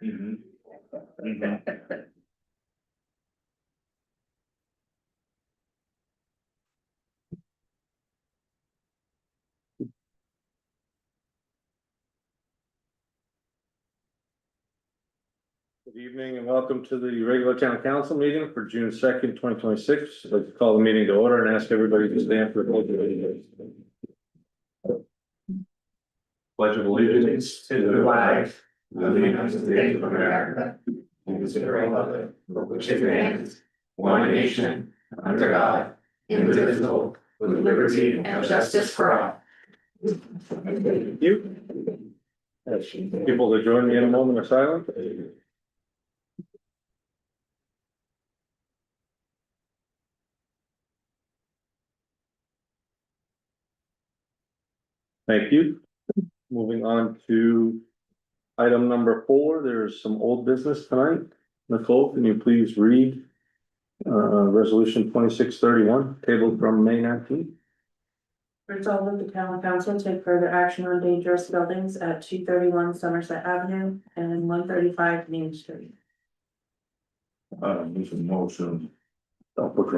Good evening and welcome to the regular town council meeting for June 2nd, 2026. I'd like to call the meeting to order and ask everybody to stand for the pledge of allegiance. Pledge of allegiance to the flag of the United States of America and to the republic for which it stands, one nation, under God, indivisible, with liberty and justice for all. Thank you. People to join me in a moment of silence. Thank you. Moving on to item number 4, there's some old business tonight. Nicole, can you please read resolution 2631, tabled from May 19th? Resolved that the town council take further action on dangerous buildings at 231 Somerset Avenue and 135 Main Street. There's a motion. Don't look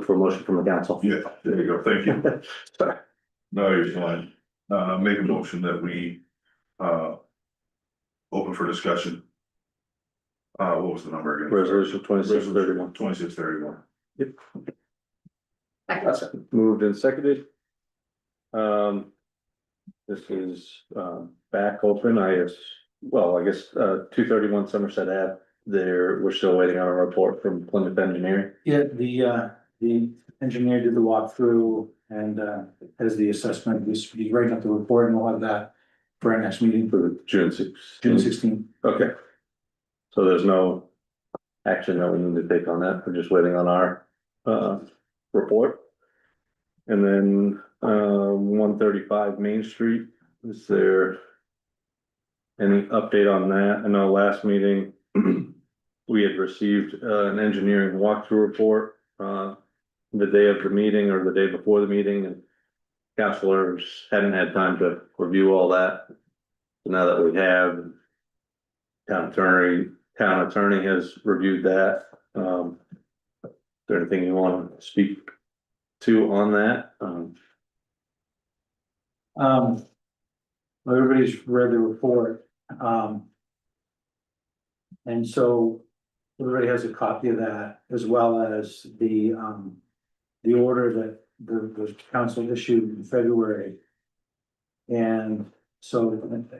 for a motion from the council. Yeah, there you go, thank you. Sorry. No, you're fine. Make a motion that we, open for discussion. What was the number again? Resolution 2631. 2631. Yep. Moved and seconded. This is back open. I guess 231 Somerset Ave. We're still waiting on a report from Plymouth Engineering. Yeah, the engineer did the walkthrough and has the assessment. He's writing up the report and we'll have that for our next meeting For June 6th. June 16th. Okay. So there's no action that we need to take on that. We're just waiting on our report. And then 135 Main Street, is there any update on that? I know last meeting we had received an engineering walkthrough report the day of the meeting or the day before the meeting, and councilors hadn't had time to review all that. So now that we have, town attorney has reviewed that. Is there anything you want to speak to on that? Everybody's read the report. And so everybody has a copy of that, as well as the order that the council issued in February. And so,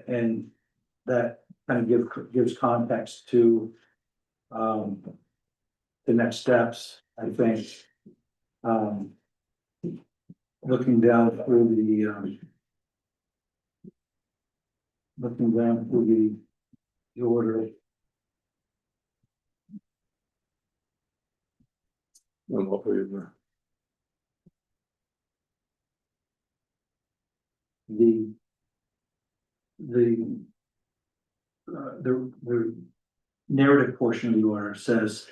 and that kind of gives context to the next steps, I think. Looking down through the order. And what we- The narrative portion of the order says,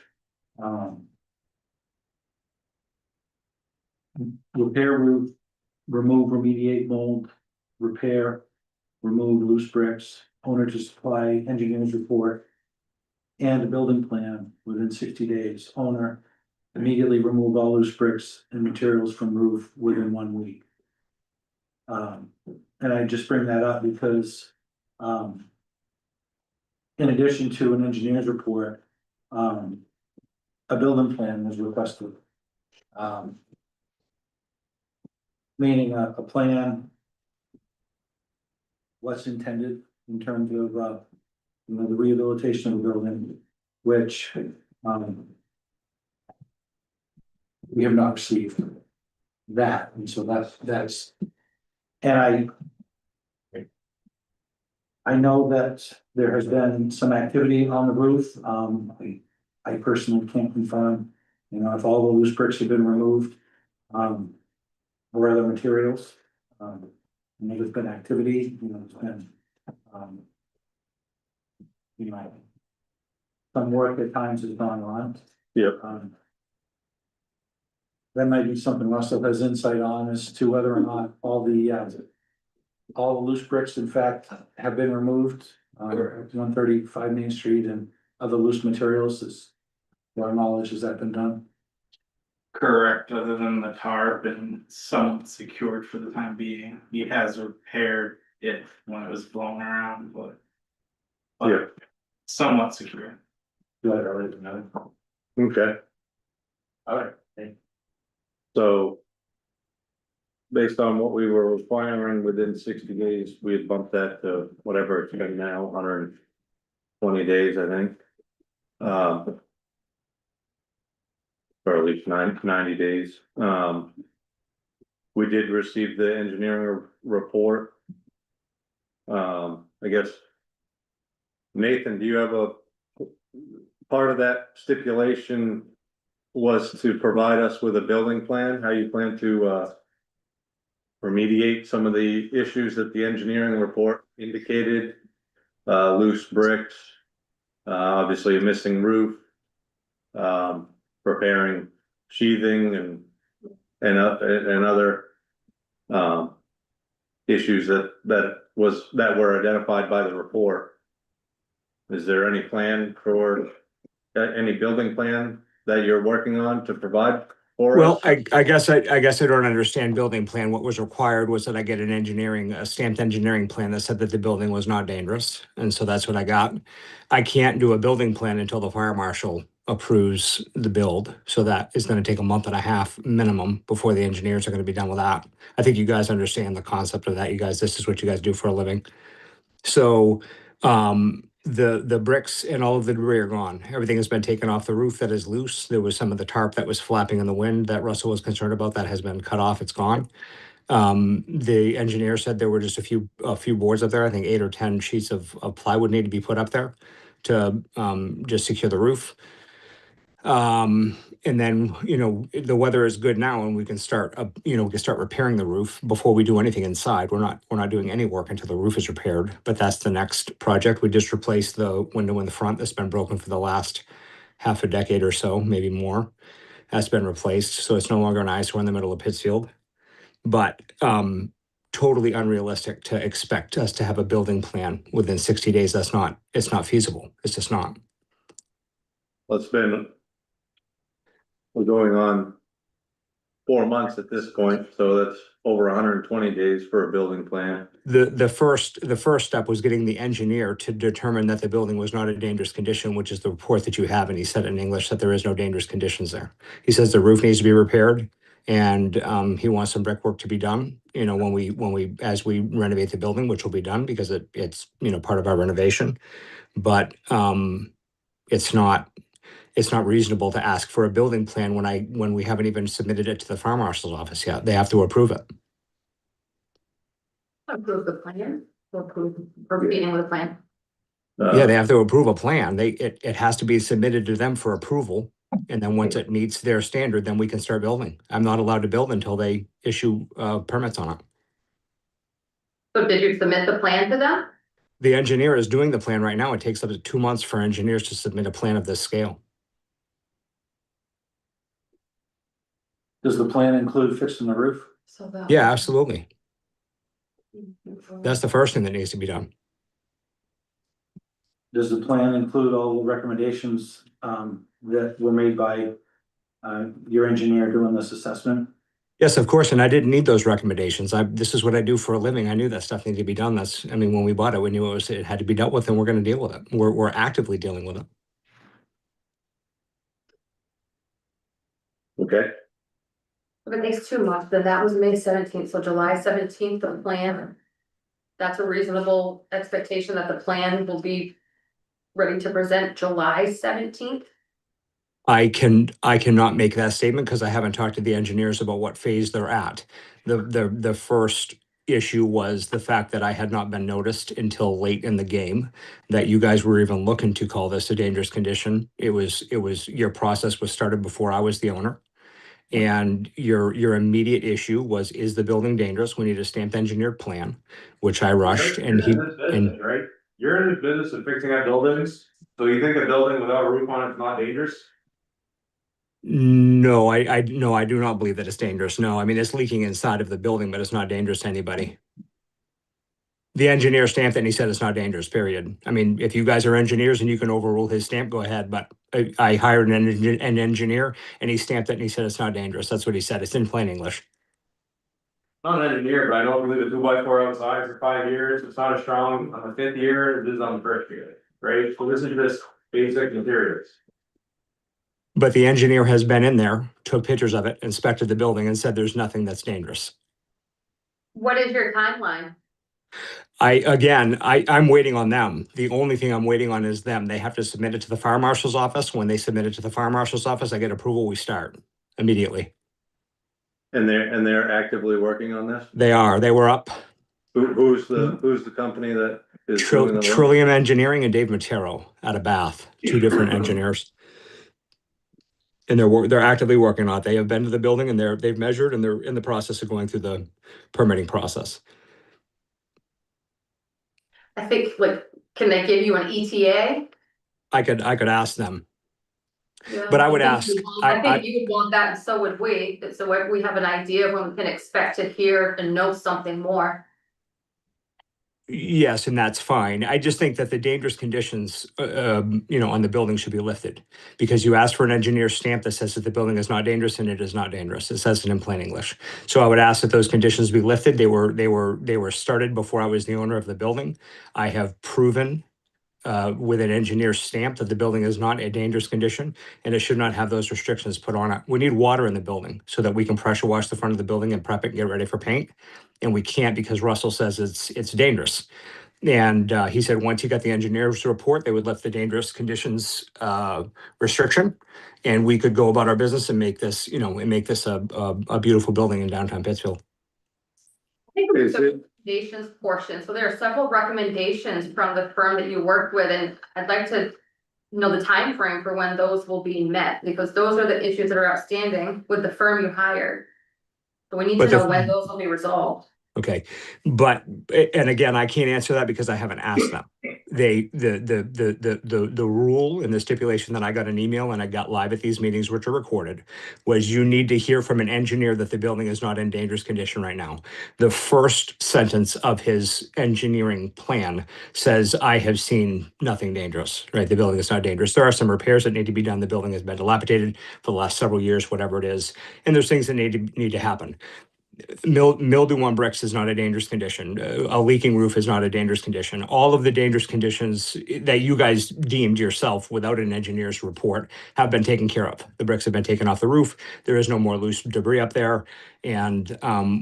repair roof, remove, remediate mold, repair, remove loose bricks, owner to supply engineer's report and a building plan within 60 days, owner immediately remove all loose bricks and materials from roof within 1 week. And I just bring that up because, in addition to an engineer's report, a building plan was requested. Meaning a plan, what's intended in terms of, the rehabilitation of the building, which, we have not received that, and so that's, and I know that there has been some activity on the roof. I personally can't confirm, if all the loose bricks have been removed, or other materials. There's been activity, there's been, some work at times has gone on. Yep. That might be something Russell has insight on as to whether or not all the loose bricks, in fact, have been removed. on 135 Main Street and other loose materials, to our knowledge, has that been done? Correct, other than the tarp and somewhat secured for the time being. He has repaired it when it was blown around, but. Yeah. Somewhat secure. Go ahead, I'll let you know. Okay, All right. so. Based on what we were requiring within 60 days, we had bumped that to whatever it's been now, 120 days, I think. Or at least 90 days. We did receive the engineering report. I guess. Nathan, do you have a part of that stipulation was to provide us with a building plan, how you plan to remediate some of the issues that the engineering report indicated, loose bricks, obviously a missing roof, repairing sheathing and other issues that were identified by the report. Is there any plan for any building plan that you're working on to provide for us? Well, I guess I don't understand building plan. What was required was that I get a stamped engineering plan that said that the building was not dangerous. And so that's what I got. I can't do a building plan until the fire marshal approves the build. So that is going to take a month and a half minimum before the engineers are going to be done with that. I think you guys understand the concept of that. This is what you guys do for a living. So, the bricks and all of the debris are gone. Everything has been taken off the roof that is loose. There was some of the tarp that was flapping in the wind that Russell was concerned about that has been cut off. It's gone. The engineer said there were just a few boards up there. I think 8 or 10 sheets of plywood need to be put up there to just secure the roof. And then, the weather is good now and we can start repairing the roof before we do anything inside. We're not doing any work until the roof is repaired, but that's the next project. We just replaced the window in the front that's been broken for the last half a decade or so, maybe more. That's been replaced. So it's no longer an eyesore in the middle of Pittsfield, but, totally unrealistic to expect us to have a building plan within 60 days. It's not feasible. It's just not. We're going on 4 months at this point, so that's over 120 days for a building plan. The first step was getting the engineer to determine that the building was not a dangerous condition, which is the report that you have, and he said in English that there is no dangerous conditions there. He says the roof needs to be repaired, and he wants some brickwork to be done. As we renovate the building, which will be done because it's part of our renovation, but it's not reasonable to ask for a building plan when we haven't even submitted it to the fire marshal's office yet. They have to approve it. Approve the plan, or meeting with the plan. Yeah, they have to approve a plan. It has to be submitted to them for approval. And then once it meets their standard, then we can start building. I'm not allowed to build until they issue permits on it. So did you submit the plan to them? The engineer is doing the plan right now. It takes up to 2 months for engineers to submit a plan of this scale. Does the plan include fixing the roof? Yeah, absolutely. That's the first thing that needs to be done. Does the plan include all the recommendations that were made by your engineer doing this assessment? Yes, of course, and I didn't need those recommendations. This is what I do for a living. I knew that stuff needed to be done. When we bought it, we knew it had to be dealt with, and we're going to deal with it. We're actively dealing with it. Okay, If it takes 2 months, then that was May 17th, so July 17th, the plan. That's a reasonable expectation that the plan will be ready to present July 17th. I cannot make that statement because I haven't talked to the engineers about what phase they're at. The first issue was the fact that I had not been noticed until late in the game that you guys were even looking to call this a dangerous condition. It was your process was started before I was the owner. And your immediate issue was, is the building dangerous? We need a stamped engineered plan, which I rushed and Right? You're in the business of fixing up buildings, so you think a building without a roof on it is not dangerous? no, I do not believe that it's dangerous. No, I mean, it's leaking inside of the building, but it's not dangerous to anybody. The engineer stamped it and he said it's not dangerous, period. I mean, if you guys are engineers and you can overrule his stamp, go ahead, but I hired an engineer and he stamped it and he said it's not dangerous. That's what he said. It's in plain English. Not an engineer, but I know if we leave a 2x4 outside for 5 years, it's not as strong on the 5th year as it is on the 1st year, right? So this is just basic materials. But the engineer has been in there, took pictures of it, inspected the building and said there's nothing that's dangerous. What is your timeline? I'm waiting on them. The only thing I'm waiting on is them. They have to submit it to the fire marshal's office. When they submit it to the fire marshal's office, I get approval, we start immediately. And they're actively working on this? They were up. Who's the company that is doing the work? Trillium Engineering and Dave Matero out of Bath, two different engineers. And they're actively working on it. They have been to the building and they've measured and they're in the process of going through the permitting process. I think, like, can they give you an ETA? I could ask them. Yeah, But I would think ask, you want- I think you would want that, and so would we, so we have an idea of when we can expect to hear and know something more. Yes, and that's fine. I just think that the dangerous conditions, on the building should be lifted. Because you asked for an engineer stamp that says that the building is not dangerous and it is not dangerous. It says it in plain English. So I would ask that those conditions be lifted. They were started before I was the owner of the building. I have proven with an engineer's stamp that the building is not a dangerous condition and it should not have those restrictions put on it. We need water in the building so that we can pressure wash the front of the building and prep it and get ready for paint. And we can't because Russell says it's dangerous. And he said once he got the engineer's report, they would lift the dangerous conditions restriction, and we could go about our business and make this, a beautiful building in downtown Pittsfield. I think Is the it- recommendations portion, so there are several recommendations from the firm that you worked with, and I'd like to know the time frame for when those will be met, because those are the issues that are outstanding with the firm you hired. So we need to But the- know when those will be resolved. Okay, but, and again, I can't answer that because I haven't asked them. The rule and the stipulation that I got an email and I got live at these meetings, which are recorded, was you need to hear from an engineer that the building is not in dangerous condition right now. The first sentence of his engineering plan says, I have seen nothing dangerous, right? The building is not dangerous. There are some repairs that need to be done. The building has been dilapidated for the last several years, whatever it is. And there's things that need to happen. Mildew on bricks is not a dangerous condition. A leaking roof is not a dangerous condition. All of the dangerous conditions that you guys deemed yourself without an engineer's report have been taken care of. The bricks have been taken off the roof. There is no more loose debris up there. And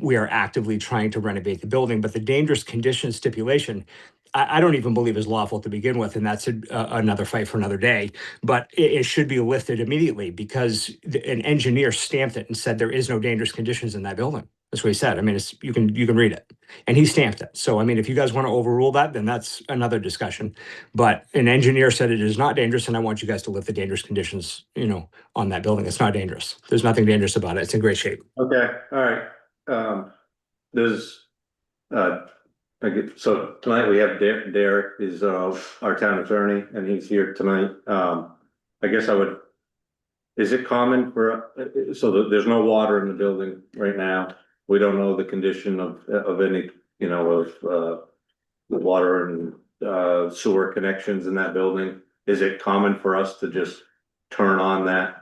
we are actively trying to renovate the building. But the dangerous condition stipulation, I don't even believe is lawful to begin with. And that's another fight for another day. But it should be lifted immediately because an engineer stamped it and said there is no dangerous conditions in that building. That's what he said. I mean, you can read it, and he stamped it. So, I mean, if you guys want to overrule that, then that's another discussion. But an engineer said it is not dangerous, and I want you guys to lift the dangerous conditions, on that building. It's not dangerous. There's nothing dangerous about it. It's in great shape. Okay, all right. There's, so tonight we have Derek is our town attorney and he's here tonight. I guess is it common for, there's no water in the building right now. We don't know the condition of any, the water and sewer connections in that building. Is it common for us to just turn on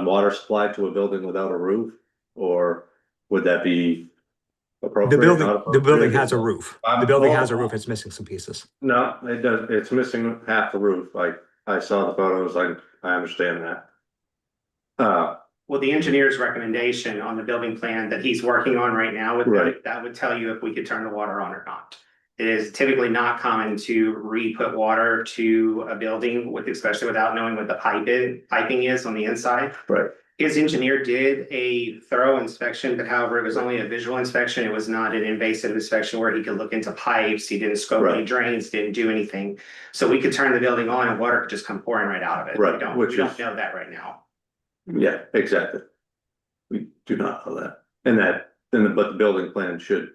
water supply to a building without a roof? Or would that be appropriate? The building has a roof. The building has a roof. It's missing some pieces. No, it does. It's missing half the roof. I saw the photos. I understand that. Well, the engineer's recommendation on the building plan that he's working on right now, that would tell you if we could turn the water on or not. It is typically not common to re-put water to a building especially without knowing what the piping is on the inside. Right. His engineer did a thorough inspection, but however, it was only a visual inspection. It was not an invasive inspection where he could look into pipes. He didn't scope any drains, didn't do anything. So we could turn the building on and water could just come pouring right out of it. Right. We don't know that right now. Yeah, exactly. We do not know that. But the building plan should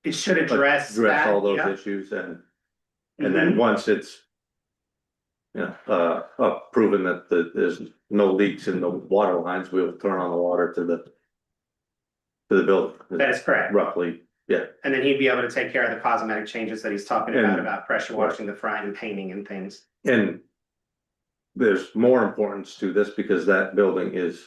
address all those issues and then once it's proven that there's no leaks in the water lines, we'll turn on the water to the building. That is correct. Roughly Yeah. And then he'd be able to take care of the cosmetic changes that he's talking about pressure washing the front and painting and things. And there's more importance to this because that building is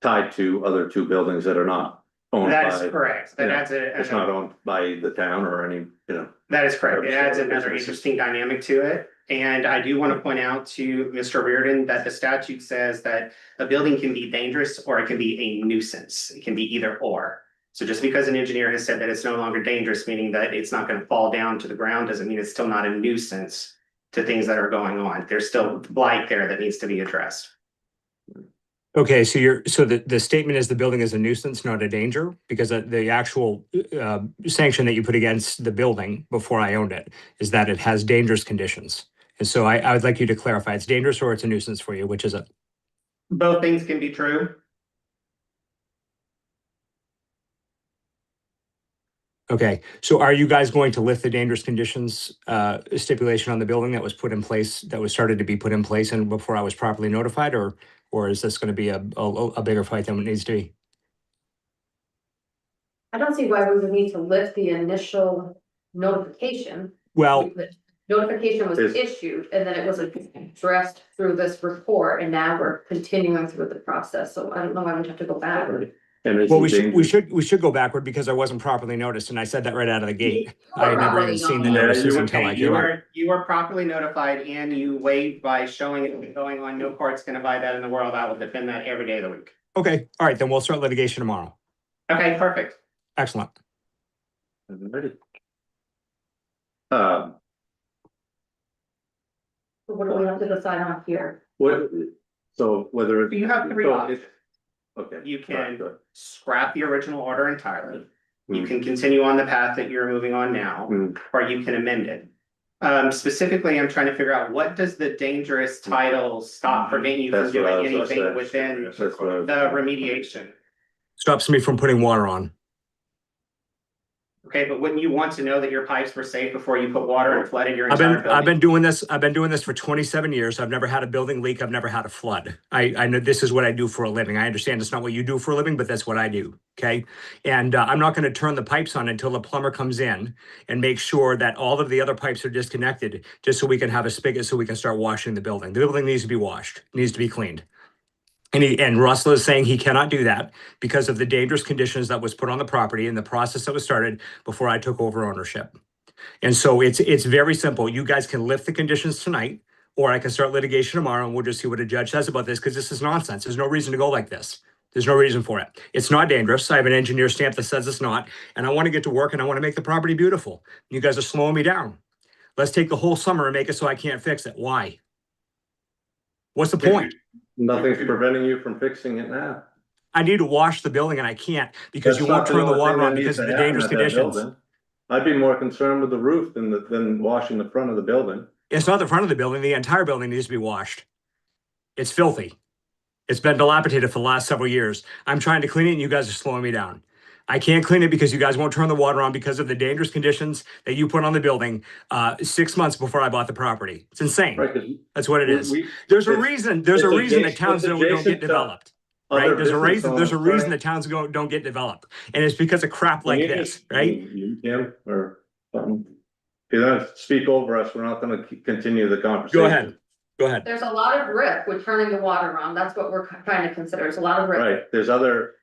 tied to other two buildings that are not owned That is by, correct. That you know, adds it's not owned by the town or any, you know. That is correct. It adds another interesting dynamic to it. And I do want to point out to Mr. Reardon that the statute says that a building can be dangerous or it can be a nuisance. It can be either or. So just because an engineer has said that it's no longer dangerous, meaning that it's not going to fall down to the ground, doesn't mean it's still not a nuisance to things that are going on. There's still blight there that needs to be addressed. Okay, so the statement is the building is a nuisance, not a danger, because the actual sanction that you put against the building before I owned it is that it has dangerous conditions. And so I would like you to clarify, it's dangerous or it's a nuisance for you, which is it? Both things can be true. Okay, so are you guys going to lift the dangerous conditions stipulation on the building that was put in place, that was started to be put in place and before I was properly notified, or is this going to be a bigger fight than it needs to be? I don't see why we would need to lift the initial notification. Well, Notification was issued and then it was addressed through this report and now we're continuing through the process. So I don't know why we'd have to go back. And it's well, we should go backward because I wasn't properly noticed, and I said that right out of the gate. I had never even seen the notices until I came out. You were properly notified and you waived by showing it going on. No court's gonna buy that in the world. I will defend that every day of the week. Okay, all right, then we'll start litigation tomorrow. Okay, perfect. Excellent. Ready. So what do we have to decide on here? What, so whether. You have three so options. Okay. You all right, can good. scrap the original order entirely. You Mm. can continue on the path that you're moving on now, Mm. or you can amend it. Specifically, I'm trying to figure out what does the dangerous title stop preventing you from That's what I doing was gonna anything say. within That's what I was- the remediation? Stops me from putting water on. Okay, but wouldn't you want to know that your pipes were safe before you put water and flooded your I've entire been building? doing this for 27 years. I've never had a building leak. I've never had a flood. I know this is what I do for a living. I understand it's not what you do for a living, but that's what I do. Okay. And I'm not going to turn the pipes on until the plumber comes in and makes sure that all of the other pipes are disconnected, just so we can have a spigot so we can start washing the building. The building needs to be washed, needs to be cleaned. And Russell is saying he cannot do that because of the dangerous conditions that was put on the property and the process that was started before I took over ownership. And so it's very simple. You guys can lift the conditions tonight, or I can start litigation tomorrow and we'll just see what a judge says about this, because this is nonsense. There's no reason to go like this. There's no reason for it. It's not dangerous. I have an engineer stamp that says it's not, and I want to get to work and I want to make the property beautiful. You guys are slowing me down. Let's take the whole summer and make it so I can't fix it. Why? What's the point? Nothing's preventing you from fixing it now. I need to wash the building and I can't because That's you won't not the turn the only water thing on that because of needs the to happen dangerous at that conditions. building. I'd be more concerned with the roof than washing the front of the building. It's not the front of the building. The entire building needs to be washed. It's filthy. It's been dilapidated for the last several years. I'm trying to clean it and you guys are slowing me down. I can't clean it because you guys won't turn the water on because of the dangerous conditions that you put on the building 6 months before I bought the property. It's insane. Right, 'cause That's what it is. we- There's a it's- reason it's that adjacent- towns it's don't get adjacent to developed. other Right? There's a business reason owners, that right? towns don't get developed. And it's because of crap When like you this, just- right? You, Tim, or something. If you don't speak over us, we're not gonna continue the conversation. Go ahead. Go ahead. There's a lot of risk with turning the water on. That's what we're trying to consider. There's a lot of risk. Right, there's other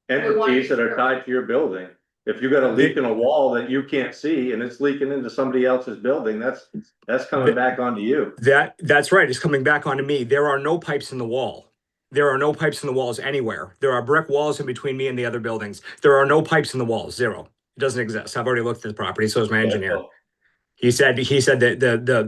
entities that are tied to your building. If you got a leak in a wall that you can't see and it's leaking into somebody else's building, that's coming back onto you. That's right. It's coming back onto me. There are no pipes in the wall. There are no pipes in the walls anywhere. There are brick walls in between me and the other buildings. There are no pipes in the walls. Zero. It doesn't exist. I've already looked at the property. So is my engineer. He said that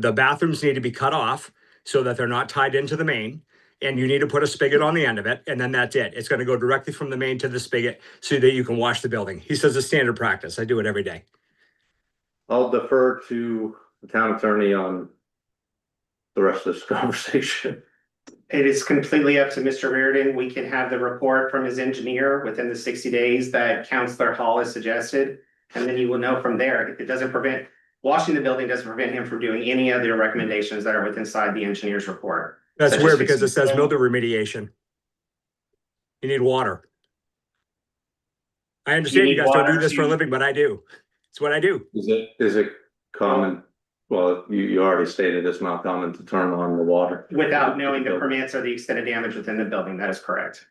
the bathrooms need to be cut off so that they're not tied into the main, and you need to put a spigot on the end of it, and then that's it. It's going to go directly from the main to the spigot so that you can wash the building. He says it's standard practice. I do it every day. I'll defer to the town attorney on the rest of this conversation. It is completely up to Mr. Reardon. We can have the report from his engineer within the 60 days that Counselor Hall has suggested. And then you will know from there. It doesn't prevent, washing the building doesn't prevent him from doing any of the recommendations that are within inside the engineer's report. That's Such weird as because it fixing says the- mildew remediation. You need water. I understand you need guys don't do water this for a to- living, but I do. It's what I do. Is it common? Well, you already stated it's not common to turn on the water. Without knowing the permits or the extent of damage within the building, that is correct.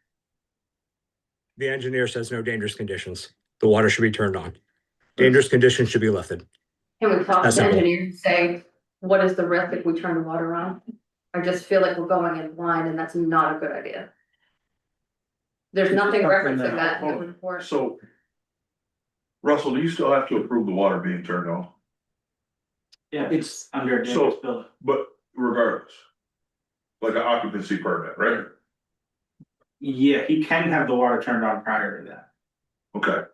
The engineer says no dangerous conditions. The water should be turned on. Dangerous conditions should be lifted. Can we talk to That's the simple. engineer and say, what is the risk if we turn the water on? I just feel like we're going in blind and that's not a good idea. There's nothing referencing that in the report. So. Russell, do you still have to approve the water being turned on? Yeah, It's under a So- dangerous building. But regardless. Like an occupancy permit, right? Yeah, he can have the water turned on prior to that. Okay,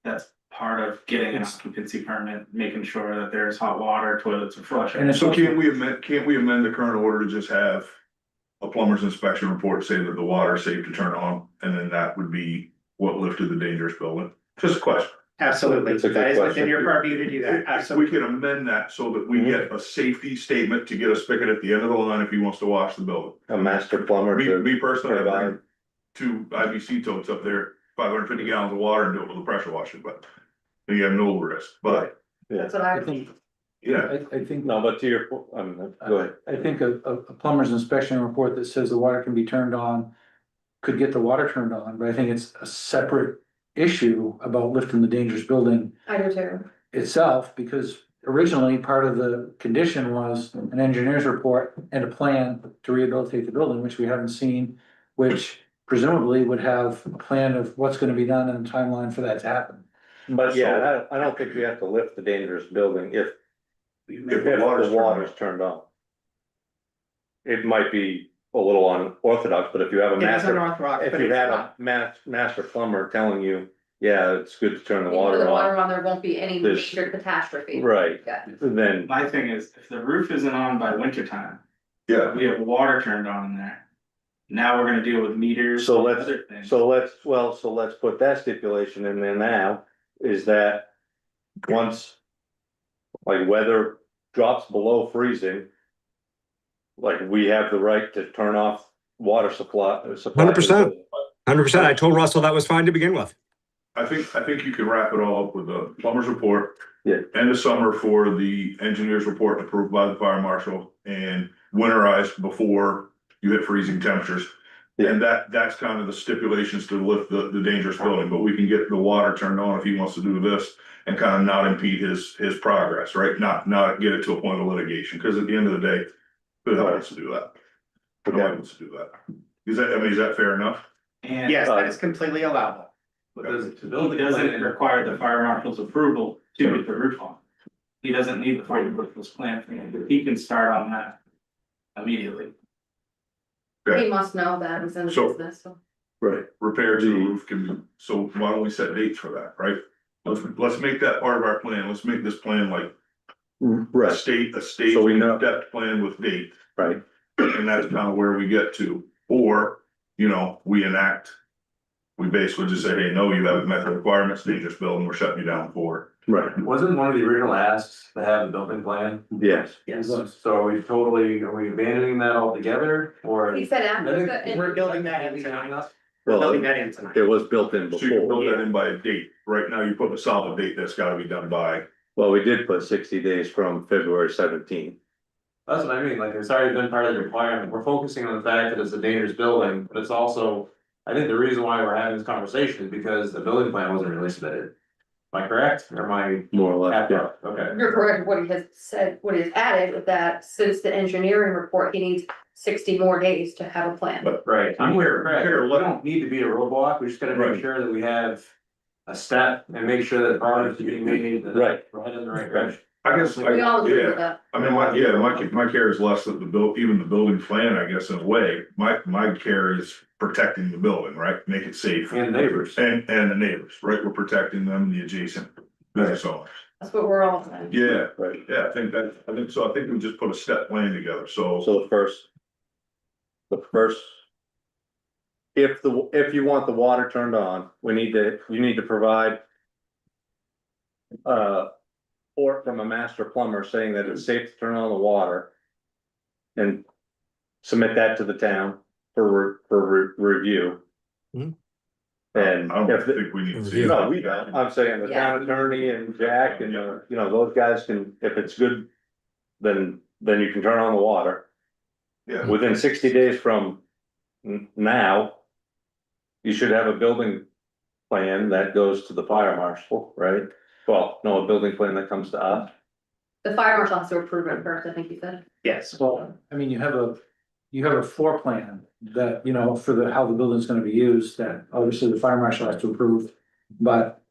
That's part of getting an occupancy permit, making sure that there's hot water, toilets are flush. And it's so also- can't we amend the current order to just have? A plumber's inspection report saying that the water is safe to turn on, and then that would be what lifted the dangerous building? Just a question. Absolutely, It's a good that is within question. your purview to do that, If we absolutely. can amend that so that we get a safety statement to get a spigot at the end of the line if he wants to wash the building. A master plumber to Me personally, I provide. bring two IBC totes up there, 550 gallons of water and do it with a pressure washer, but. You have no risk, but, That's what I I think, yeah, I think. No, but to your, go ahead. I think a plumber's inspection report that says the water can be turned on could get the water turned on, but I think it's a separate issue about lifting the dangerous building I do too. itself, because originally part of the condition was an engineer's report and a plan to rehabilitate the building, which we haven't seen, which presumably would have a plan of what's gonna be done and a timeline for that to happen. But yeah, I don't think we have to lift the dangerous building if the water's turned on. It might be a little unorthodox, but if you have a It is master, unorthodox, if but you it's had not. a master plumber telling you, yeah, it's good to turn the You put water the water on. on, there won't be any There's- major catastrophe. Right, Yeah. then, My thing is, if the roof isn't on by winter time, yeah, we have water turned on in there. Now we're gonna deal with meters So and let's- other things. so let's put that stipulation in there now, is that. Once. Like weather drops below freezing. Like we have the right to turn off water supply. 100%. 100%. I told Russell that was fine to begin with. I think you can wrap it all up with a plumber's report. Yeah. End of summer for the engineer's report approved by the fire marshal and winterized before you hit freezing temperatures. Yeah. And that's kind of the stipulations to lift the dangerous building, but we can get the water turned on if he wants to do this. And kind of not impede his progress, right? Not get it to a point of litigation, because at the end of the day, who the hell wants to do that? Nobody wants to do that. Is that fair enough? And yes, that is completely allowable. But he doesn't require the fire marshal's approval to get the roof on. He doesn't need the fire marshal's plan for him, he can start on that immediately. Okay. He must know that he's in the So- business, so. Right. Repair to the roof can be, so why don't we set dates for that, right? Let's make that part of our plan. Let's make this plan like a Right, state, So we know- depth plan with date. right, And that's kind of where we get to, or, we enact. We basically just say, hey, no, you haven't met the requirements, dangerous building, we're shutting you down for. right, Wasn't one of the original asks to have a building plan? yes. It was. So are we abandoning that altogether, or? He said after the. We're building that in tonight. We're Well, building that in tonight. it was built in So you can before. build that in by a date. Right now, you put a solid date that's gotta be done by. Well, we did put 60 days from February 17th. That's what I mean, like, it's already been part of the requirement, we're focusing on the fact that it's a dangerous building, but it's also. I think the reason why we're having this conversation is because the building plan wasn't really submitted. Am I correct, or am I? More or less, yeah. Okay, You're correct, what he has said, what he has added with that, since the engineering report, he needs 60 more days to have a plan. But right, I'm Here, correct, here, we let- don't need to be a roadblock, we just gotta Right. make sure that we have. A step and make sure that progress is being made, that Right. we're headed in the right direction. I guess, We all agree with yeah, that. I mean, my care is less that even the building plan, I guess, in a way. My care is protecting the building, right? Make it safe. And neighbors. And the neighbors, right? We're protecting them, the adjacent business owners. That's what we're all saying. Yeah, Right, yeah, I think so. I think we just put a step plan together, so. so the first. If you want the water turned on, you need to provide. Report from a master plumber saying that it's safe to turn on the water. And submit that to the town for review. Mhm. And I don't if, think we need to see it. no, we don't, I'm saying the town attorney and Jack and, those guys can, if it's good, then you can turn on the water. Yeah, Within 60 days from now, you should have a building plan that goes to the fire marshal, right? Well, no, a building plan that comes to us. The fire marshal has to approve it first, I think you said. Yes. Well, I mean, you have a floor plan that, for how the building's gonna be used, that obviously the fire marshal has to approve. But,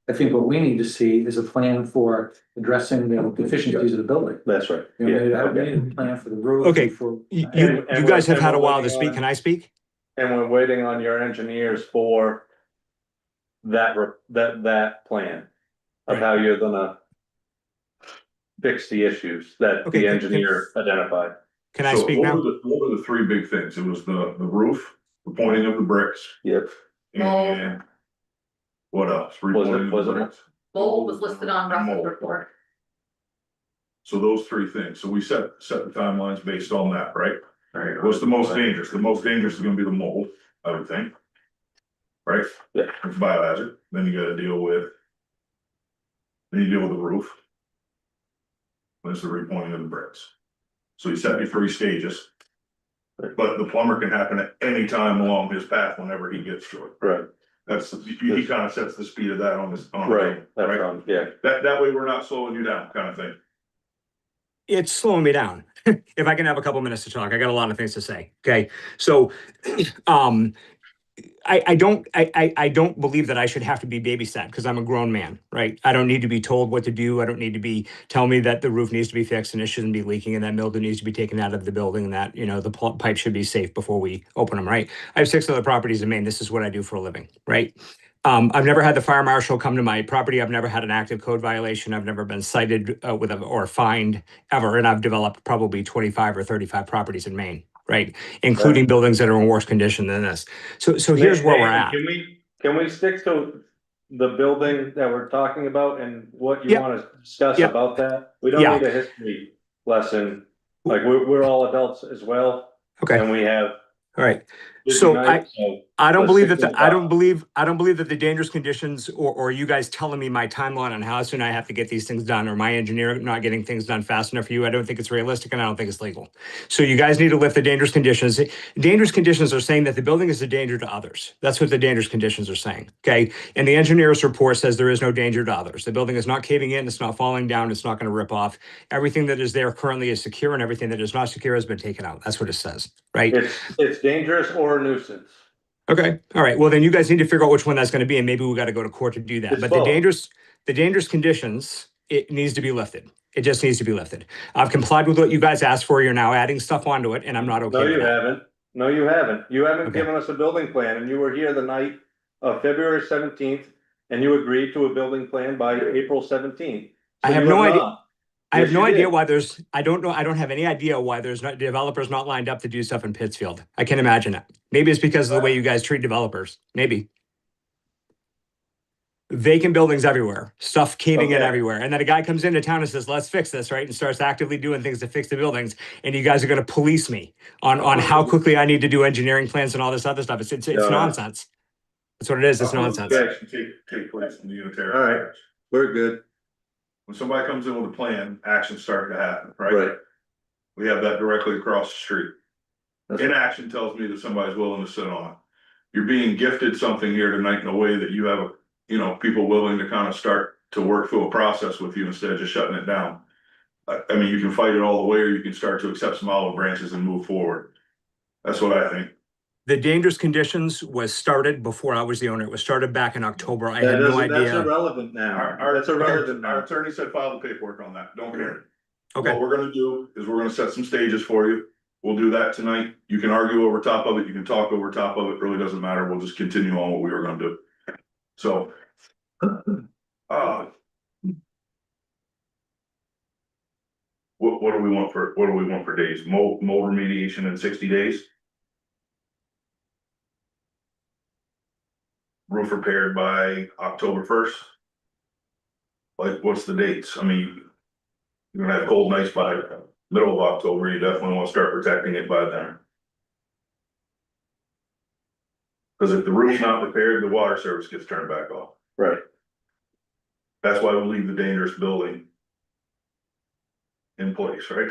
I think what we need to see is a plan for addressing the deficiencies of the building. That's right. We need a plan for the roof. Okay. For. You And guys have we're- had a and we're while to waiting speak. on- Can I speak? And we're waiting on your engineers for that plan of how you're gonna fix the issues that Okay, the can- engineer identified. Can I So speak what now? What were the three big things? It was the roof, the pointing of the bricks, Yep. and what else? Was Repointing of it- the bricks. Mold was listed on Russell's Mold. report. So those three things. So we set the timelines based on that, right? What's the most dangerous? The most dangerous is gonna be the mold, I would think. Right? Yeah. It's biohazard. Then you gotta deal with. Then you deal with the roof. There's the repointing of the bricks. So you set your three stages. But the plumber can happen at any time along his path whenever he gets to it. Right, He kind of sets the speed of that on his. right, that's, yeah. That way we're not slowing you down, kind of thing. It's slowing me down. If I can have a couple minutes to talk, I got a lot of things to say. Okay, so, I don't believe that I should have to be babysat because I'm a grown man, right? I don't need to be told what to do. I don't need to be, tell me that the roof needs to be fixed and it shouldn't be leaking and that mildew needs to be taken out of the building and that, the pipe should be safe before we open them, right? I have 6 other properties in Maine. This is what I do for a living, right? I've never had the fire marshal come to my property. I've never had an active code violation. I've never been cited or fined ever. And I've developed probably 25 or 35 properties in Maine, right? Including buildings that are in worse condition than this. So here's where we're at. Can we stick to the building that we're talking about and what you Yep. wanna discuss Yep. about that? We don't Yeah. need a history lesson, like, we're all adults as well, Okay, and we have. all right. busy So nights, so I don't let's believe stick that to the I don't believe that the dangerous conditions or you guys telling me my timeline on how soon I have to get these things done or my engineer not getting things done fast enough for you, I don't think it's realistic and I don't think it's legal. So you guys need to lift the dangerous conditions. Dangerous conditions are saying that the building is a danger to others. That's what the dangerous conditions are saying. Okay. And the engineer's report says there is no danger to others. The building is not caving in, it's not falling down, it's not going to rip off. Everything that is there currently is secure and everything that is not secure has been taken out. That's what it says. Right. It's dangerous or a nuisance. Okay, all right. Well, then you guys need to figure out which one that's going to be, and maybe we got to go to court to do that. It's But both. the dangerous conditions, it needs to be lifted. It just needs to be lifted. I've complied with what you guys asked for. You're now adding stuff onto it, and I'm not okay No, with you that. haven't. No, you haven't. You haven't Okay. given us a building plan, and you were here the night of February 17th, and you agreed to a building plan by April 17th. I have no idea. I have Yes, no you idea did. why there's. I don't know. I don't have any idea why there's not developers not lined up to do stuff in Pittsfield. I can imagine it. Maybe it's because of the way you guys treat developers. Maybe. Vacant buildings everywhere, stuff caving in Okay. everywhere. And then a guy comes into town and says, let's fix this, right? And starts actively doing things to fix the buildings. And you guys are going to police me on how quickly I need to do engineering plans and all this other stuff. It's Yeah. nonsense. That's what it is. It's nonsense. Action take place in the unitary. All right. We're good. When somebody comes in with a plan, actions start to happen, right? Right. We have that directly across the street. That's- Inaction tells me that somebody's willing to sit on it. You're being gifted something here tonight in a way that you have, people willing to kind of start to work through a process with you instead of just shutting it down. I mean, you can fight it all the way, or you can start to accept some olive branches and move forward. That's what I think. The dangerous conditions was started before I was the owner. It was started back in October. I That had no doesn't, that's idea. irrelevant now. That's irrelevant Our now. attorney said file the paperwork on that. Don't care. Okay. What we're gonna do is we're gonna set some stages for you. We'll do that tonight. You can argue over top of it. You can talk over top of it. Really doesn't matter. We'll just continue on what we were gonna do. So. What do we want for days? Mold remediation in 60 days? Roof repaired by October 1st? Like, what's the dates? I mean, you're gonna have cold nights by middle of October. You definitely wanna start protecting it by then. Cause if the roof's not repaired, the water service gets turned back off. Right, That's why we leave the dangerous building in place, right?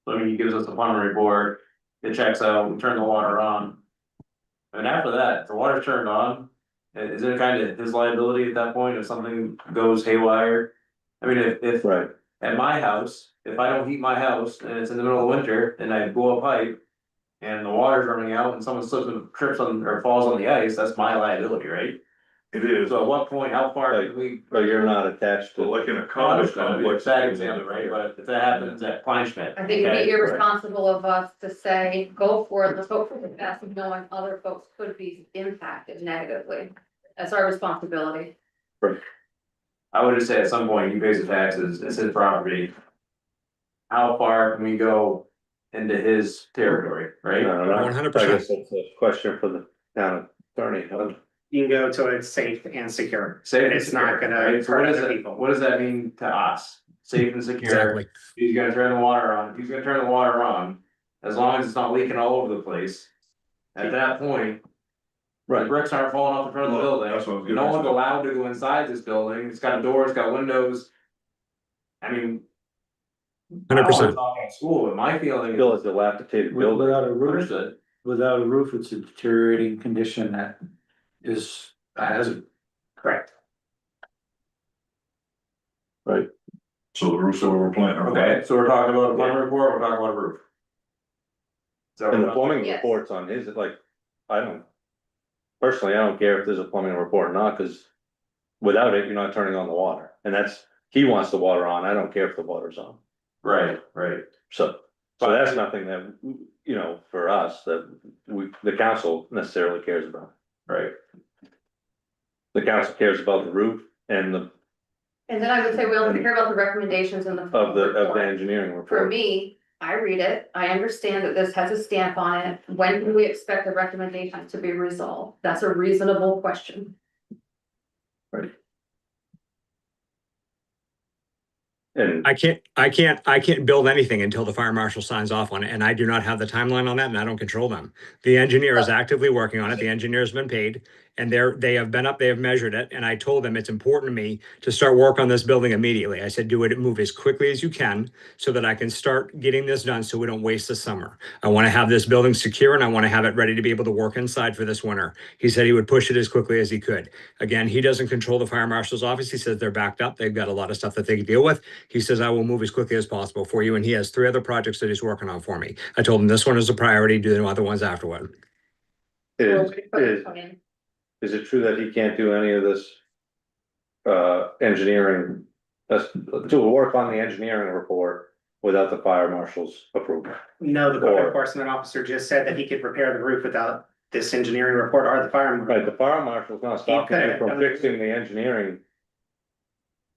So I mean, he gives us a plumbing report, it checks out, we turn the water on. And after that, if the water's turned on, is it kind of his liability at that point if something goes haywire? I mean, if right. at my house, if I don't heat my house and it's in the middle of winter and I blow a pipe. And the water's running out and someone slips and trips on or falls on the ice, that's my liability, right? It is, So at what point, how far can we? But you're not attached but to, like in a Oh, I condo understand, it's complex. a bad example, right? But if that happens at Kleinschmidt. I think it'd okay? be irresponsible of us to say, go for it, let's hope for the best, knowing other folks could be impacted negatively. That's our responsibility. I would just say at some point, he pays the taxes, it's his property. How far can we go into his territory, I right? don't know. 100%. I guess that's a question for the town attorney. You can go till it's safe and secure. Safe and It's not secure, gonna right? So what hurt does other it, people. what does that mean to us? Safe and secure. Exactly. He's gonna turn the water on, he's gonna turn the water on, as long as it's not leaking all over the place. At that point, the Right, bricks aren't falling off the front of the Well, building, that's what I was gonna no one's say. allowed to go inside this building, it's got a door, it's got windows. I mean. I don't 100%. wanna talk at school, but my feeling still is a dilapidated building. Without a roof, understood, without a roof, it's a deteriorating condition that is a hazard. Correct. So the roof's where we're planting our flag. okay, so we're talking about a plumbing report, we're talking about a roof. So. And the plumbing Yes. reports on his, like, I don't. Personally, I don't care if there's a plumbing report or not, cause without it, you're not turning on the water, and that's, he wants the water on, I don't care if the water's on. Right. So that's nothing that, you know, for us, that the council necessarily cares about. Right, The council cares about the roof and the, And then I would say we also care about the recommendations in the. of the report. engineering For report. me, I read it, I understand that this has a stamp on it, when do we expect the recommendations to be resolved? That's a reasonable question. And I can't build anything until the fire marshal signs off on it, and I do not have the timeline on that, and I don't control them. The engineer is actively working on it, the engineer's been paid, and they have been up, they have measured it, and I told them it's important to me to start work on this building immediately. I said, do it, move as quickly as you can, so that I can start getting this done, so we don't waste the summer. I want to have this building secure, and I want to have it ready to be able to work inside for this winter. He said he would push it as quickly as he could. Again, he doesn't control the fire marshal's office, he says they're backed up, they've got a lot of stuff that they can deal with. He says, I will move as quickly as possible for you. And he has 3 other projects that he's working on for me. I told him this one is a priority, do the other ones afterward. Is it true that he can't do any of this? Engineering, to work on the engineering report without the fire marshal's approval? No, the code Or- enforcement officer just said that he could repair the roof without this engineering report or the fire. Right, the fire marshal's not stopping you from fixing the engineering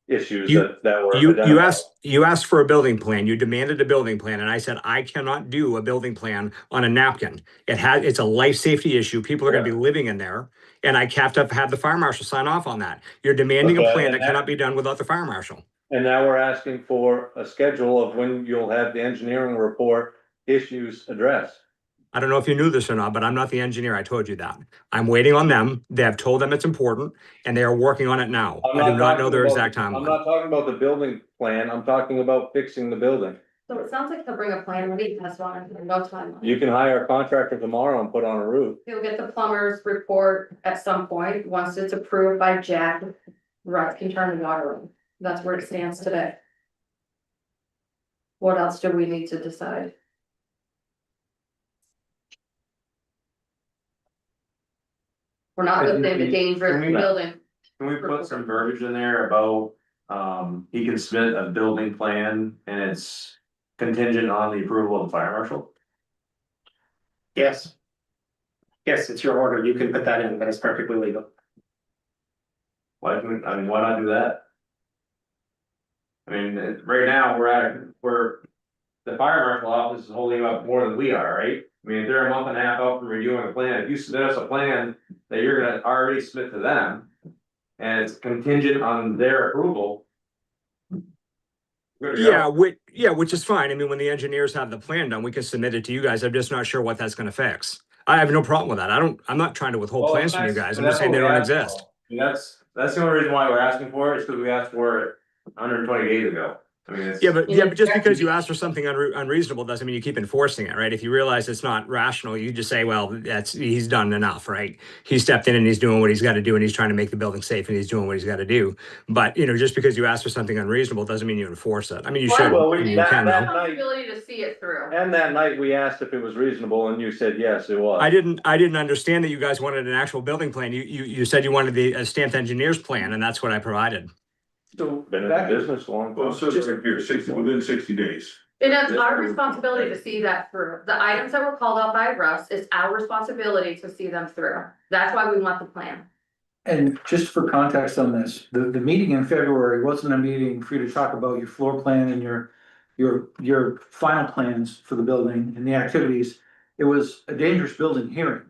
issues that were You identified. asked for a building plan. You demanded a building plan. And I said, I cannot do a building plan on a napkin. It's a life safety issue. People are gonna be living in there. And I have to have the fire marshal sign off on that. You're demanding a Okay, plan and that that- cannot be done without the fire marshal. And now we're asking for a schedule of when you'll have the engineering report issues addressed. I don't know if you knew this or not, but I'm not the engineer. I told you that. I'm waiting on them. They have told them it's important and they are working on it now. I do not know their exact I'm timeline. not talking about the building plan, I'm talking about fixing the building. So it sounds like he'll bring a plan, ready, that's why, no timeline. You can hire a contractor tomorrow and put on a roof. He'll get the plumber's report at some point, once it's approved by Jack, Russ can turn the water on. That's where it stands today. What else do we need to decide? We're not Can lifting the we- dangerous can we- building. Can we put some verbiage in there about, he can submit a building plan and it's contingent on the approval of the fire marshal? Yes. Yes, it's your order. You can put that in, but it's perfectly legal. Why not do that? I mean, right now, the fire marshal office is holding up more than we are, right? I mean, if they're a month and a half out from reviewing a plan, if you submit us a plan that you're gonna already submit to them. And it's contingent on their approval. Good to Yeah, go. which is fine. I mean, when the engineers have the plan done, we can submit it to you guys. I'm just not sure what that's gonna fix. I have no problem with that. I'm not trying to withhold Well, plans from you that's- guys. I'm and just that's saying what they we don't asked exist. for. And that's the only reason why we're asking for it, is because we asked for it 120 days ago. I mean, it's. Yeah, but just because you ask for something unreasonable doesn't mean you keep enforcing it, right? If you realize it's not rational, you just say, well, he's done enough, right? He stepped in and he's doing what he's got to do and he's trying to make the building safe and he's doing what he's got to do. But, just because you ask for something unreasonable doesn't mean you enforce it. I mean, you should, Well, I mean, you can though. Responsibility to see it through. And that night we asked if it was reasonable and you said, yes, it was. I didn't understand that you guys wanted an actual building plan. You said you wanted the stamped engineer's plan and that's what I provided. So Been in back, business a long Well, time. it says right here, within 60 days. And it's our responsibility to see that through. The items that were called out by Russ, it's our responsibility to see them through. That's why we want the plan. and just for context on this, the meeting in February wasn't a meeting for you to talk about your floor plan and your final plans for the building and the activities. It was a dangerous building hearing,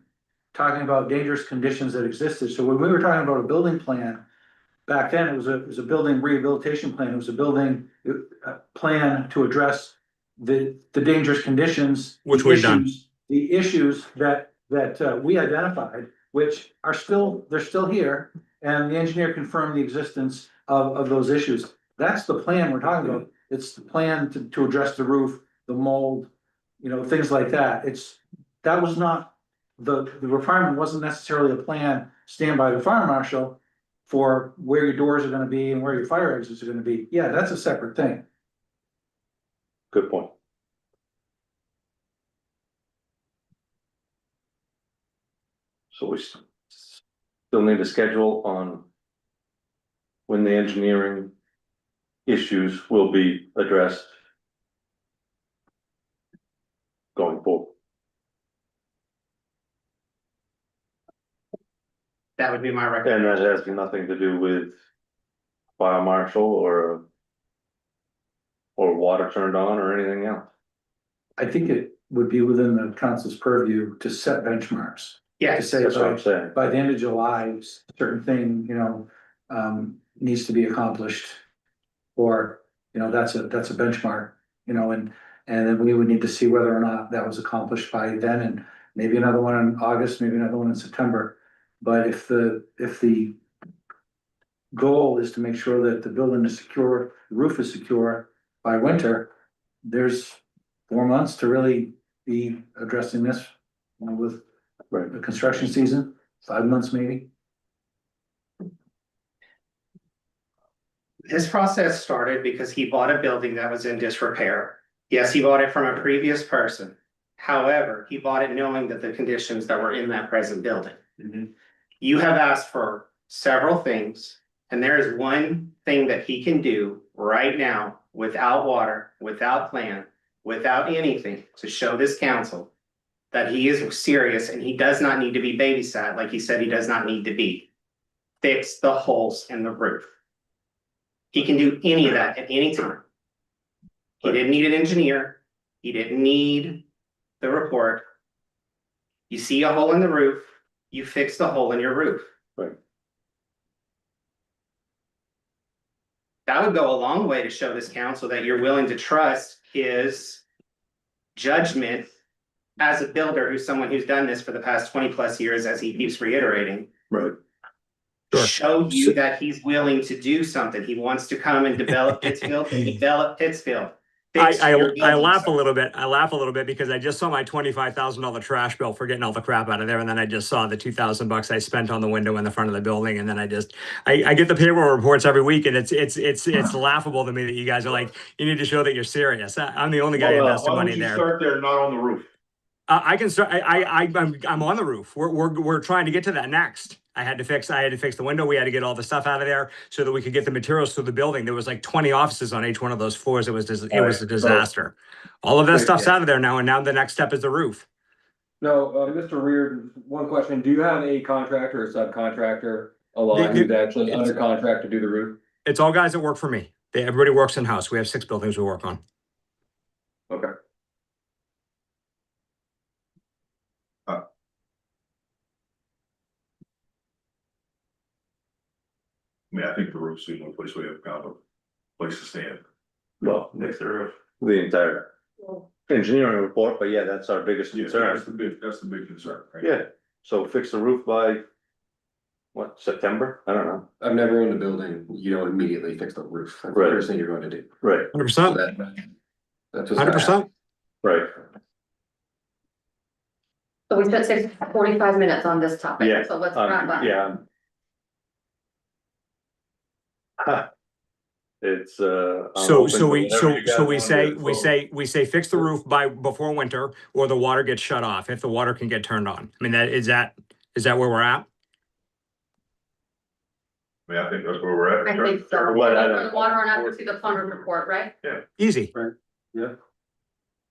talking about dangerous conditions that existed. So when we were talking about a building plan, back then, it was a building rehabilitation plan. It was a building plan to address the dangerous conditions. Which the we've done. issues- The issues that we identified, which are still, they're still here, and the engineer confirmed the existence of those issues. That's the plan we're talking about. It's the plan to address the roof, the mold, things like that. That was not, the requirement wasn't necessarily a plan stand by the fire marshal for where your doors are gonna be and where your fire exits are gonna be. Yeah, that's a separate thing. Good point. So we still need a schedule on when the engineering issues will be addressed going forward. That would be my And recommendation. that has nothing to do with fire marshal or water turned on or anything else. I think it would be within the council's purview to set benchmarks. To Yes, say That's what I'm saying. by the end of July, certain thing, needs to be accomplished. Or, that's a benchmark, and then we would need to see whether or not that was accomplished by then, and maybe another one in August, maybe another one in September. But if the goal is to make sure that the building is secure, the roof is secure by winter, there's 4 months to really be addressing this, with Right. the construction season, 5 months maybe. His process started because he bought a building that was in disrepair. Yes, he bought it from a previous person. However, he bought it knowing that the conditions that were in that present building. You have asked for several things, and there is one thing that he can do right now without water, without plan, without anything to show this council that he is serious and he does not need to be babysat like he said he does not need to be. Fix the holes in the roof. He can do any of that at any time. He didn't need an engineer. He didn't need the report. You see a hole in the roof, you fix the hole in your roof. Right. That would go a long way to show this council that you're willing to trust his judgment as a builder, who's someone who's done this for the past 20+ years, as he keeps reiterating. Right. Sure. Show you that he's willing to do something. He wants to come and develop Pittsfield and develop Pittsfield. Fix I your laugh a buildings. little bit. I laugh a little bit because I just saw my $25,000 trash bill for getting all the crap out of there, and then I just saw the $2,000 I spent on the window in the front of the building, and then I get the payroll reports every week, and it's laughable to me that you guys are like, you need to show that you're serious. I'm the only guy investing Why money don't you there. start there, not on the roof? I can start. I'm on the roof. We're trying to get to that next. I had to fix the window. We had to get all the stuff out of there so that we could get the materials through the building. There was like 20 offices on each one of those floors. It was a disaster. All of that stuff's out of there now, and now the next step is the roof. No, Mr. Reardon, one question. Do you have a contractor or subcontractor aligned who's actually under contract to do the roof? It's all guys that work for me. Everybody works in house. We have 6 buildings we work on. Okay. I mean, I think the roof's the only place we have kind of a place to stand. Well, Fix the roof. the entire Well, engineering report, but yeah, that's our biggest Yeah, concern. that's the big concern, right? Yeah, so fix the roof by, what, September? I don't know. I've never owned a building, you don't immediately fix the roof, that's the Right. first thing you're going to do. Right, Hundred So percent, that's what's. 100%. right, So we spent 45 minutes on this topic, yeah. so let's wrap up. Yeah. It's, I'm So, open so to we, whatever so, you guys so we wanna say, do. we say fix the roof before winter, or the water gets shut off, if the water can get turned on. I mean, is that where we're at? I mean, I think that's where we're at. I think so. Well, I Turn don't- the water on after we see the plumber's report, right? Easy. Yeah.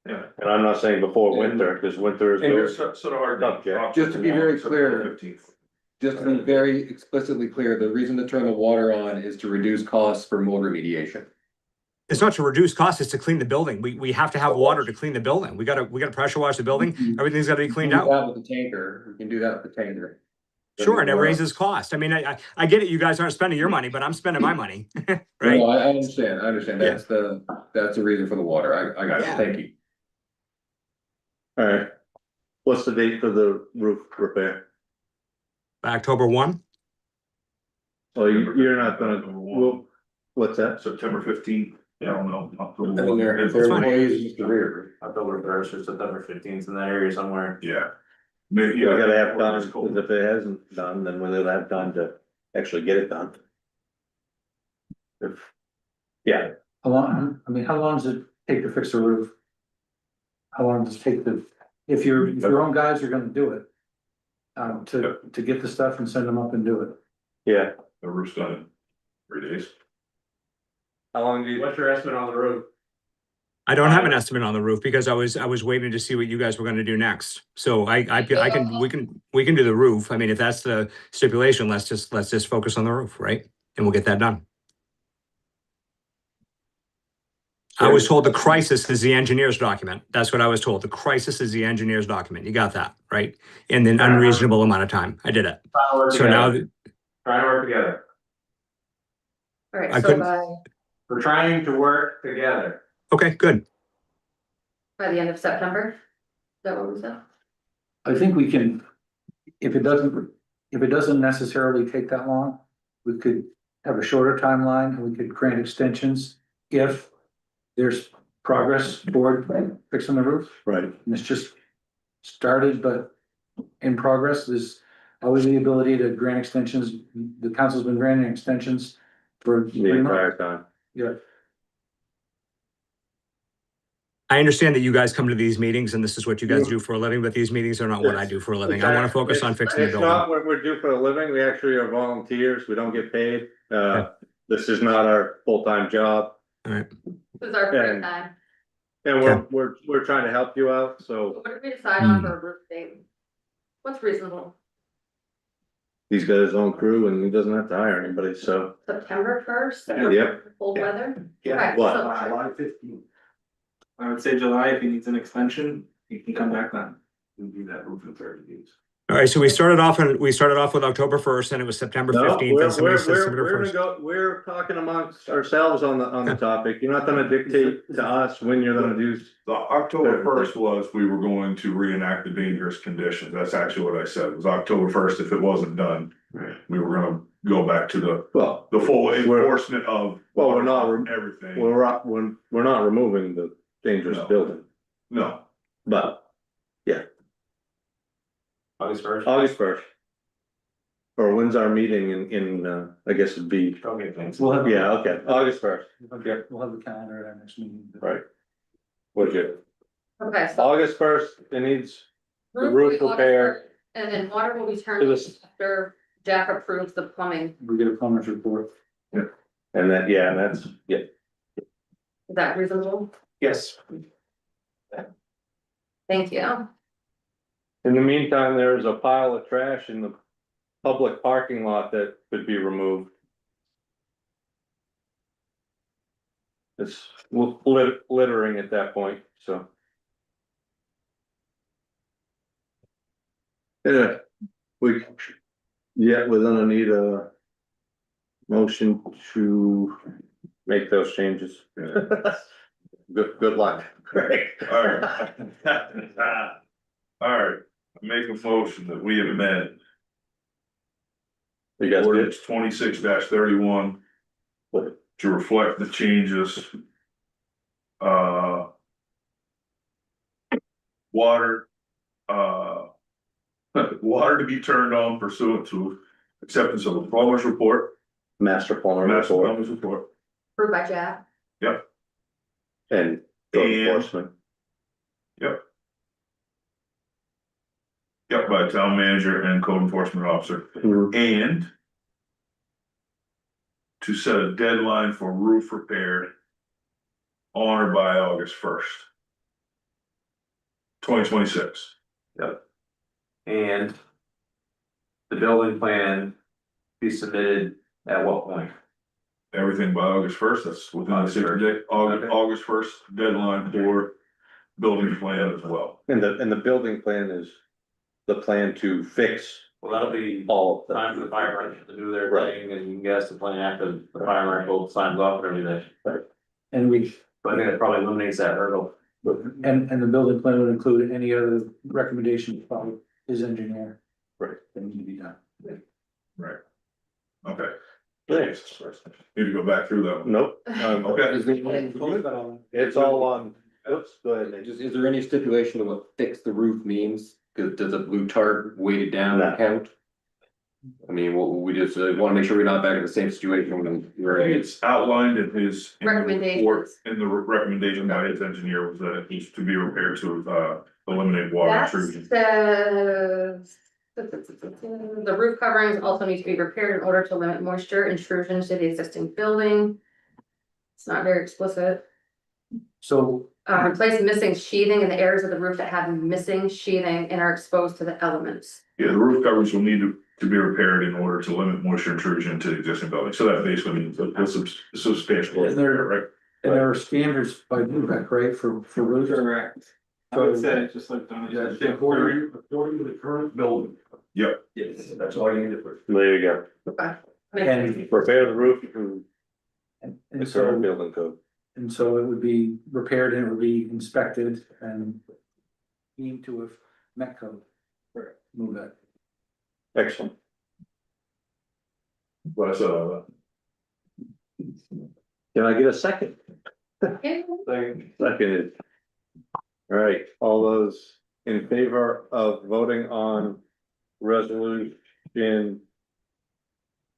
And I'm not saying before winter, because winter is. And good. it's sort of hard. Subject. Just to be very clear. 15th. Just to be very explicitly clear, the reason to turn the water on is to reduce costs for mold remediation. It's not to reduce costs, it's to clean the building. We have to have water to clean the building. We gotta pressure wash the building. Everything's gotta be cleaned We can do out. that with the tanker, we can do that with the tanker. Sure, and it raises cost. I mean, I get it. You guys aren't spending your money, but I'm spending my money, right? No, I understand, Yeah. that's the reason for the water, I got it, Yeah. thank you. Alright, what's the date for the roof repair? October 1. Oh, you're not gonna, well, what's that? September 15th, I don't know. And then there It's are fine. ways to rear. October 1st or September 15th in that area somewhere. Yeah. We gotta have time, because if it hasn't done, then we'll have time to actually get it done. If, yeah, How long, I mean, how long does it take to fix a roof? How long does it take if your own guys are gonna do it? To get the stuff and send them up and do it. yeah, The roof's done in 3 days. how long do you? What's your estimate on the roof? I don't have an estimate on the roof because I was waiting to see what you guys were gonna do next. So we can do the roof. I mean, if that's the stipulation, let's just focus on the roof, right? And we'll get that done. I was told the crisis is the engineer's document. That's what I was told. The crisis is the engineer's document. You got that, right? In an unreasonable amount of time. I did it. Try to work So now, together. Try to work together. All I right, so couldn't- We're trying to work together. okay, good. by the end of September, is that what we said? I think we can, if it doesn't necessarily take that long, we could have a shorter timeline and we could grant extensions if there's progress toward fixing the roof. Right, And it's just started, but in progress, there's always the ability to grant extensions. The council's been granting extensions for the 3 months. entire time. Yeah, I understand that you guys come to these meetings and this is what you guys do for a living, but these meetings are not what I do for a living. I want to focus on fixing the It's building. not what we're doing for a living, we actually are volunteers, we don't get paid, this is not our full-time job. This is our first And- time. And Okay. we're trying to help you out, So so what did we decide on for a roof date? What's reasonable? he's got his own crew and he doesn't have to hire anybody, so. September 1st? Yep. Cold weather? Yeah, Okay, what? so- July 15th. I would say July, if he needs an extension, he can come back then. We'll do that roof in 30 days. All right, so we started off with October 1st and it was September No, 15th and somebody said September we're 1st. we're talking amongst ourselves on the topic, you're not gonna dictate to us when you're gonna do. The October 1st was, we were going to reenact the dangerous conditions, that's actually what I said, it was October 1st, if it wasn't done. We were gonna go back to Well, the full enforcement of. Well, we're not- Everything, we're not removing the dangerous No. building, no, but August 1st. August 1st. Or when's our meeting in, I guess it'd be, Okay, thanks. We'll have. yeah, okay, August 1st, We'll have the calendar at our next meeting. right. Would you, Okay, so August 1st, it needs the roof roof will be repair. August 1st, and then water will be turned To on this- after Jack approves the plumbing. We get a plumber's report. And then, yeah, and that's, yeah, Is that reasonable? Yes. Thank you. in the meantime, there's a pile of trash in the public parking lot that could be removed. It's littering at that point, so. Yeah, we're gonna need a motion to make those changes. Good luck, Greg. Alright. Alright, make a motion that we amend You guys good? ordinance 26-31 to reflect the changes. Water, water to be turned on pursuant to acceptance of a plumber's report, Master plumber master report plumber's report. Approved by Jack. and code And- enforcement. Yep. Yep, by town manager and code enforcement officer, and to set a deadline for roof repair on or by August 1st. 2026. And the building plan be submitted at what point? Everything by August 1st, that's within the August 60 day, Okay. August 1st deadline for building plan as well. And the building plan is the plan to fix Well, that'll be all of time for them. the fire marshal to do their Right. thing, and you can guess the plan after the fire marshal signs off and everything. And we, But I think that probably eliminates that hurdle. and the building plan would include any other recommendations from his engineer. Right. That need to be done. Right. Okay. Thanks. Need to go back through that one. Nope, Okay. it's all on, oops, go ahead, Nate. Is there any stipulation of what fix the roof means? Cause does a blue tarp weighted down No. count? I mean, we just wanna make sure we're not back in the same situation when we're. It's outlined in his. in the report, Recommendations. In the recommendation by his engineer was that it needs to be repaired to eliminate water That intrusion. says. The roof coverings also need to be repaired in order to limit moisture intrusion to the existing building. It's not very explicit. So Replace missing sheathing in the areas of the roof that have missing sheathing and are exposed to the elements. Yeah, the roof coverage will need to be repaired in order to limit moisture intrusion to the existing building, so that basically means a substantial. Is there- Right? and there are standards by Lubec, right, for roofs? Correct. I would say, just like Donnie said. according to the current building. Yep. Yes. That's all you need to. There you go, Okay. And, repair the roof and and the current so, building code. and so it would be repaired and it would be inspected and deemed to have met code. Move that. Excellent. What I said, Can I get a second? Seconded. All right, all those in favor of voting on resolution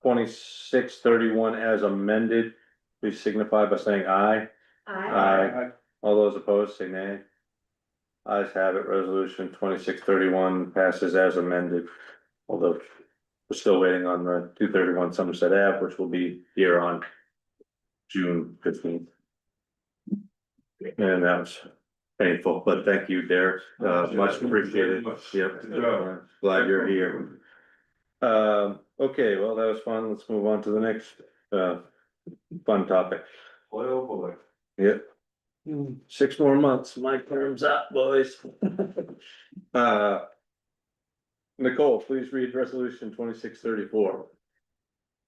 2631 as amended, please signify by saying aye. Aye. All those opposed, say nay. Ayes have it, resolution 2631 passes as amended. Although we're still waiting on the 231 Somerset Ave, which will be here on June 15th. And that was painful, but thank you, Derek, much appreciated. Yep, glad you're here. Okay, well, that was fun. Let's move on to the next fun topic. oh boy. Yep. 6 more months, my term's up, boys. Nicole, please read resolution 2634.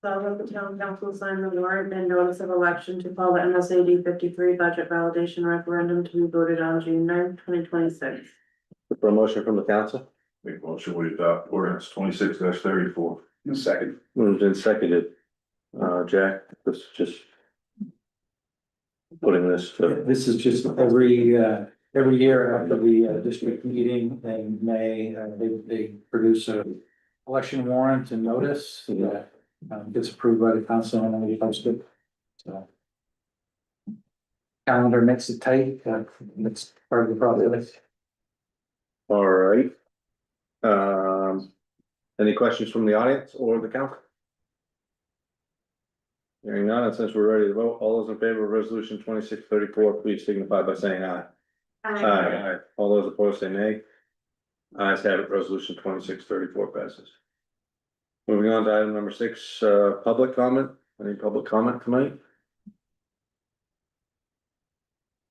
So that the town council sign the warrant and notice of election to call the MSAD 53 budget validation referendum to be voted on June 9th, 2026. The promotion from the council, Make motion we adopt ordinance 26-34. second, moved and seconded. Jack, this is just putting this to, This is just every year after the district meeting in May, they produce a election warrant and notice that gets approved by the council and then we post it. So calendar makes it tight, that's part of the process. all right. Any questions from the audience or the council? Hearing none, and since we're ready to vote, all those in favor of resolution 2634, please signify by saying aye. Aye. All those opposed say nay. Ayes have it, resolution 2634 passes. Moving on to item number 6, public comment. Any public comment tonight?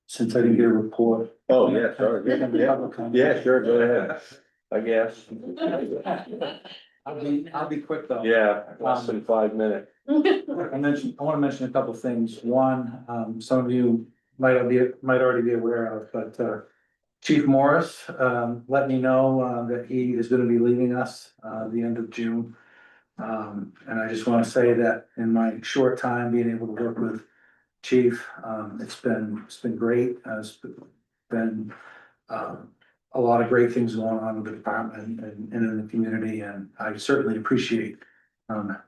Since I didn't get a report. Oh, yeah, sorry. Yeah. Yeah, sure, go ahead. I guess. I'll be quick though. Yeah, less than 5 minutes. I wanna mention a couple of things. One, some of you might already be aware of, but, Chief Morris, let me know, that he is gonna be leaving us, the end of June. And I just wanna say that in my short time being able to work with Chief, it's been great. It's been, a lot of great things going on with the department and in the community, and I certainly appreciate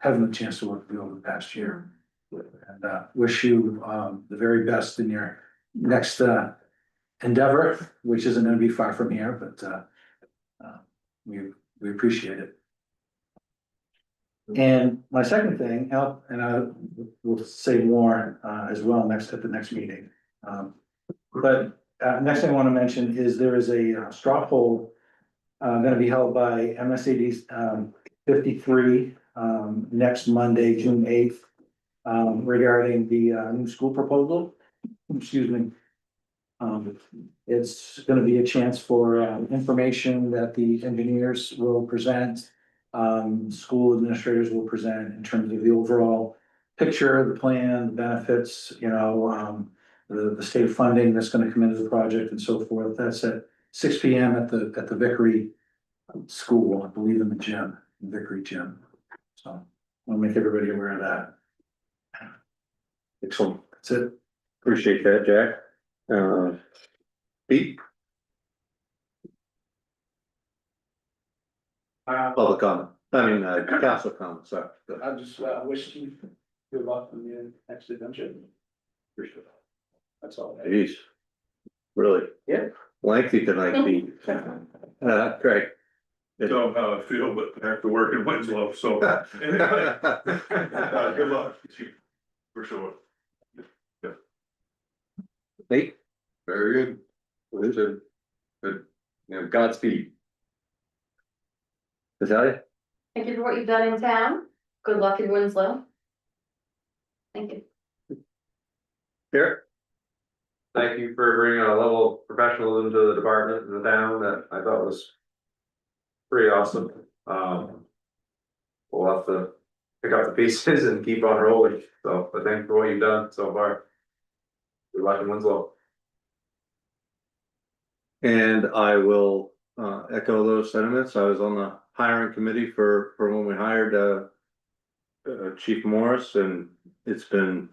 having the chance to work with you over the past year. And wish you the very best in your next endeavor, which isn't gonna be far from here, but we appreciate it. And my second thing, and I will say more as well at the next meeting. But next thing I want to mention is there is a straw poll gonna be held by MSAD 53 next Monday, June 8th, regarding the new school proposal. Excuse me. It's gonna be a chance for information that the engineers will present. School administrators will present in terms of the overall picture, the plan, the benefits, the state funding that's gonna come into the project and so forth. That's at 6 p.m. at the Vickery School, I believe in the gym, Vickery Gym. So I want to make everybody aware of that. Excellent. That's it. Appreciate that, Jack. Pete? Public comment, council comment, sorry. I just wish you good luck on the next adventure. Appreciate it. That's all. Jeez. Really? Yeah. Lengthy tonight, Pete. Great. Don't know how I feel, but I have to work in Winslow, so. Anyway, good luck, for sure. Nate? Very good. Good. Godspeed. Natalia? Thank you for what you've done in town. Good luck in Winslow. Thank you. Here? Thank you for bringing a level of professionalism to the department and the town that I thought was pretty awesome. We'll have to pick up the pieces and keep on rolling. So, but thank you for what you've done so far. Good luck in Winslow. And I will echo those sentiments. I was on the hiring committee for when we hired Chief Morris, and it's been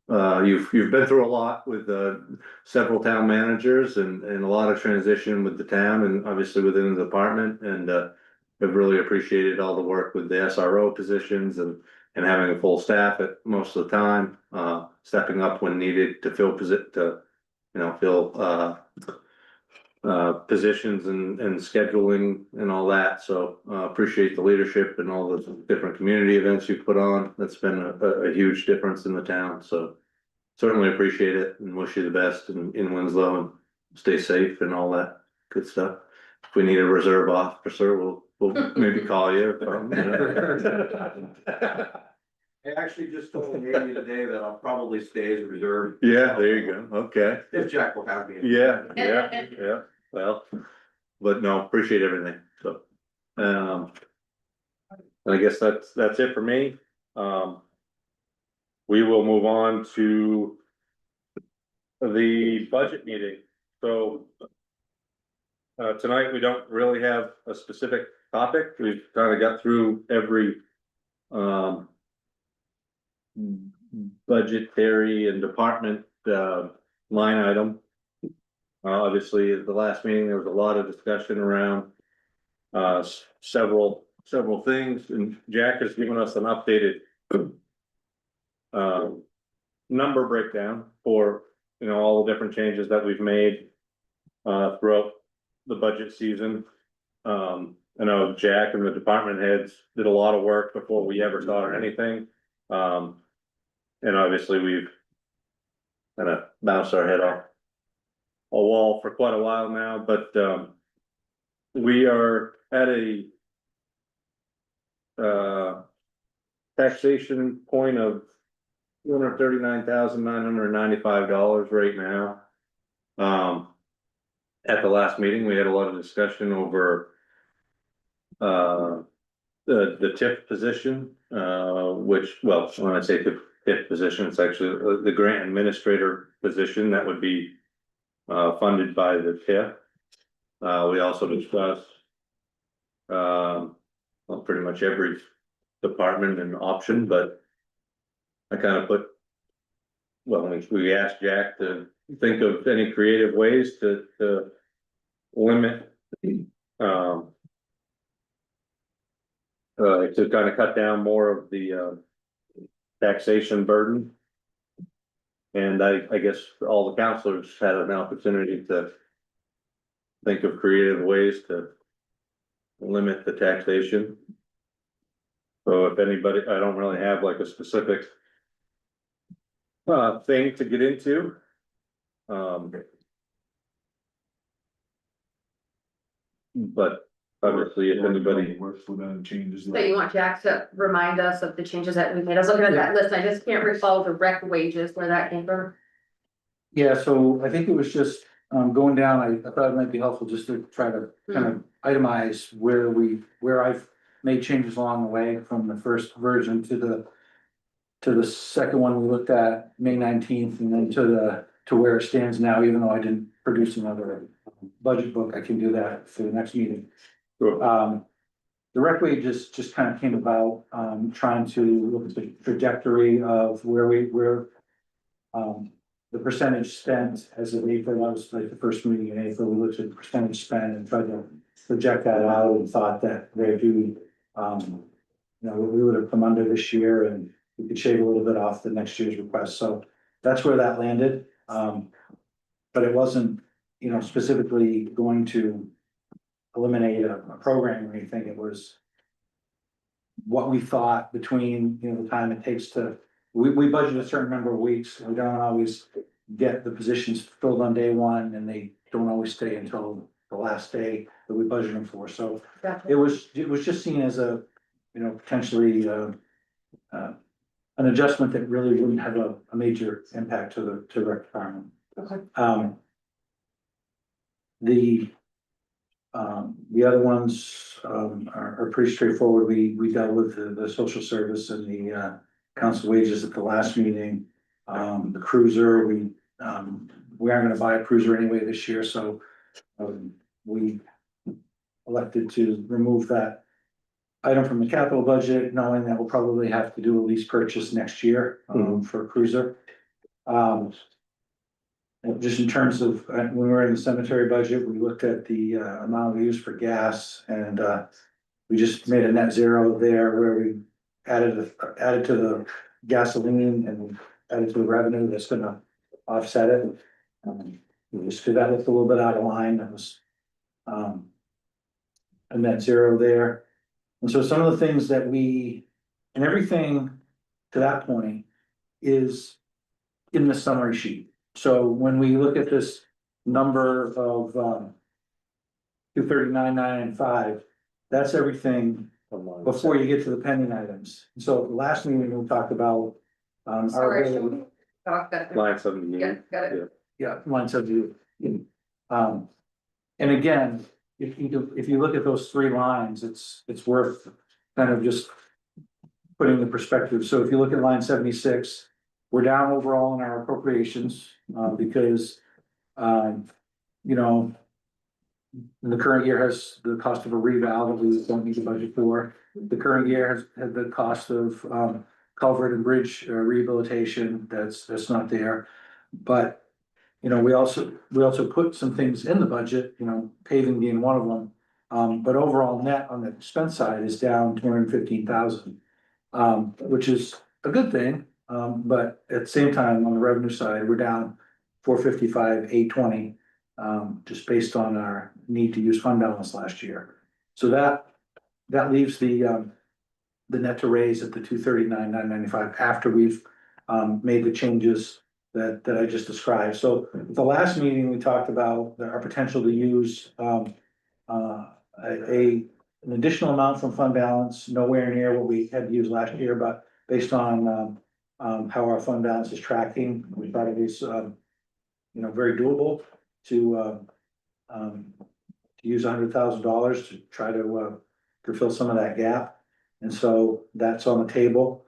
you've been through a lot with several town managers and a lot of transition with the town and obviously within the department, and I've really appreciated all the work with the SRO positions and having a full staff at most of the time, stepping up when needed to fill positions and scheduling and all that. So appreciate the leadership and all the different community events you put on. That's been a huge difference in the town. So certainly appreciate it and wish you the best in Winslow, and stay safe and all that good stuff. If we need a reserve officer, we'll maybe call you. I actually just told Amy today that I'll probably stay as a reserve. Yeah, there you go. Okay. If Jack will have me. Yeah. Well, but no, appreciate everything. So, I guess that's it for me. We will move on to the budget meeting. So tonight we don't really have a specific topic. We've kind of got through every budgetary and department line item. Obviously, at the last meeting, there was a lot of discussion around several things, and Jack has given us an updated number breakdown for all the different changes that we've made throughout the budget season. I know Jack and the department heads did a lot of work before we ever started anything. And obviously we've kind of bounced our head off a wall for quite a while now, but we are at a taxation point of $239,995 right now. At the last meeting, we had a lot of discussion over the TIF position, which, well, when I say TIF position, it's actually the grant administrator position that would be funded by the TIF. We also discussed well, pretty much every department and option, but I kind of put, well, we asked Jack to think of any creative ways to limit to kind of cut down more of the taxation burden. And I guess all the counselors had an opportunity to think of creative ways to limit the taxation. So if anybody, I don't really have like a specific thing to get into. But obviously, if anybody works within the changes. So you want Jack to remind us of the changes that we made? I was looking at that list, I just can't recall the rec wages, where that came from. Yeah, so I think it was just, going down, I thought it might be helpful just to try to kind of itemize where I've made changes along the way from the first version to the second one we looked at May 19th, and then to where it stands now, even though I didn't produce another budget book, I can do that for the next meeting. The rec wages just kind of came about, trying to look at the trajectory of where the percentage spent as of April. That was like the first meeting in April. We looked at the percentage spent and tried to project that out and thought that there'd be, you know, we would have come under this year and we could shave a little bit off the next year's request. So that's where that landed. But it wasn't, you know, specifically going to eliminate a program or anything. It was what we thought between, you know, the time it takes to, we budget a certain number of weeks. We don't always get the positions filled on day one, and they don't always stay until the last day that we budget them for. So it was just seen as a, you know, potentially an adjustment that really wouldn't have a major impact to the rec department. Okay. The other ones are pretty straightforward. We dealt with the social service and the council wages at the last meeting. The cruiser, we aren't gonna buy a cruiser anyway this year, so we elected to remove that item from the capital budget, knowing that we'll probably have to do a lease purchase next year for a cruiser. Just in terms of, when we were in the cemetery budget, we looked at the amount we use for gas, and we just made a net zero there where we added to the gasoline and added to the revenue that's gonna offset it. We just figured that looked a little bit out of line. That was a net zero there. And so some of the things that and everything to that point is in the summary sheet. So when we look at this number of 239,995, that's everything before you get to the pending items. So last meeting we talked about Sorry. ability- line 78. Got it. yeah, line 78. And again, if you look at those three lines, it's worth kind of just putting the perspective. So if you look at line 76, we're down overall in our appropriations, because, you know, the current year has the cost of a reval that we don't need to budget for. The current year has had the cost of, culvert and bridge rehabilitation, that's not there. But, you know, we also put some things in the budget, you know, paving being one of them. But overall net on the expense side is down 215,000, which is a good thing. But at the same time, on the revenue side, we're down 455,820, just based on our need to use fund balance last year. So that leaves the net to raise at the 239,995 after we've made the changes that I just described. So at the last meeting, we talked about our potential to use an additional amount from fund balance, nowhere near what we had used last year, but based on how our fund balance is tracking, we thought it was you know, very doable to use $100,000 to try to fill some of that gap. And so that's on the table.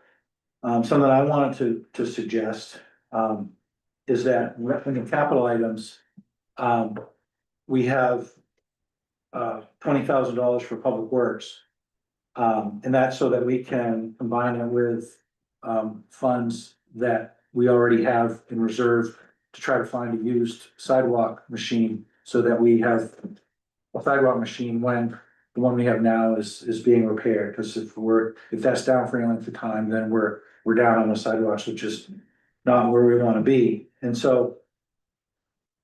Something I wanted to suggest, is that in the capital items, we have $20,000 for public works. And that's so that we can combine it with, funds that we already have in reserve to try to find a used sidewalk machine, so that we have a sidewalk machine when the one we have now is being repaired, because if that's down for any length of time, then we're down on the sidewalks, which is not where we wanna be, and so.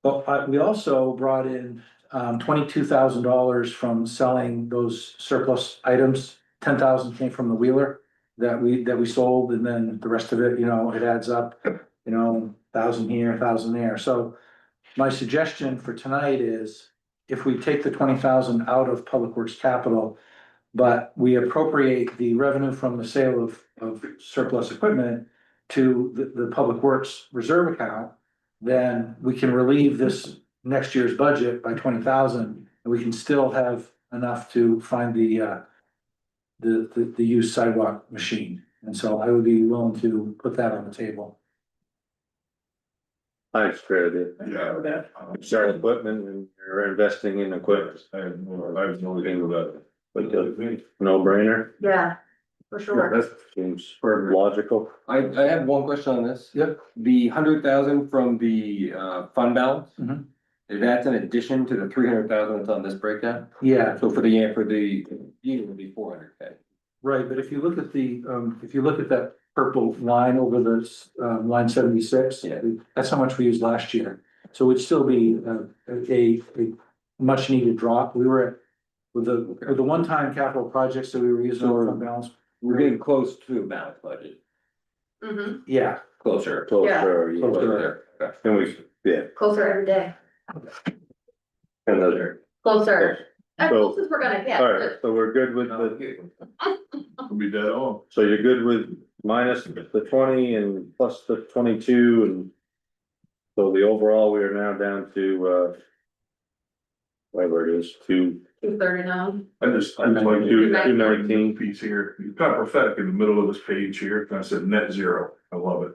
But we also brought in $22,000 from selling those surplus items. 10,000 came from the Wheeler that we sold, and then the rest of it, it adds up, 1,000 here, 1,000 there. So my suggestion for tonight is if we take the 20,000 out of Public Works capital, but we appropriate the revenue from the sale of surplus equipment to the Public Works reserve account, then we can relieve this next year's budget by 20,000, and we can still have enough to find the used sidewalk machine. And so I would be willing to put that on the table. Thanks, Fred. Yeah. Sell equipment and you're investing in equipment, I have no idea about it. but no brainer, Yeah, for sure. seems logical. I have one question on this. Yep. The 100,000 from the fund balance. Mhm. That's in addition to the 300,000 that's on this breakdown. Yeah, So for the unit would be 400K. right, but if you look at that purple line over this, line 76. Yeah. That's how much we used last year, so it'd still be a much needed drop. We were at, with the one-time capital projects that we were using our fund balance. We're getting close to a balanced budget. Mhm. Yeah, Closer. Closer, yeah. Closer there. Okay. And we, yeah, Closer every day, another. closer, as So- close as we're gonna get. All right, so we're good with the, We'll be dead on. so you're good with minus the 20 and plus the 22 and. So the overall, we are now down to, whatever it is, 239. I just like two 219 piece here, it's kind of prophetic in the middle of this page here, and I said net zero, I love it,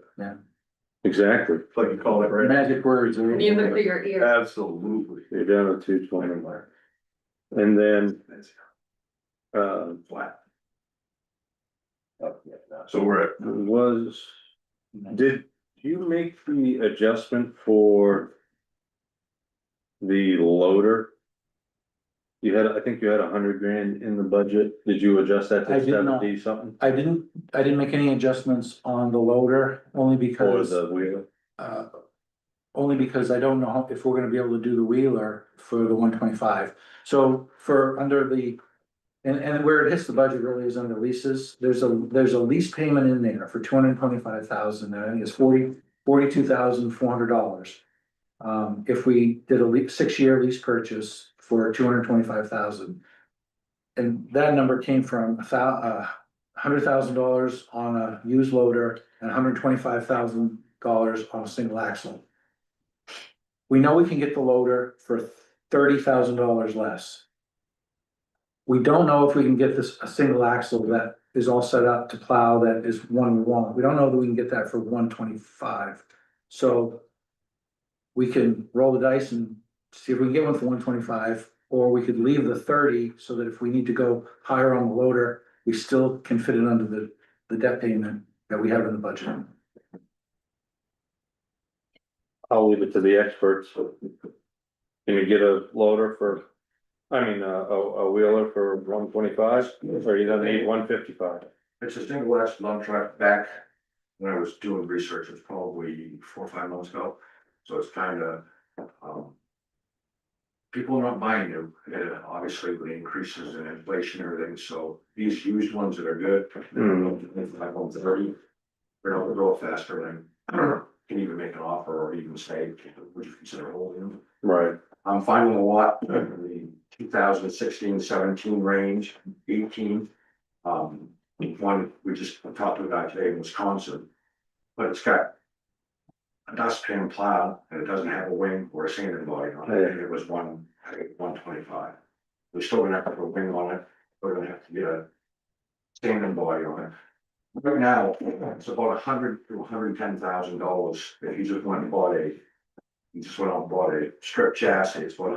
exactly, it's like you call it right. magic words. Music to your ear. Absolutely. you're down to 220. And then, Flat. So we're at, did you make the adjustment for the loader? I think you had 100 grand in the budget. Did you adjust that I to did not. 70 something? I didn't make any adjustments on the loader, only Or because, the wheel? only because I don't know if we're gonna be able to do the Wheeler for the 125. So for under the, and where it hits the budget really is under leases. There's a lease payment in there for $225,000, and I think it's $42,400. If we did a 6-year lease purchase for $225,000. And that number came from $100,000 on a used loader and $125,000 on a single axle. We know we can get the loader for $30,000 less. We don't know if we can get a single axle that is all set up to plow, that is one we want. We don't know that we can get that for 125. So we can roll the dice and see if we can get one for 125, or we could leave the 30 so that if we need to go higher on the loader, we still can fit it under the debt payment that we have in the budget. I'll leave it to the experts. Can you get a loader for, a wheeler for 125, or you don't need 155? It's a single axle dump truck. Back when I was doing research, it's probably 4 or 5 months ago. So it's kind of, people are not buying new, obviously with the increases in inflation and everything, so these used ones that are good. They're like 130, they're not gonna go faster than, can even make an offer or even say, would you consider holding them? Right. I'm finding a lot in the 2016-17 range, 18. One, we just talked to a guy today in Wisconsin, but it's got a dustpan plow and it doesn't have a wing or a sanding body on it, and it was 125. We're still gonna have to put a wing on it, we're gonna have to get a standing body on it. Right now, it's about $100,000 to $110,000 if you just went and bought a. You just went out and bought a strip chassis, it's about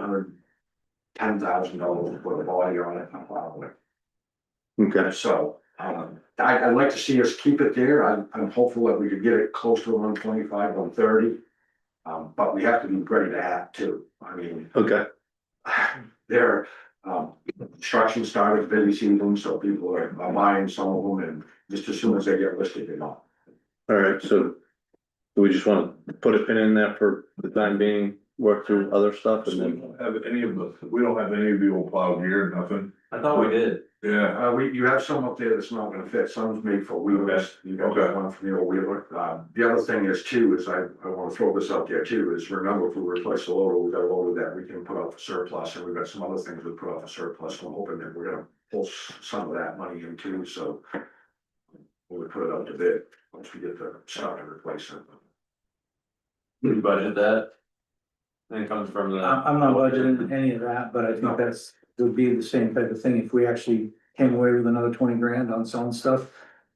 $110,000 to put a body on it and plow it. Okay, So, I'd like to see us keep it there, I'm hopeful that we could get it close to 125, 130. But we have to be ready to act too, I mean, okay, there, construction started busy season, so people are buying some of them and just as soon as they get listed, they're not. all right, so. Do we just wanna put a pin in there for the time being, work through other stuff So and we then, don't have any of we don't have any of the old plow gear, nothing. I thought we did. Yeah, You have some up there that's not gonna fit, some's made for wheelers, you got Okay. one from the old wheeler. The other thing is too, is I wanna throw this out there too, is remember if we replace the loader, we got a loader that we can put out for surplus, and we've got some other things we put out for surplus, and I'm hoping that we're gonna pull some of that money in too, so. We'll put it out to bid, once we get the stuff to replace it. We budget that. And it comes from the. I'm not budgeting any of that, but I think that's, would be the same type of thing if we actually came away with another 20 grand on selling stuff.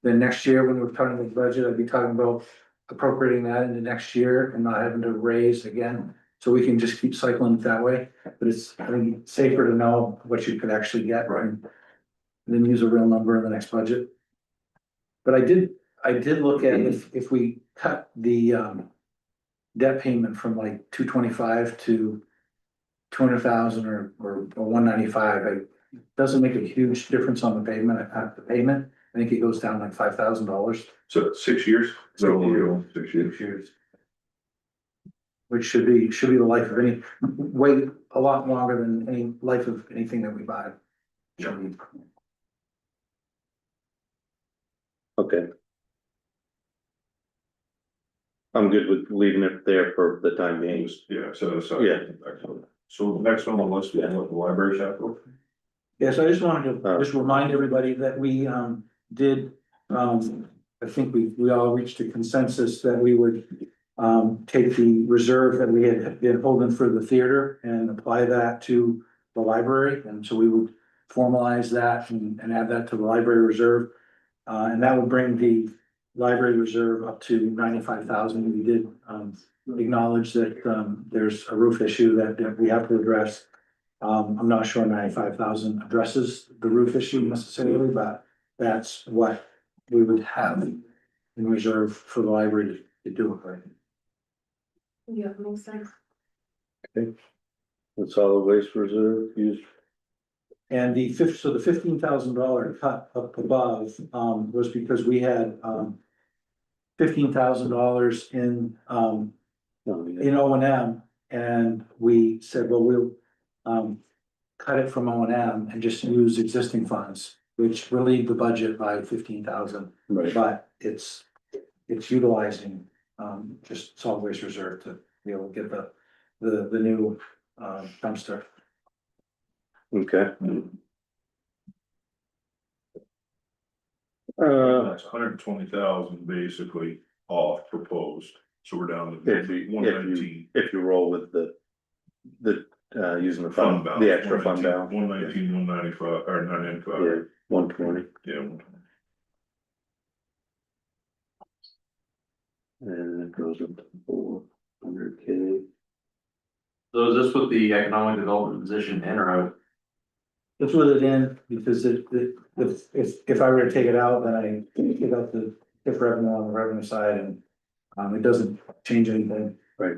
Then next year, when we're talking about the budget, I'd be talking about appropriating that into next year and not having to raise again. So we can just keep cycling it that way, but it's, I think, it's safer to know what you could actually get. Right. And then use a real number in the next budget. But I did look at if we cut the debt payment from like 225 to 200,000 or 195, it doesn't make a huge difference on the payment, the payment. I think it goes down like $5,000. so 6 years. So 6 years. Which should be the life of any, wait a lot longer than any life of anything that we buy. okay. I'm good with leaving it there for the time being. Yeah, so, Yeah. excellent. So next on the list, we have the library chapter. Yeah, so I just wanted to just remind everybody that we did, I think we all reached a consensus that we would take the reserve that we had been holding for the theater and apply that to the library. And so we would formalize that and add that to the library reserve. And that would bring the library reserve up to 95,000. We did acknowledge that there's a roof issue that we have to address. I'm not sure 95,000 addresses the roof issue necessarily, but that's what we would have in reserve for the library to do it right. Yeah, makes sense. The solid waste reserve used, And the $15,000 cut up above was because we had $15,000 in O&M. And we said, well, we'll cut it from O&M and just use existing funds, which relieved the budget by 15,000. right, But it's utilizing just solid waste reserve to be able to get the new dumpster. okay. That's 120,000 basically off proposed, so we're down to 119. If you roll with the using the Fund fund, balance. the extra fund balance. 119, 195, or 995. Yeah, 120, Yeah. 120. and it goes up to 400K. So is this with the economic development position in or out? Let's put it in, because if I were to take it out, then I take out the TIF revenue on the revenue side and it doesn't change anything. Right.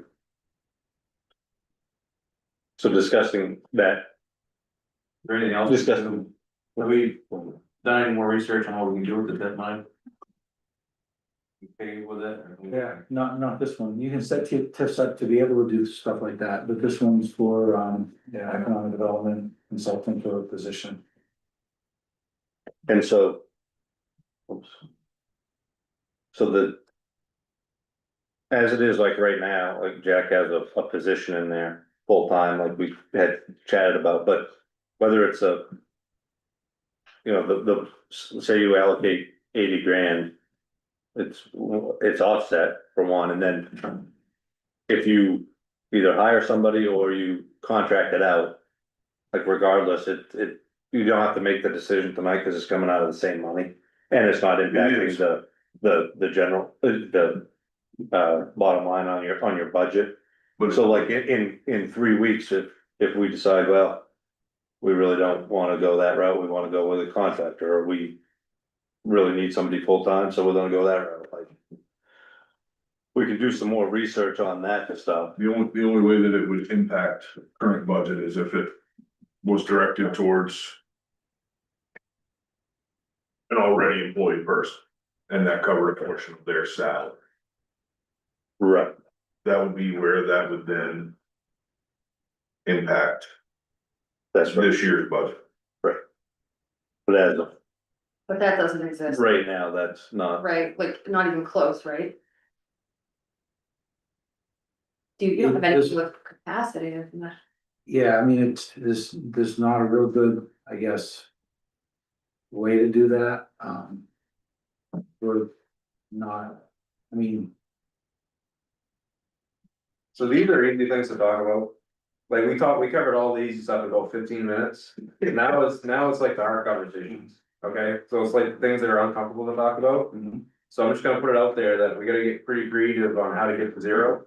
So discussing that, Is there anything else? discussing, Have we done any more research on what we can do with the debt line? Okay with it? Yeah, not this one. You can set TIFs up to be able to do stuff like that, but this one's for economic development consultant for a position. and so. Oops. So as it is like right now, like Jack has a position in there full-time, like we had chatted about, but whether it's a. You know, say you allocate 80 grand. It's offset for one, and then. If you either hire somebody or you contract it out. Like regardless, you don't have to make the decision tonight, cause it's coming out of the same money, and it's not impacting is. the general, bottom line on your budget. But So like in 3 weeks, if we decide, well, we really don't wanna go that route, we wanna go with a contractor, or we really need somebody full-time, so we're gonna go that route, like. We could do some more research on that stuff. the only way that it would impact current budget is if it was directed towards an already employed person, and that covered a portion of their salary. Right. That would be where that would then impact That's right, this year's budget. but as of But that doesn't exist, right now, that's not, right? Like, not even close, right? You don't have anything with capacity, isn't it? Yeah, I mean, there's not a real good, I guess. Way to do that, we're not, I mean, So these are easy things to talk about. Like we covered all the easy stuff in about 15 minutes. Now it's like the hard conversations, okay? So it's like things that are uncomfortable to talk about. So I'm just gonna put it out there that we gotta get pretty creative on how to get to zero.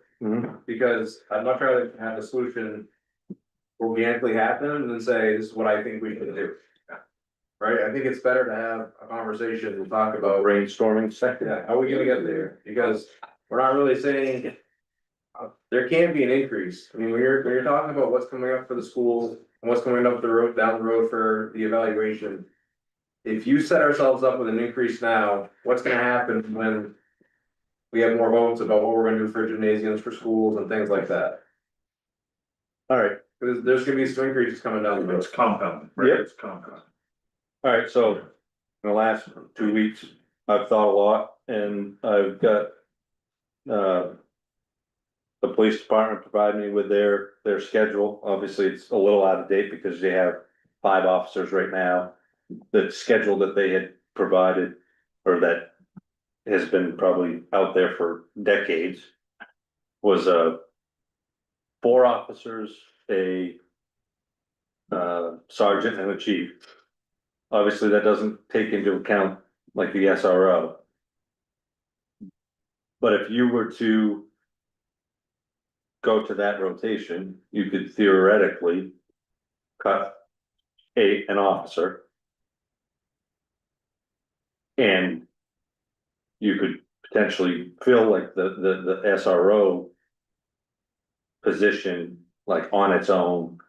Because I'd much rather have a solution organically happen than say, this is what I think we should do. Right? I think it's better to have a conversation and talk about, brainstorming second. yeah, how are we gonna get there? Because we're not really saying. There can be an increase. I mean, when you're talking about what's coming up for the schools and what's coming up the road, down the road for the evaluation. If you set ourselves up with an increase now, what's gonna happen when? We have more votes about what we're gonna do for gymnasiums, for schools and things like that. Alright, There's gonna be some increases coming down the road. It's compounding, right? Yep. It's compounding. alright, so in the last 2 weeks, I've thought a lot, and I've got. The police department provided me with their schedule, obviously it's a little out of date because they have 5 officers right now. The schedule that they had provided, or that has been probably out there for decades. Was 4 officers, a sergeant and a chief. Obviously, that doesn't take into account like the SRO. But if you were to go to that rotation, you could theoretically cut an officer. And you could potentially fill like the SRO position like on its own.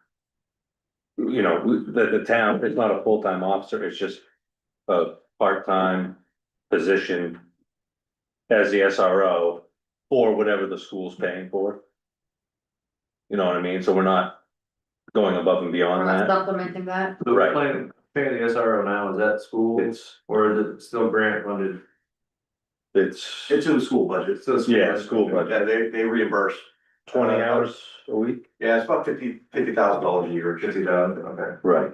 You know, the town, it's not a full-time officer, it's just a part-time position as the SRO for whatever the school's paying for. You know what I mean? So we're not going above and beyond We're not that. supplementing that. So Right. paying the SRO now, is that school or is it still grant funded? It's It's in the school budget. It's still school yeah, budget. school budget, Yeah, they reimburse. 20 hours a week, Yeah, it's about $50,000 a year. 50,000, okay. right?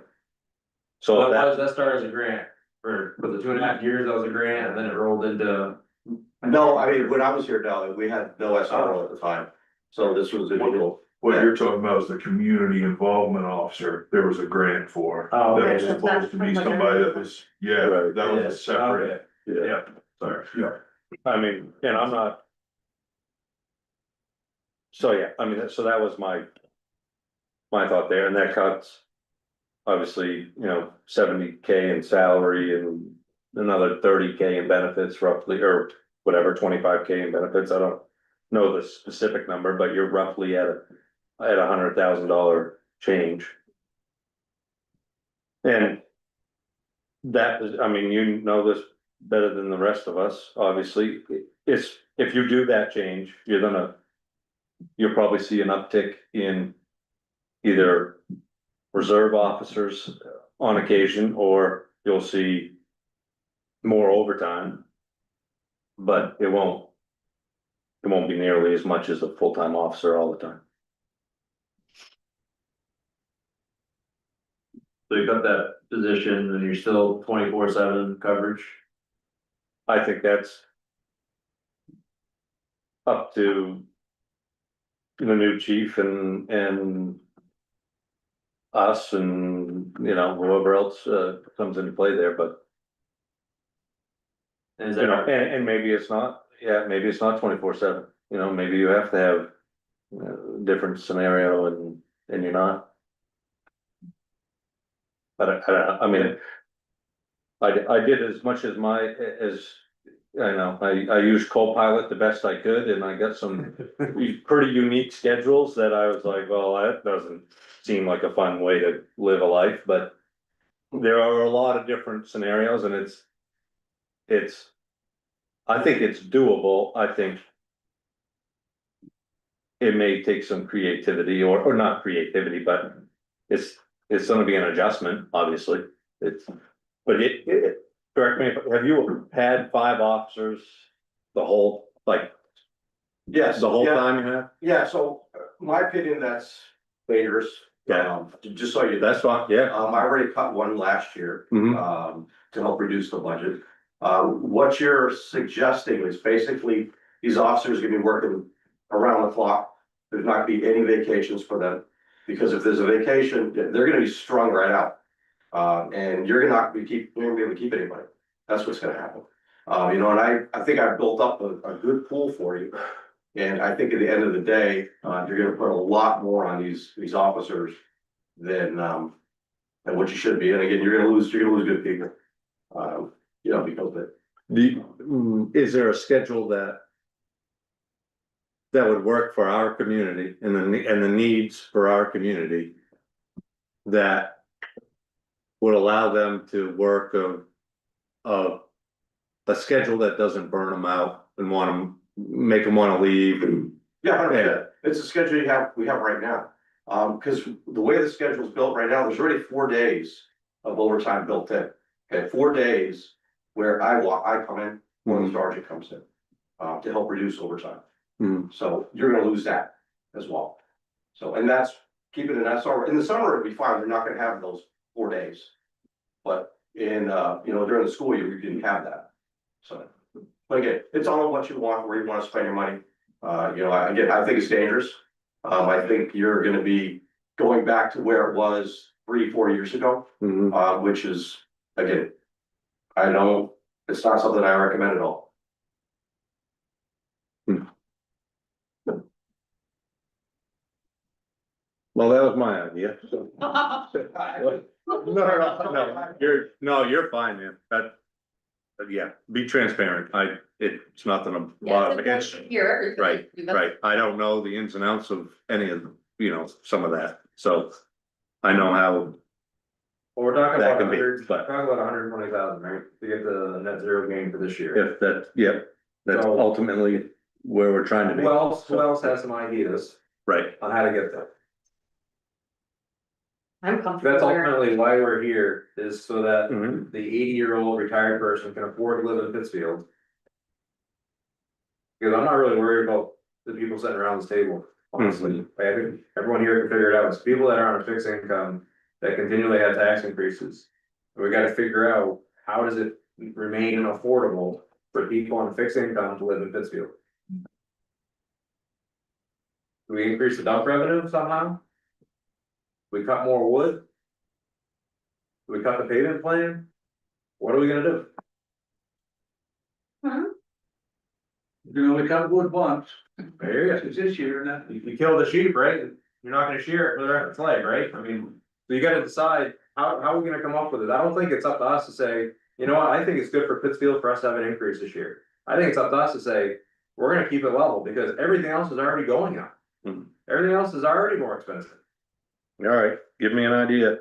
So So why that, does that start as a grant? For the 2.5 years, that was a grant and then it rolled into. No, I mean, when I was here, no, we had no SRO at the time, so this was a deal. What you're talking about is the community involvement officer, there was a grant for. Oh, That okay. was supposed to be somebody that was, yeah, Right. that was a separate, yeah, yeah, sorry, yeah. I mean, and I'm not. So, yeah, I mean, so that was my thought there, and that cuts. Obviously, 70K in salary and another 30K in benefits roughly, or whatever, 25K in benefits, I don't know the specific number, but you're roughly at $100,000 change. And that is, I mean, you know this better than the rest of us, obviously, it's, if you do that change, you'll probably see an uptick in either reserve officers on occasion, or you'll see more overtime. But it won't be nearly as much as a full-time officer all the time. So you got that position and you're still 24/7 coverage? I think that's up to the new chief and us and, you know, whoever else, comes into play there, but. Is You know, there, and maybe it's not, yeah, maybe it's not 24/7, you know, maybe you have to have. Different scenario and you're not. I mean. I did as much as I know, I used Copilot the best I could and I got some pretty unique schedules that I was like, well, that doesn't seem like a fun way to live a life, but. There are a lot of different scenarios and it's. I think it's doable, I think. It may take some creativity or not creativity, but it's gonna be an adjustment, obviously. It's, but correct me, have you had 5 officers the whole, like, Yes. the whole yeah, time you have? Yeah, so my opinion, that's dangerous. Yeah. Just so you. That's fine, yeah. I already cut one last year, Mhm. to help reduce the budget. What you're suggesting is basically, these officers are gonna be working around the clock. There's not gonna be any vacations for them, because if there's a vacation, they're gonna be strung right out. And you're not gonna you're gonna be able to keep anybody. That's what's gonna happen. You know, and I think I've built up a good pool for you. And I think at the end of the day, you're gonna put a lot more on these officers than what you should be. And again, you're gonna lose good people. You know, because of it. Is there a schedule that? That would work for our community and the needs for our community. That. Would allow them to work of. A schedule that doesn't burn them out and make them wanna leave and. Yeah, 100%. It's a schedule we have right now. Because the way the schedule is built right now, there's already 4 days of overtime built in. Okay, 4 days where I come in, or the sergeant comes in, to help reduce overtime. So you're gonna lose that as well. So, and that's, keep it in that summer. In the summer, it'll be fine. You're not gonna have those 4 days. But in, you know, during the school year, you didn't have that. So, but again, it's all what you want, where you wanna spend your money. You know, I think it's dangerous. I think you're gonna be going back to where it was 3-4 years ago, which is, again, it's not something I recommend at all. Well, that was my idea. No, you're fine, man. Yeah, be transparent. It's nothing to bother me. Here. Right, right. I don't know the ins and outs of any of, you know, some of that, so. I know how, well, we're talking That about can be, but- 120,000, right, to get the net zero gain for this year. if that, yeah, that's So- ultimately where we're trying to be. Who else has some ideas Right, on how to get there? I'm comfortable That's where, ultimately why we're here, is so that Mhm. the 80-year-old retired person can afford to live in Pittsfield. Because I'm not really worried about the people sitting around this table, honestly. I think everyone here can figure it out. It's people that are on a fixed income that continually have tax increases. And we gotta figure out, how does it remain affordable for people on a fixed income to live in Pittsfield? Do we increase the dump revenue somehow? We cut more wood? Do we cut the pavement plan? What are we gonna do? You can only cut wood once. There you go. It's this year, and that. You kill the sheep, right? You're not gonna shear it for the rest of its life, right? I mean, so you gotta decide, how are we gonna come up with it? I don't think it's up to us to say, you know what, I think it's good for Pittsfield for us to have an increase this year. I think it's up to us to say, we're gonna keep it level, because everything else is already going up. Everything else is already more expensive. all right, give me an idea.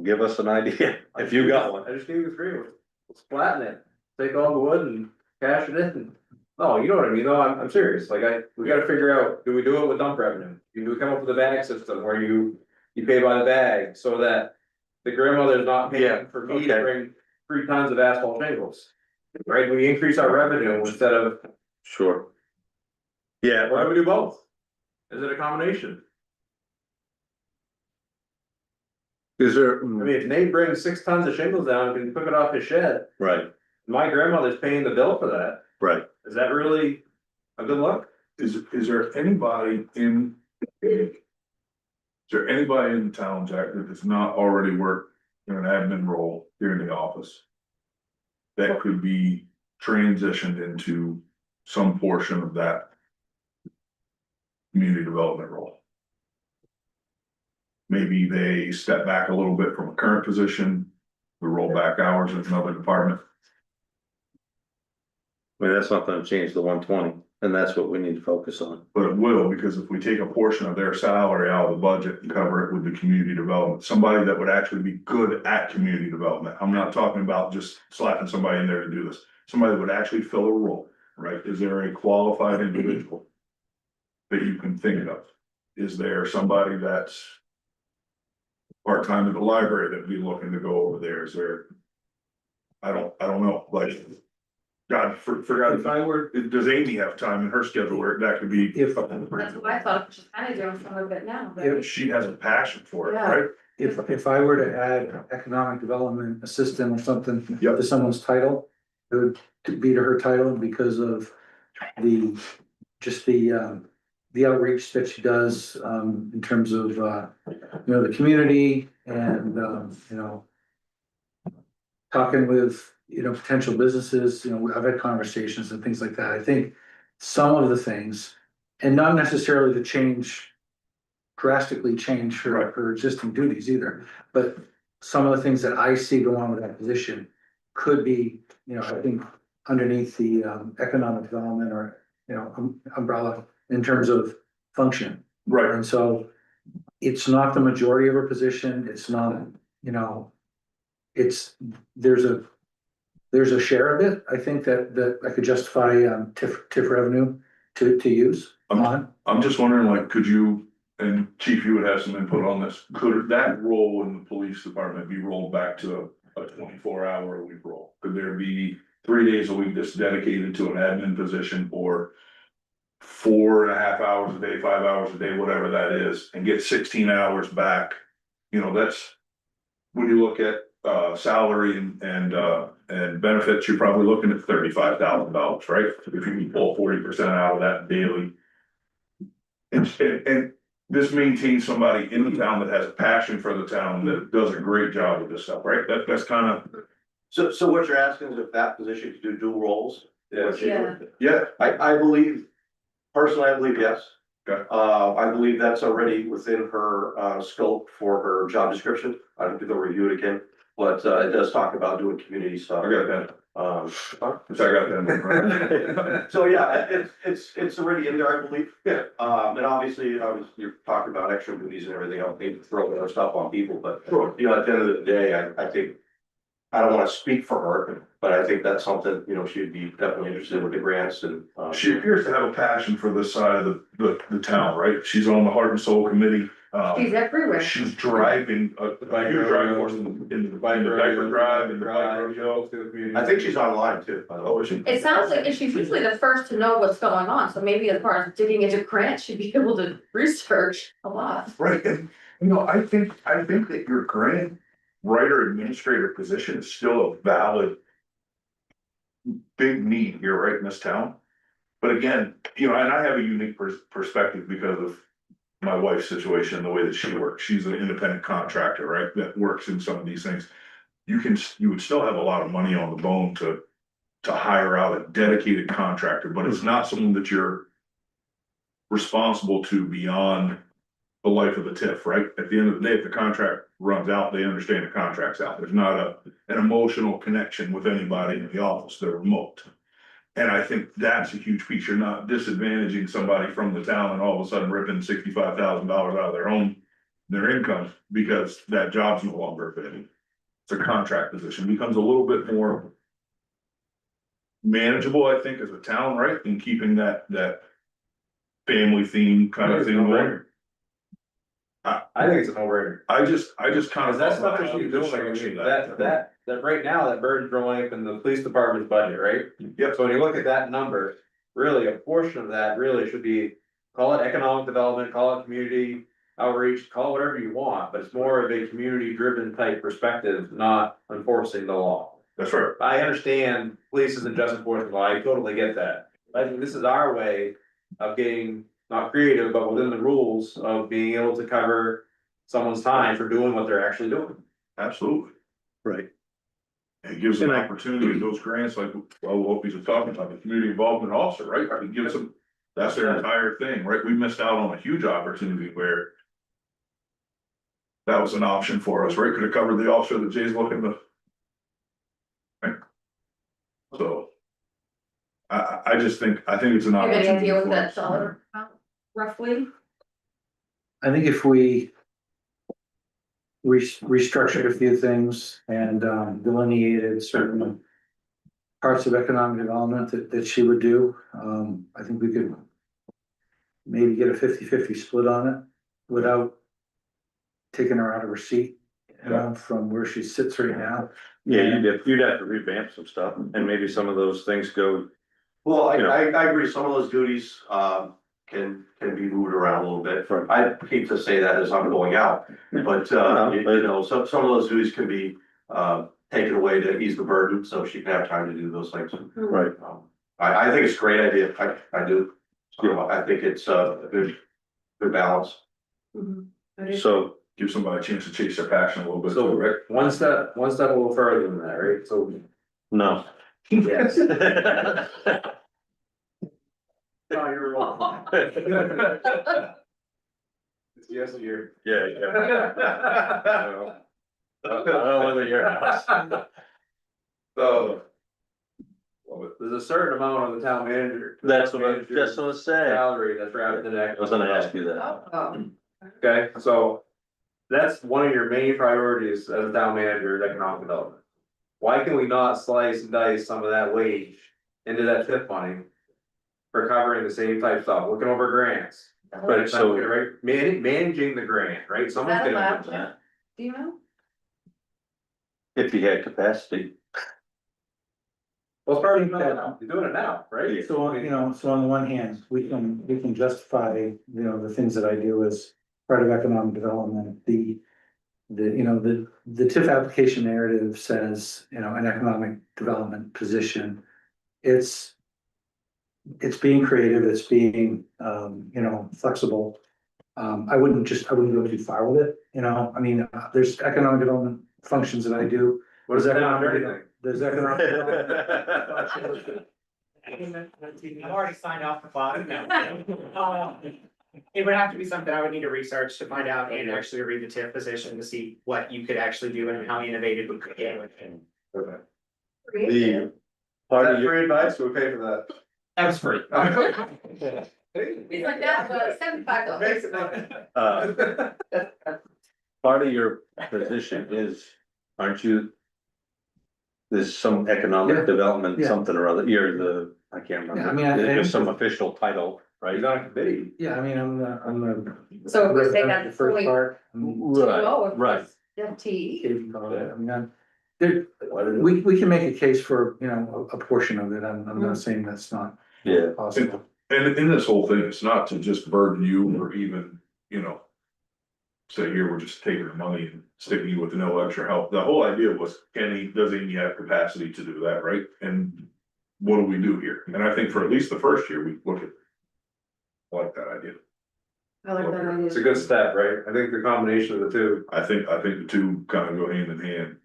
Give us an idea, if you got one. I just gave you 3, let's flatten it, take all the wood and cash it in. No, you know what I mean, though, I'm serious, like we gotta figure out, do we do it with dump revenue? Do we come up with a bag system where you pay by the bag, so that the grandmother's not Yeah, paying for me to okay. bring 3 tons of asphalt shingles? Right, we increase our revenue instead of, Sure. Yeah, or do we do both? Is it a combination? is there, I mean, if Nate brings 6 tons of shingles down and can cook it off his shed, right, my grandmother's paying the bill for that, right. is that really a good look? Is there anybody in there anybody in the town, Jack, that does not already work in an admin role here in the office? That could be transitioned into some portion of that community development role. Maybe they step back a little bit from a current position, we roll back hours in another department. I mean, that's not gonna change the 120, and that's what we need to focus on. But it will, because if we take a portion of their salary out of the budget and cover it with the community development, somebody that would actually be good at community development. I'm not talking about just slapping somebody in there to do this. Somebody that would actually fill a role, right? Is there a qualified individual that you can think of? Is there somebody that's part-time at the library that'd be looking to go over there? Is there? I don't know, like. God, forgot, If I were, does Amy have time in her schedule where that could be? if, That's what I thought, she's kind of doing some of it now, If right? she has a passion for it, Yeah. right? if I were to add economic development assistant or something Yep. to someone's title, it would be to her title because of the, just the outreach that she does, in terms of, the community and, talking with, potential businesses, I've had conversations and things like that. I think some of the things, and not necessarily to drastically change her existing duties either, but some of the things that I see go on with that position could be, I think underneath the economic development or, umbrella in terms of function. Right, And so it's not the majority of her position. It's not, it's, there's a share of it, I think that I could justify TIF revenue to use on. I'm just wondering, like, could you, and Chief, you would have some input on this, could that role in the police department be rolled back to a 24-hour-a-week role? Could there be 3 days a week that's dedicated to an admin position, or 4.5 hours a day, 5 hours a day, whatever that is, and get 16 hours back? That's, when you look at salary and benefits, you're probably looking at $35,000, right? If you can pull 40% out of that daily. And this maintains somebody in the town that has a passion for the town, that does a great job with this stuff, right? That's kind of. So what you're asking is if that position could do dual roles? Yeah. Yeah, I believe, personally, I believe yes. Okay. I believe that's already within her scope for her job description. I don't think they'll review it again, but it does talk about doing community stuff. I got that. Which I got that. So yeah, it's already in there, I believe. Yeah. And obviously, you're talking about extra duties and everything. I don't need to throw other stuff on people, but at the end of the day, I think. I don't wanna speak for her, but I think that's something, she'd be definitely interested with the grants and. She appears to have a passion for this side of the town, right? She's on the Heart and Soul Committee. She's everywhere. She's driving a huge driving force in the diaper drive and the bike rodeo. I think she's online too, by the way. Oh, is she? It sounds like she's usually the first to know what's going on, so maybe as far as digging into grants, she'd be able to research a lot. Right, and I think that your grant writer administrator position is still a valid. Big need here, right, in this town. But again, and I have a unique perspective because of my wife's situation, the way that she works. She's an independent contractor, right, that works in some of these things. You would still have a lot of money on the bone to hire out a dedicated contractor, but it's not someone that you're responsible to beyond the life of the TIF, right? At the end of the day, if the contract runs out, they understand the contract's out. There's not an emotional connection with anybody in the office. They're remote. And I think that's a huge piece. You're not disadvantaging somebody from the town and all of a sudden ripping $65,000 out of their income because that job's no longer available. It's a contract position. Becomes a little bit more manageable, I think, as a town, right? In keeping that family theme kind of thing going. I think it's a no-brainer. I just kind of. Cause that stuff that she's doing, that right now, that burden's growing up in the police department's budget, right? Yep. So when you look at that number, really a portion of that really should be, call it economic development, call it community outreach, call it whatever you want, but it's more of a community driven type perspective, not enforcing the law. That's right. I understand police isn't just enforcing the law, I totally get that. I think this is our way of getting, not creative, but within the rules of being able to cover someone's time for doing what they're actually doing. Absolutely. Right. It gives them And I- opportunity, those grants, like, well, what he's talking about, the community involvement officer, right? It gives them, that's their entire thing, right? We missed out on a huge opportunity where that was an option for us, right? Could have covered the officer that Jay's looking to. Right? So. I just think, I think it's an You have any opportunity idea what for that us. dollar amount roughly? I think if we restructured a few things and delineated certain parts of economic development that she would do, I think we could maybe get a 50-50 split on it without taking her out of her seat, from where she sits right now. Yeah, you'd have to revamp some stuff and maybe some of those things go. Well, You know. I agree, some of those duties, can be moved around a little bit. I hate to say that as I'm going out, but, you know, some of those duties can be, taken away to ease the burden, so she can have time to do those things. Right. I think it's a great idea, I do. I think it's a good balance. So, Give somebody a chance to chase their passion a little bit So, too, right? one step a little further than that, right? So, no. yes. Oh, you're wrong. It's yes or you're. Yeah, I don't know whether your house. So. There's a certain amount of the town manager. That's what I just want to say. Salary that's wrapped in that. I was gonna ask you that. Oh, Okay, so that's one of your main priorities as a town manager, is economic development. Why can we not slice and dice some of that wage into that TIF money? For covering the same type stuff, looking over grants, Right, so, right, managing the grant, right, someone's that gonna allowed? do that. do you know? if you had capacity, Well, it's part of it now, you're doing it now, right? So, so on the one hand, we can justify, the things that I do as part of economic development, the TIF application narrative says, an economic development position. It's being creative, it's being, flexible. I wouldn't go too far with it, there's economic development functions that I do. What does that have everything? There's economic development. I've already signed off the clock. It would have to be something I would need to research to find out and actually read the TIF position to see what you could actually do and how innovative we could get with it. Okay. the part of your, Free advice, we pay for that. That was free. It's like that, but $75. part of your position is, aren't you? There's some economic Yeah. development, Yeah. something or other, you're the, I can't Yeah, I remember, mean, I- there's some official title, right? He's on a committee. Yeah, I'm the. So if we say that The first fully- part. Right. FTE. We can make a case for, a portion of it, I'm not saying that's not Yeah. possible. And in this whole thing, it's not to just burden you or even, say here, we're just taking the money and sticking you with no extra help. The whole idea was, does he have capacity to do that, right? And what do we do here? And I think for at least the first year, we look at. I like that idea. I like that idea. It's a good step, right? I think the combination of the two. I think the two kind of go hand in hand.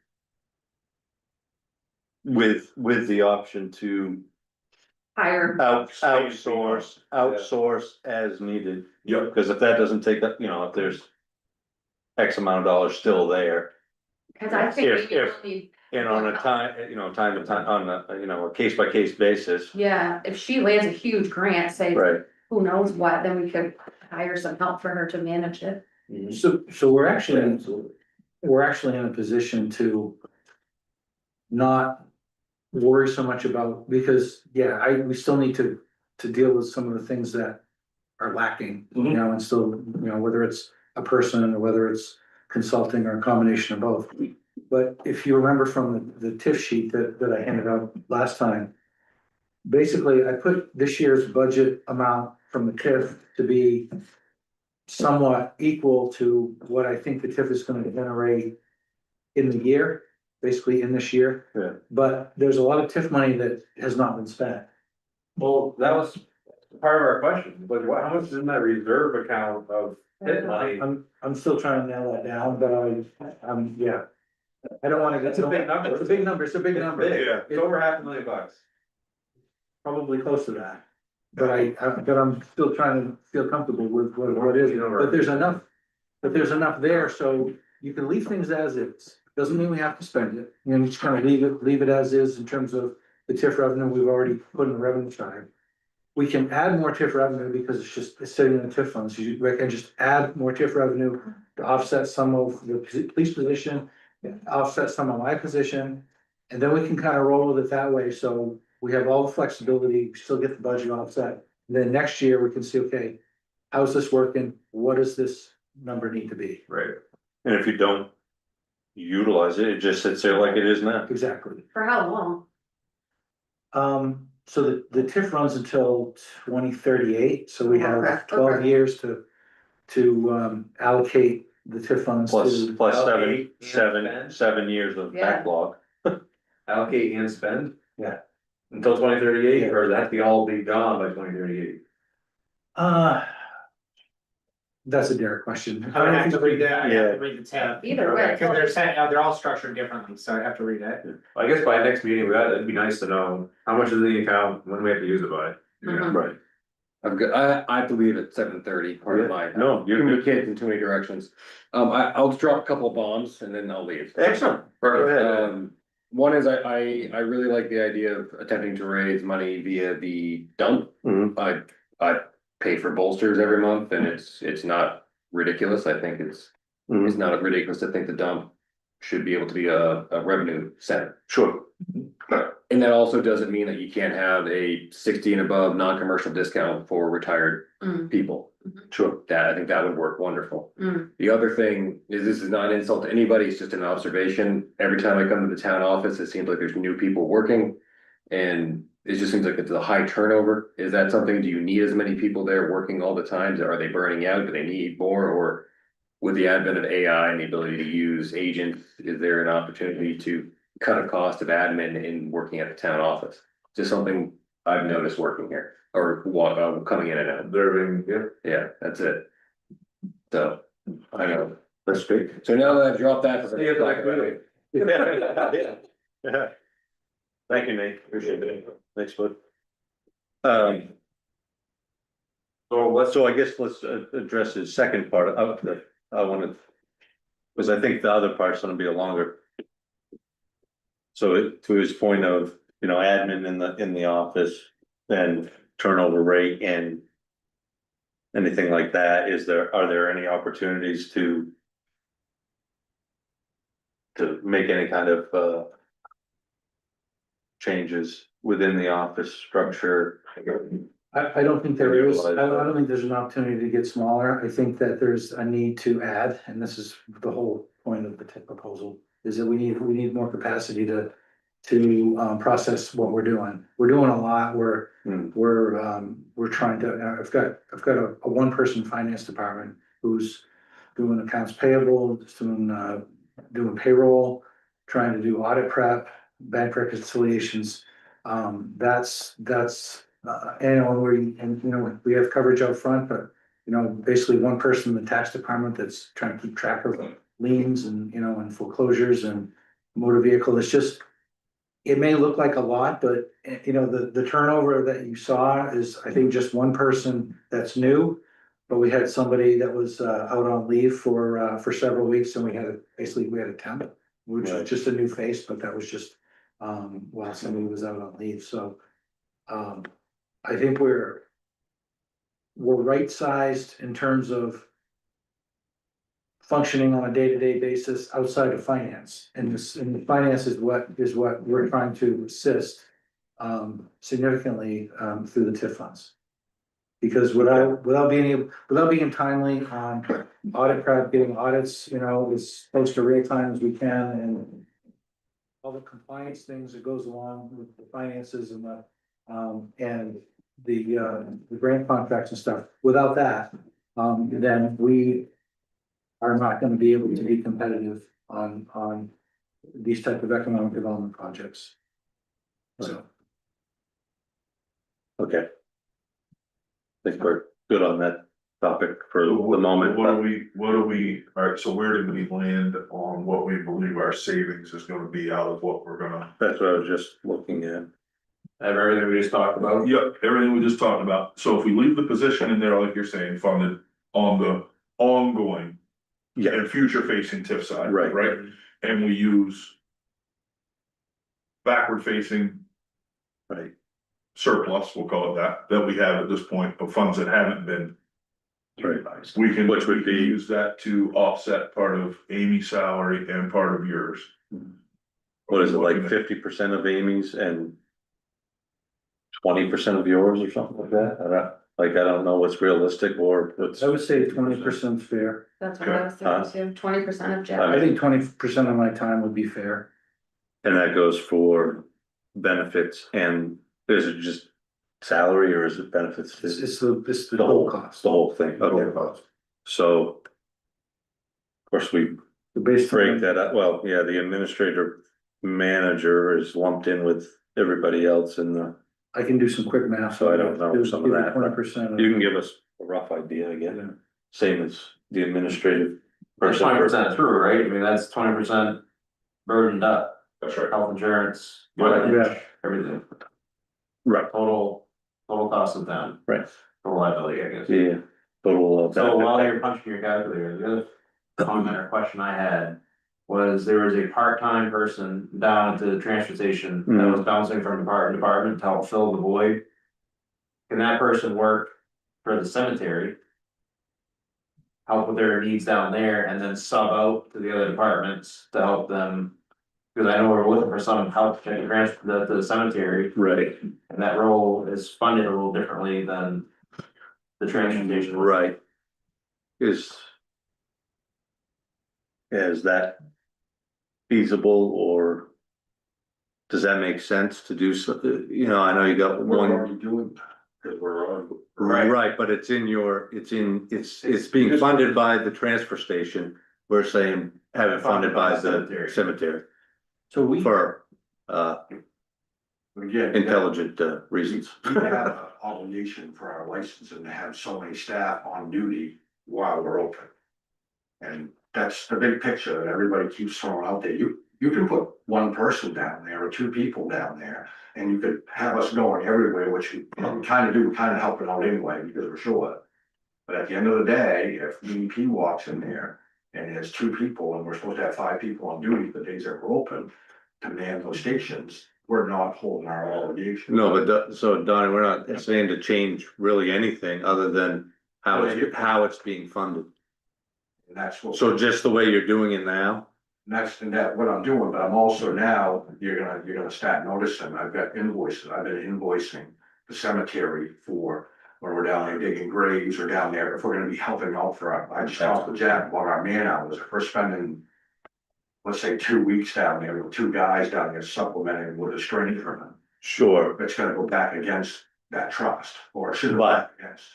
With the option to Higher. outsource as needed. Yep. Because if that doesn't take up, if there's X amount of dollars still there, Cause I think If- we really need, and on a time to time, on a, a case by case basis. yeah, if she lands a huge grant, say, Right. who knows what, then we could hire some help for her to manage it. So we're actually in a position to not worry so much about, because, we still need to deal with some of the things that are lacking, and still, whether it's a person or whether it's consulting or a combination of both. But if you remember from the TIF sheet that I handed out last time, basically, I put this year's budget amount from the TIF to be somewhat equal to what I think the TIF is gonna generate in the year, basically in this year. Yeah. But there's a lot of TIF money that has not been spent. Well, that was part of our question, but what, how much is in that reserve account of hit money? I'm still trying to nail that down, but yeah. I don't wanna. That's a big number. It's a big number, it's a big number. Yeah. It's over $500,000. Probably close to that. But but I'm still trying to feel comfortable with what is, but there's enough there, so you can leave things as is. Doesn't mean we have to spend it, you know, just kind of leave it as is in terms of the TIF revenue we've already put in the revenue side. We can add more TIF revenue because it's sitting in the TIF funds, we can just add more TIF revenue to offset some of the police position, offset some of my position. And then we can kind of roll with it that way, so we have all the flexibility, we still get the budget offset. And then next year we can see, okay, how's this working? What does this number need to be? Right. And if you don't utilize it, it just sits there like it is now. Exactly. For how long? So the TIF runs until 2038, so we Okay, have 12 okay. years to allocate the TIF funds Plus to. Allocate and 7 years of Yeah. backlog. Allocate and spend? Yeah. Until 2038, Yeah. or does that be all be gone by 2038? That's a Derek question. I would have to read that, I have to read the tab. Either way. Because they're saying, they're all structured differently, so I have to read that. I guess by next meeting, it'd be nice to know how much is in the account, when we have to use it by. Mhm. Right. I'm good, I have to leave at 7:30, part of my. No, Too many kids in too many directions. I'll just drop a couple of bombs and then I'll leave. Excellent. Go ahead. One is I really like the idea of attempting to raise money via the dump. Mhm. I pay for bolsters every month and it's not ridiculous. I think it's not ridiculous to think the dump should be able to be a revenue center. Sure. And that also doesn't mean that you can't have a 60 and above non-commercial discount for retired Mm. people. Sure. I think that would work wonderful. Mm. The other thing is, this is not an insult to anybody, it's just an observation. Every time I come to the town office, it seems like there's new people working. And it just seems like it's a high turnover. Is that something, do you need as many people there working all the time? Are they burning out? Do they need more? Or with the advent of AI and the ability to use agents, is there an opportunity to cut a cost of admin in working at the town office? Just something I've noticed working here, or coming in and out. Observing, yeah. Yeah, that's it. So, I know. That's great. So now that I've dropped that. See you next meeting. Yeah. Thank you, Nate. Appreciate it. Thanks, bud. So I guess let's address the second part of the, I wanted. Because I think the other part's gonna be a longer. So to his point of, admin in the office and turnover rate and. Anything like that, are there any opportunities to? To make any kind of changes within the office structure? I don't think there is, I don't think there's an opportunity to get smaller, I think that there's a need to add, and this is the whole point of the TIF proposal. Is that we need more capacity to process what we're doing. We're doing a lot, we're trying to, I've got a one-person finance department who's doing accounts payable, doing payroll, trying to do audit prep, bank reconciliations. That's annual, we have coverage out front, but basically one person in the tax department that's trying to keep track of liens and, and foreclosures and motor vehicle. It's just, it may look like a lot, but the turnover that you saw is, I think, just one person that's new. But we had somebody that was out on leave for several weeks, and we had a temp, which was just a new face, but that was just while somebody was out on leave. So I think we're right sized in terms of functioning on a day-to-day basis outside of finance, and the finance is what we're trying to assist significantly through the TIF funds. Because without being timely on audit prep, getting audits, as close to real time as we can, and all the compliance things that goes along with the finances and the grant contracts and stuff. Without that, then we are not going to be able to be competitive on these type of economic development projects. So. Okay. think we're good on that topic for the moment. What do we, alright, so where did we land on what we believe our savings is gonna be out of what we're gonna? That's what I was just looking at. Have everything we just talked about. Yep, everything we just talked about, so if we leave the position in there, like you're saying, funded on the ongoing. Yeah. And future facing TIF side. Right. Right, and we use. Backward facing Right, surplus, we'll call it that we have at this point of funds that haven't been. right. We can, Which would we can be- use that to offset part of Amy's salary and part of yours. What is it, like 50% of Amy's and 20% of yours or something like that? I don't know what's realistic or what's. I would say 20% fair. That's what I was thinking too, 20% of Jeff. I think 20% of my time would be fair. And that goes for benefits, and is it just salary or is it benefits? It's the whole cost. The whole thing, okay. So. Of course, we Based break on, that up, well, yeah, the administrator manager is lumped in with everybody else in the, I can do some quick math. So I don't know some of that, but 20%. you can give us a rough idea again, same as the administrative. That's person. 20% through, right? I mean, that's 20% burdened up, That's right. health insurance, Yeah. mileage, everything, Right, total cost of them, right, total liability, I guess. yeah, total. So while you're punching your calculator, the other comment or question I had was there was a part-time person down at the transfer station that was bouncing from department to department to help fill the void. Can that person work for the cemetery? Help with their needs down there and then sub out to the other departments to help them? Cause I know we're looking for some help to transfer to the cemetery, Right, and that role is funded a little differently than the transfer station. right. Is that feasible, or does that make sense to do so, I know you got We're one. already doing that, cause we're on. Right, but it's being funded by the transfer station, we're saying have it funded by the cemetery So we, for Again. intelligent reasons. We have an obligation for our license and to have so many staff on duty while we're open. And that's the big picture that everybody keeps throwing out there. You can put one person down there or two people down there. And you could have us going everywhere, which we kind of do, we kind of help it out anyway, because we're short. But at the end of the day, if EDP walks in there and there's two people and we're supposed to have 5 people on duty the days that we're open to man those stations, we're not holding our obligation. No, but so Donnie, we're not saying to change really anything other than how it's being funded. And that's what. So just the way you're doing it now? Next and that, what I'm doing, but I'm also now, you're gonna start noticing, I've got invoices, I've been invoicing the cemetery for. When we're down there digging graves or down there, if we're gonna be helping out I just talked to Jack about our man hours, if we're spending. Let's say 2 weeks down there, with 2 guys down there supplementing with a stranger. Sure. It's gonna go back against that trust, or it should go But- back against.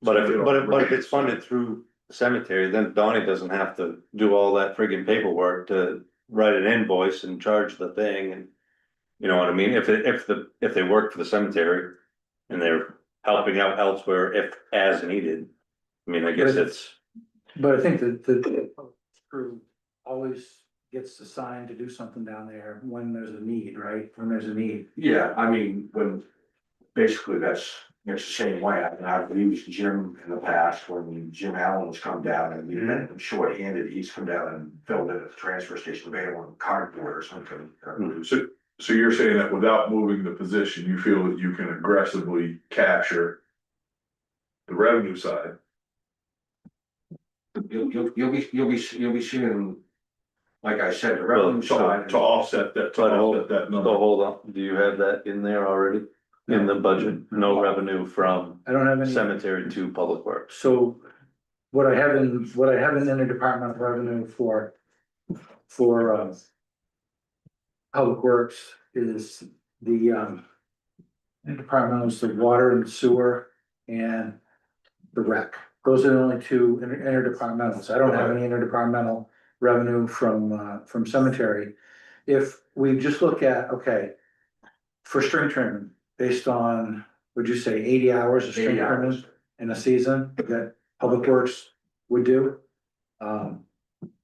But if it's funded through the cemetery, then Donnie doesn't have to do all that friggin' paperwork to write an invoice and charge the thing and. You know what I mean? If they work for the cemetery and they're helping out elsewhere if as needed. I mean, I guess it's, but I think that the crew always gets assigned to do something down there when there's a need, right? When there's a need. Yeah, I mean, when, basically it's the same way, I've used Jim in the past, when Jim Allen's come down and we've been short-handed, he's come down and filled in at the transfer station, they want cardboard or something. So you're saying that without moving the position, you feel that you can aggressively capture. The revenue side. You'll be seeing, like I said, the revenue side. To offset that so number. hold on, do you have that in there already? In the budget, no revenue from I don't have any. cemetery to public works. So what I have in interdepartmental revenue for public works is the interdepartmentals, the water and sewer and the rec. Those are the only 2 interdepartmentals. I don't have any interdepartmental revenue from cemetery. If we just look at, okay, for string trimming, based on would you say 80 hours of 80 string hours. trimming in a season that Public Works would do?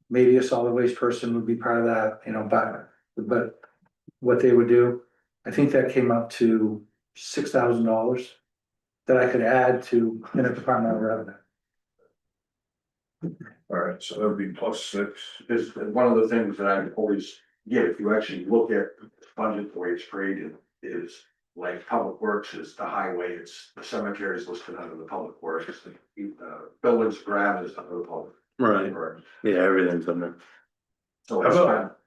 Maybe a solid waste person would be part of that, you know, but what they would do, I think that came up to $6,000 that I could add to in a Department of Revenue. All right, so that would be +6. Is one of the things that I always get, if you actually look at the budget, the way it's created, is like Public Works is the highway, it's the cemetery is listed under the Public Works, the buildings ground is under the public. Right, Works. yeah, everything's in there. So How it's about-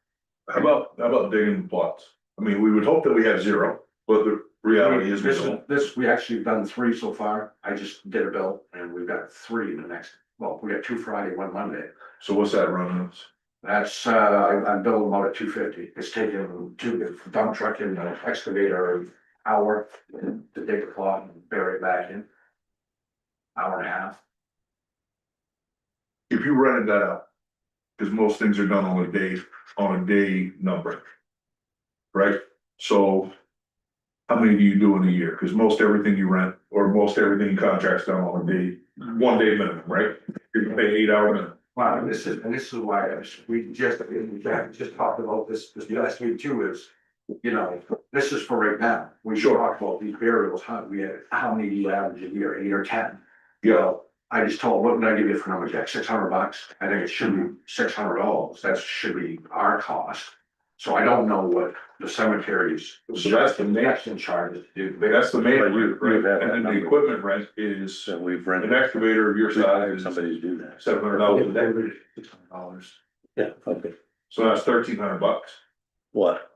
How about digging plots? I mean, we would hope that we have 0, but the reality is we don't. we actually done 3 so far, I just did a bill, and we've got 3 in the next, well, we got 2 Friday, 1 Monday. So what's that running us? That's, I'm billing about at $250, it's taking 2 dump truck and excavator an hour to dig the plot and bury it back in. Hour and a half. If you rented that out, because most things are done on a day number. Right, so. How many do you do in a year? Because most everything you rent, or most everything contracts done on a day, 1 day minimum, right? You're gonna pay 8 hour minimum. Wow, this is why we just talked about this last week too, is, you know, this is for right now. We should talk about these burials, how many do you average a year, 8 or 10? You know, I just told, what did I give you for number, Jack, $600? I think it should be $600, that should be our cost. So I don't know what the cemeteries. So that's the next charges to do. That's the main But rent, right? And then the equipment rent is, So we've an rented, excavator of your size is somebody to do that. $700 a day. $600. Yeah, okay. So that's $1,300. What?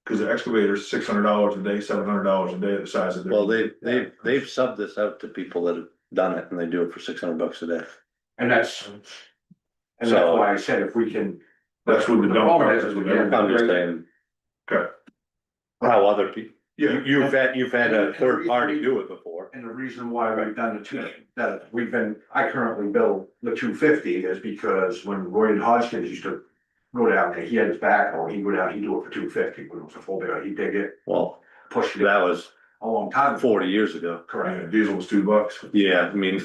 Cause the excavator's $600 a day, $700 a day, the size of their. Well, they've subbed this out to people that have done it and they do it for $600 a day. And that's So- why I said if we can. That's what the dump truck is with everything. I'm just saying. Okay. How other people, Yeah, you've had a third party do it before. And the reason why we've done the 2, that I currently bill the $250 is because when Roy Hodgkins used to go down there, he had his backhoe, he'd go down, he'd do it for $250, when it was a full bill, he'd dig it, Well, push it that was a long time. ago. 40 years ago. Correct. diesel was $2. Yeah, I mean. And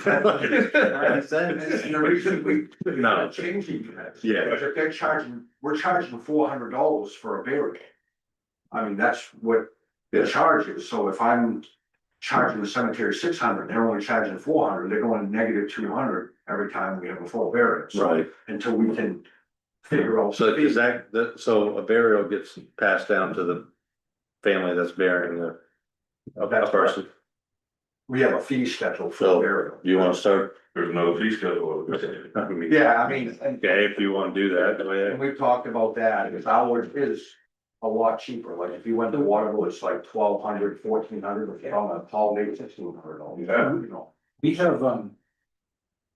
the reason we. No. Changing that. Yeah. Because if they're charging, we're charging $400 for a burial. I mean, that's what the Yeah. charge is, so if I'm charging the cemetery 600, they're only charging 400, they're going negative 200 every time we have a full burial. So Right, until we can figure out. so is so a burial gets passed down to the family that's burying a person. We have a fee schedule for So- burial. Do you wanna start? There's another fee schedule. Yeah, I mean, Okay, if you wanna do that, go ahead. and we've talked about that, because ours is a lot cheaper, like if you went to Waterville, it's like 1,200, 1,400, if you're on a holiday, $1,600. Yeah. You know. We have,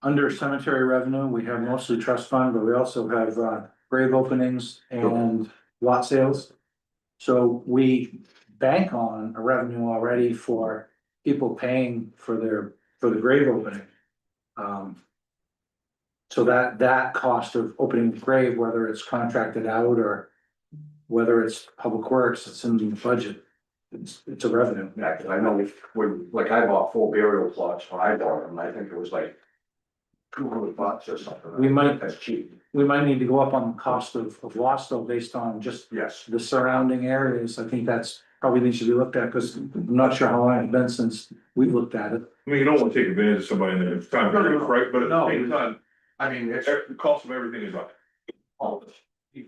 under cemetery revenue, we have mostly trust fund, but we also have, grave openings and lot sales. So we bank on a revenue already for people paying for the grave opening. So that cost of opening the grave, whether it's contracted out or whether it's Public Works, it's in the budget. It's a revenue. Yeah, 'cause I know when, like, I bought 4 burial plots when I bought them, I think it was like $200 or something. We might- That's cheap, We might need to go up on the cost of loss though, based on just yes. the surrounding areas. I think that's probably needs to be looked at, because I'm not sure how long it's been since we've looked at it. I mean, you don't wanna take advantage of somebody in their time, right, but at the same time, I mean, it's, the cost of everything is up.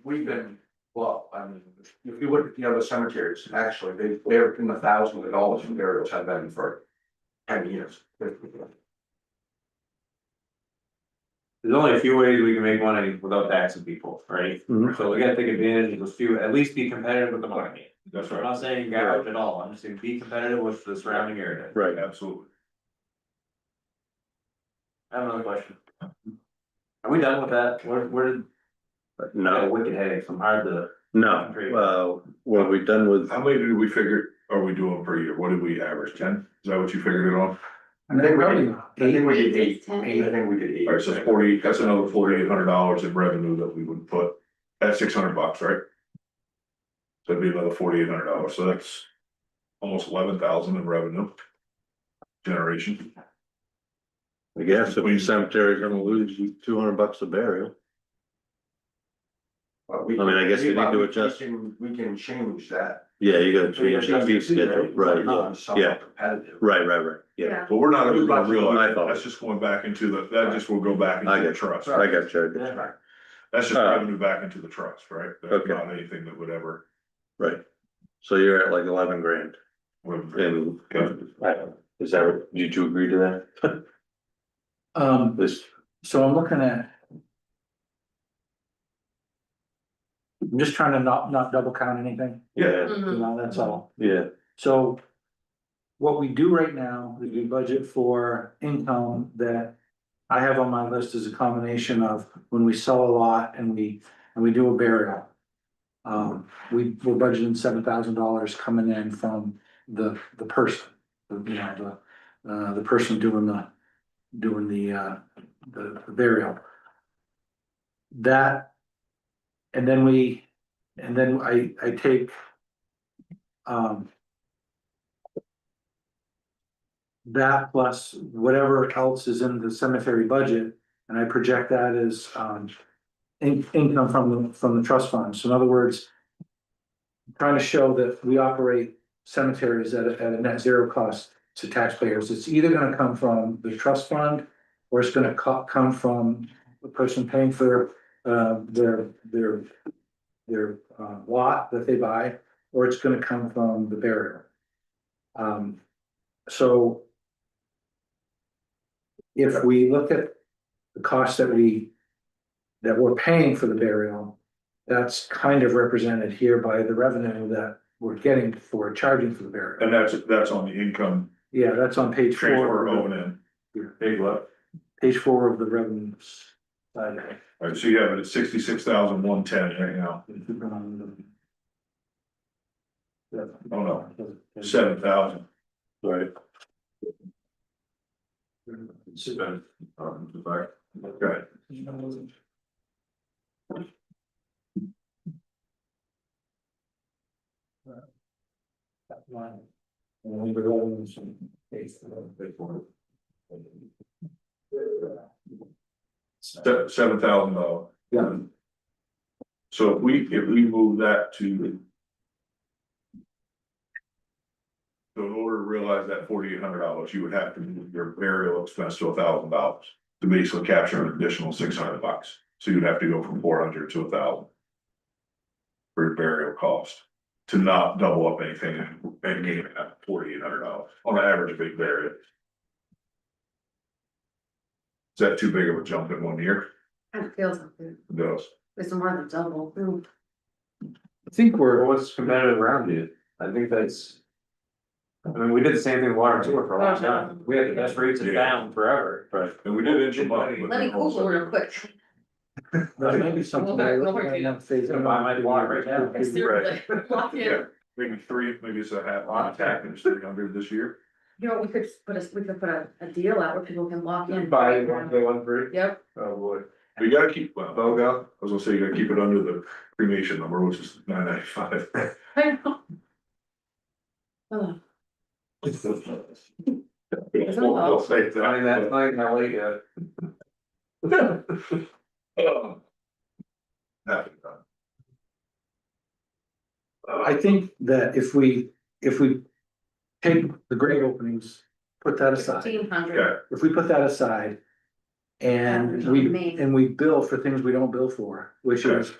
we've been, well, I mean, if you look at the other cemeteries, actually, they're in the thousands of dollars for burials, have been for 10 years. There's only a few ways we can make money without taxing people, right? Mhm. So we gotta take advantage of those few, at least be competitive with the market. That's I'm right, not saying gouge at all, I'm just saying be competitive with the surrounding area. Right, absolutely. I have another question. Are we done with that? We're no, wicked headaches, I'm hard to. no, what we done with, How many did we figure, are we doing per year? What did we average, 10? Is that what you figured it on? I think we did, I think we did 8, 10. I think we did 8. Alright, so it's 40, that's another $4,800 in revenue that we would put, at $600, right? So it'd be another $4,800, so that's almost 11,000 in revenue. generation. I guess if the cemetery's gonna lose you $200 a burial. But I mean, I guess you need to adjust. We can change that. Yeah, you gotta change the fee schedule, right, yeah, Competitive. right, yeah. Yeah. But we're not ever gonna My realize, fault. that's just going back into the, that just will go back I into the get trust. I got you. Yeah. That's just Uh, revenue back into the trust, right? That's Okay. not anything that would ever. Right. So you're at like 11 grand and, is that, what- did you agree to that? This, So I'm looking at. I'm just trying to not double count anything, yeah, you know, that's all. yeah, So. What we do right now is we budget for income that I have on my list is a combination of when we sell a lot and we do a burial. We're budgeting $7,000 coming in from the person, you know, the person doing the burial. That, and then I take, that plus whatever else is in the cemetery budget, and I project that as, income from the trust fund. So in other words, I'm trying to show that we operate cemeteries at a net zero cost to taxpayers. It's either gonna come from the trust fund, or it's gonna come from the person paying for, their lot that they buy, or it's gonna come from the burial. So if we look at the cost that we're paying for the burial, that's kind of represented here by the revenue that we're getting for charging for the burial. And that's on the income Yeah, that's on page transfer four. O and M. Big what? Page 4 of the revenues. Side. Alright, so you have it at 66,110 right now. Oh, no, 7,000. right. Okay. $7,000. Yeah. So if we move that to. So in order to realize that $4,800, you would have to move your burial expense to $1,000 to basically capture an additional $600. So you'd have to go from 400 to 1,000. For your burial cost, to not double up anything and gain that $4,800 on average big burial. Is that too big of a jump in 1 year? It feels like it. It does. It's more than double. Ooh. I think we're, What's competitive around you? I think that's. I mean, we did the same thing with water and sewer for a long time. We had the best rates in town forever. Right. And we did inch them up. but Let me then all of a Google real sudden- quick. there may be something. No more Phase Gonna buy my water right now. Seriously, lock in. Yeah, maybe it's a half on attack and it's 300 this year. You know, we could put a deal out where people can lock in. Buy one, pay one free. Yep. Oh, boy. But you gotta keep, well, I was gonna say you gotta keep it under the cremation number, which is $995. I know. Oh, We'll say that. I mean, that's not even late yet. Happy. I think that if we take the grave openings, put that aside, 1,500. Okay, if we put that aside. And we bill for things we don't bill for, which is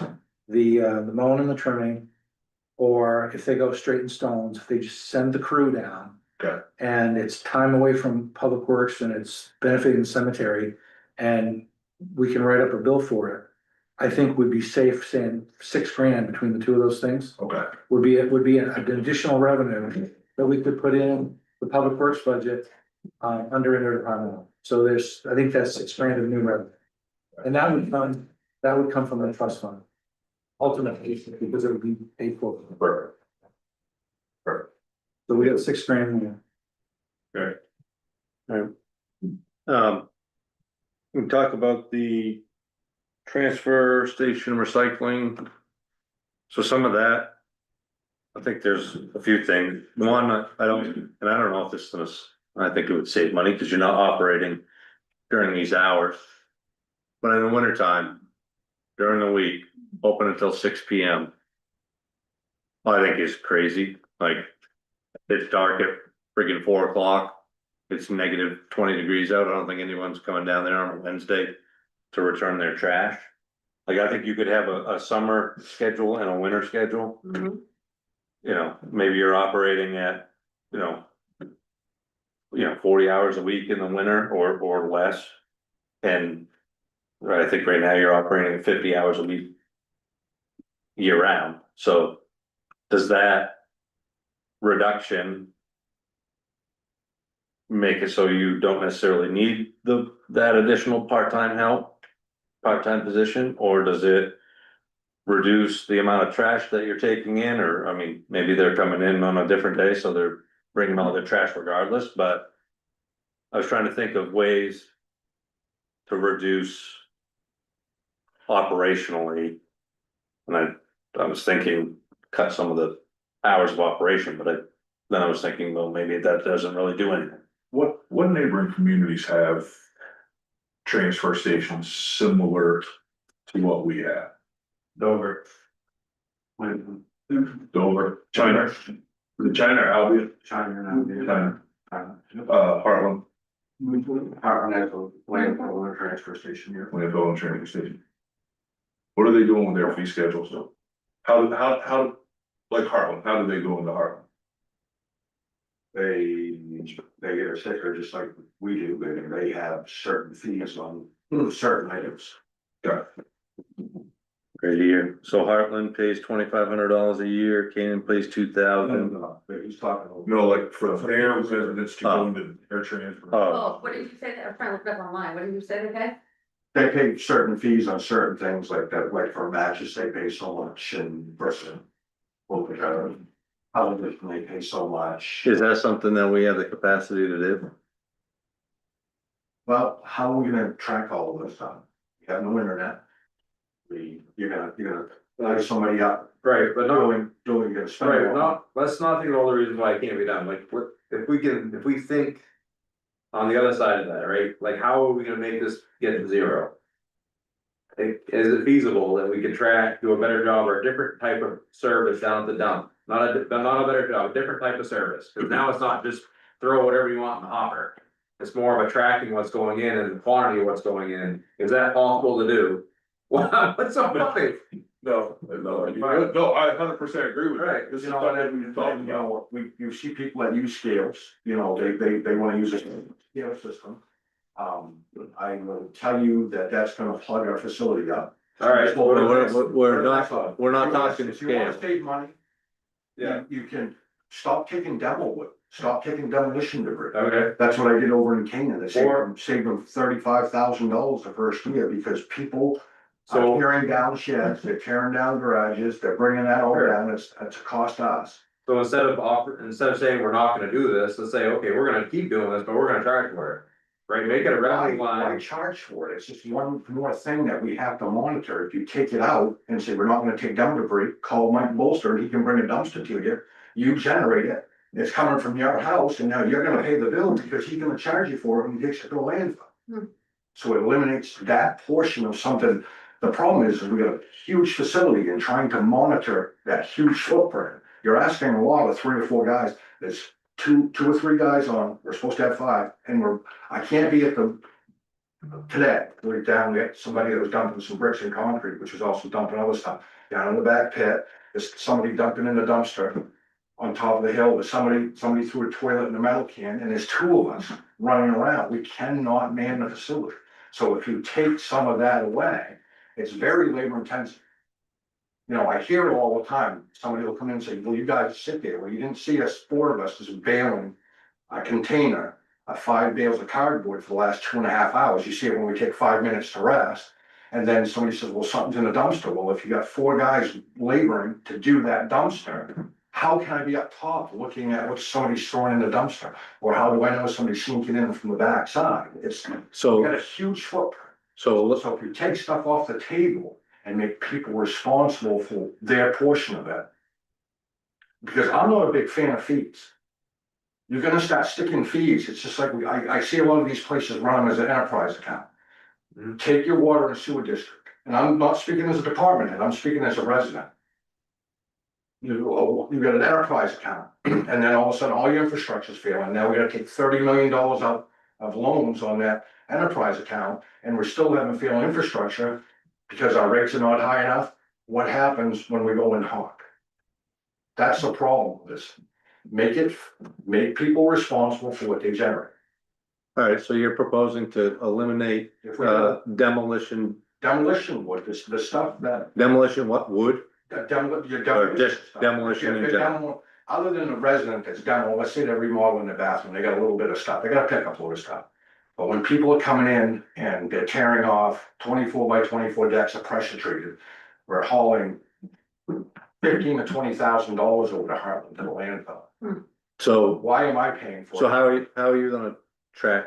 the mowing and the trimming. Or if they go straight in stones, if they just send the crew down. Okay. And it's time away from public works and it's benefiting the cemetery. And we can write up a bill for it. I think would be safe saying $6,000 between the two of those things. okay, Would be an additional revenue that we could put in the public works budget. Under interdepartmental, so I think that's $6,000 of new revenue. And that would come from the trust fund. Ultimately, because it would be paid for. perfect. Perfect, So we have $6,000 there. okay. We talk about the transfer station recycling. So some of that. I think there's a few things. One, I don't know if this is I think it would save money, because you're not operating during these hours. But in the wintertime, during the week, open until 6 p.m. I think is crazy, like, it's dark at freaking 4 o'clock. It's negative 20 degrees out, I don't think anyone's coming down there on a Wednesday to return their trash. Like, I think you could have a summer schedule and a winter schedule. Mhm. You know, maybe you're operating at, you know. 40 hours a week in the winter or less. And I think right now you're operating at 50 hours a week. Year round, so does that reduction make it so you don't necessarily need that additional part-time help? Part-time position, or does it reduce the amount of trash that you're taking in? Or, I mean, maybe they're coming in on a different day, so they're bringing all their trash regardless, but I was trying to think of ways to reduce operationally. And I was thinking, cut some of the hours of operation, but then I was thinking, well, maybe that doesn't really do anything. What neighboring communities have transfer stations similar to what we have? Dover. Dover, China, China or Albion, China. Heartland, Heartland has a landfill and a transfer station here. Landfill and transfer station. What are they doing with their fee schedules though? How, like Heartland, how do they go into Heartland? They get a sticker just like we do, and they have certain fees on certain items. Got it. Great year. So Heartland pays $2,500 a year, Canaan pays 2,000. But he's talking. No, like for their residents to go into their transfer. Oh, what did you say? I'm trying to look it up online. What did you say, okay? They pay certain fees on certain things like that, like for matches, they pay so much and person. Television, they pay so much. Is that something that we have the capacity to do? Well, how are we gonna track all of this stuff? You have no internet. You're gonna line somebody up, Right, but no, doing, you're gonna spend. right, not, let's not think of all the reasons why it can't be done, like, what, if we think. On the other side of that, right, like, how are we gonna make this get to zero? Is it feasible that we could do a better job or a different type of service down at the dump? Not a better job, a different type of service, cause now it's not just throw whatever you want in the hopper. It's more of a tracking what's going in and the quantity of what's going in, is that possible to do? Wow, what's so funny? No, I 100% agree with Right, that. This is You know, not and, you know, you see people that use scales, you know, they wanna use a scale system. I will tell you that that's gonna plug our facility up. Alright, We're not talking If you wanna scale. save money. Yeah. You can stop taking demo wood, stop taking demolition debris. okay, That's what I did over in Canaan, they saved them $35,000 the first year because people. Are so, tearing down sheds, they're tearing down garages, they're bringing that all down, it's a cost to us. so instead of saying we're not gonna do this, let's say, okay, we're gonna keep doing this, but we're gonna charge for it. Right, make it a revenue Why line, charge for it? It's just one more thing that we have to monitor. If you take it out and say, we're not gonna take down debris, call Mike Bolster, he can bring a dumpster to you. You generate it, it's coming from your house, and now you're gonna pay the bill because he's gonna charge you for it and takes it to the landfill. So it eliminates that portion of something. The problem is we got a huge facility and trying to monitor that huge footprint. You're asking a lot of 3 or 4 guys, there's two or three guys on, we're supposed to have 5, and I can't be at the. Today, we're down, we had somebody that was dumping some bricks and concrete, which was also dumping other stuff. Down in the back pit, there's somebody dumping in the dumpster. On top of the hill, there's somebody threw a toilet in a metal can, and there's 2 of us running around. We cannot man the facility. So if you take some of that away, it's very labor intensive. You know, I hear it all the time. Somebody will come in and say, well, you guys sit there. Well, you didn't see us, 4 of us just bailing a container of 5 bales of cardboard for the last 2.5 hours. You see it when we take 5 minutes to rest. And then somebody says, well, something's in the dumpster. Well, if you got 4 guys laboring to do that dumpster, how can I be up top looking at what somebody's throwing in the dumpster? Or how do I know somebody's sneaking in from the back side? It's So, got a huge footprint. so So if you take stuff off the table and make people responsible for their portion of it. Because I'm not a big fan of fees. you're gonna start sticking fees. It's just like, I see a lot of these places run them as an enterprise account. Take your water and sewer district, and I'm not speaking as a department head, I'm speaking as a resident. You got an enterprise account, and then all of a sudden, all your infrastructure's failing. Now we gotta take $30 million out of loans on that enterprise account, and we're still having failing infrastructure because our rates are not high enough. What happens when we go in hawk? That's the problem with this. Make people responsible for what they generate. Alright, so you're proposing to eliminate, If we have demolition, demolition wood, the stuff that, demolition, what, wood? your Or demolition just stuff. demolition in If general? other than a resident that's demo, let's say they're remodeling their bathroom, they got a little bit of stuff, they got a pickup load of stuff. But when people are coming in and they're tearing off 24 by 24 decks of pressure treated, we're hauling $15,000 to $20,000 over to Heartland to the landfill. So, Why am I paying for it? so how are you gonna track,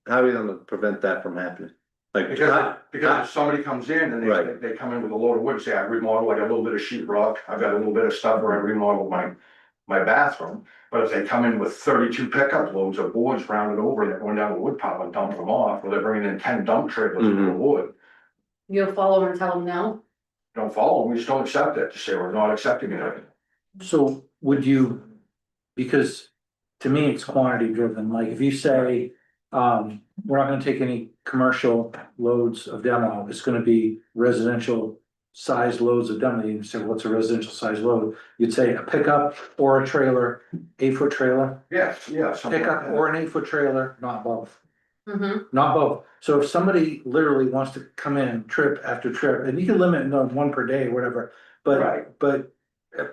how are you gonna prevent that from happening? Like, Because if somebody comes in and Right. they come in with a load of wood, say I remodel like a little bit of sheet rock, I've got a little bit of stuff where I remodel my bathroom. But if they come in with 32 pickup loads of boards rounded over, and they're going down the wood pile and dumping them off, or they're bringing in 10 dump trailers full of wood. You'll follow and tell them no? Don't follow them, we just don't accept it, just say we're not accepting it. So would you, because to me, it's quantity driven, like if you say, we're not gonna take any commercial loads of demo, it's gonna be residential sized loads of demo, you say, what's a residential sized load? You'd say a pickup or a trailer, 8-foot trailer, Yes, yeah. something like pickup that. or an 8-foot trailer, not both. Mm-hmm. Not both. So if somebody literally wants to come in trip after trip, and you can limit no one per day or whatever, Right. but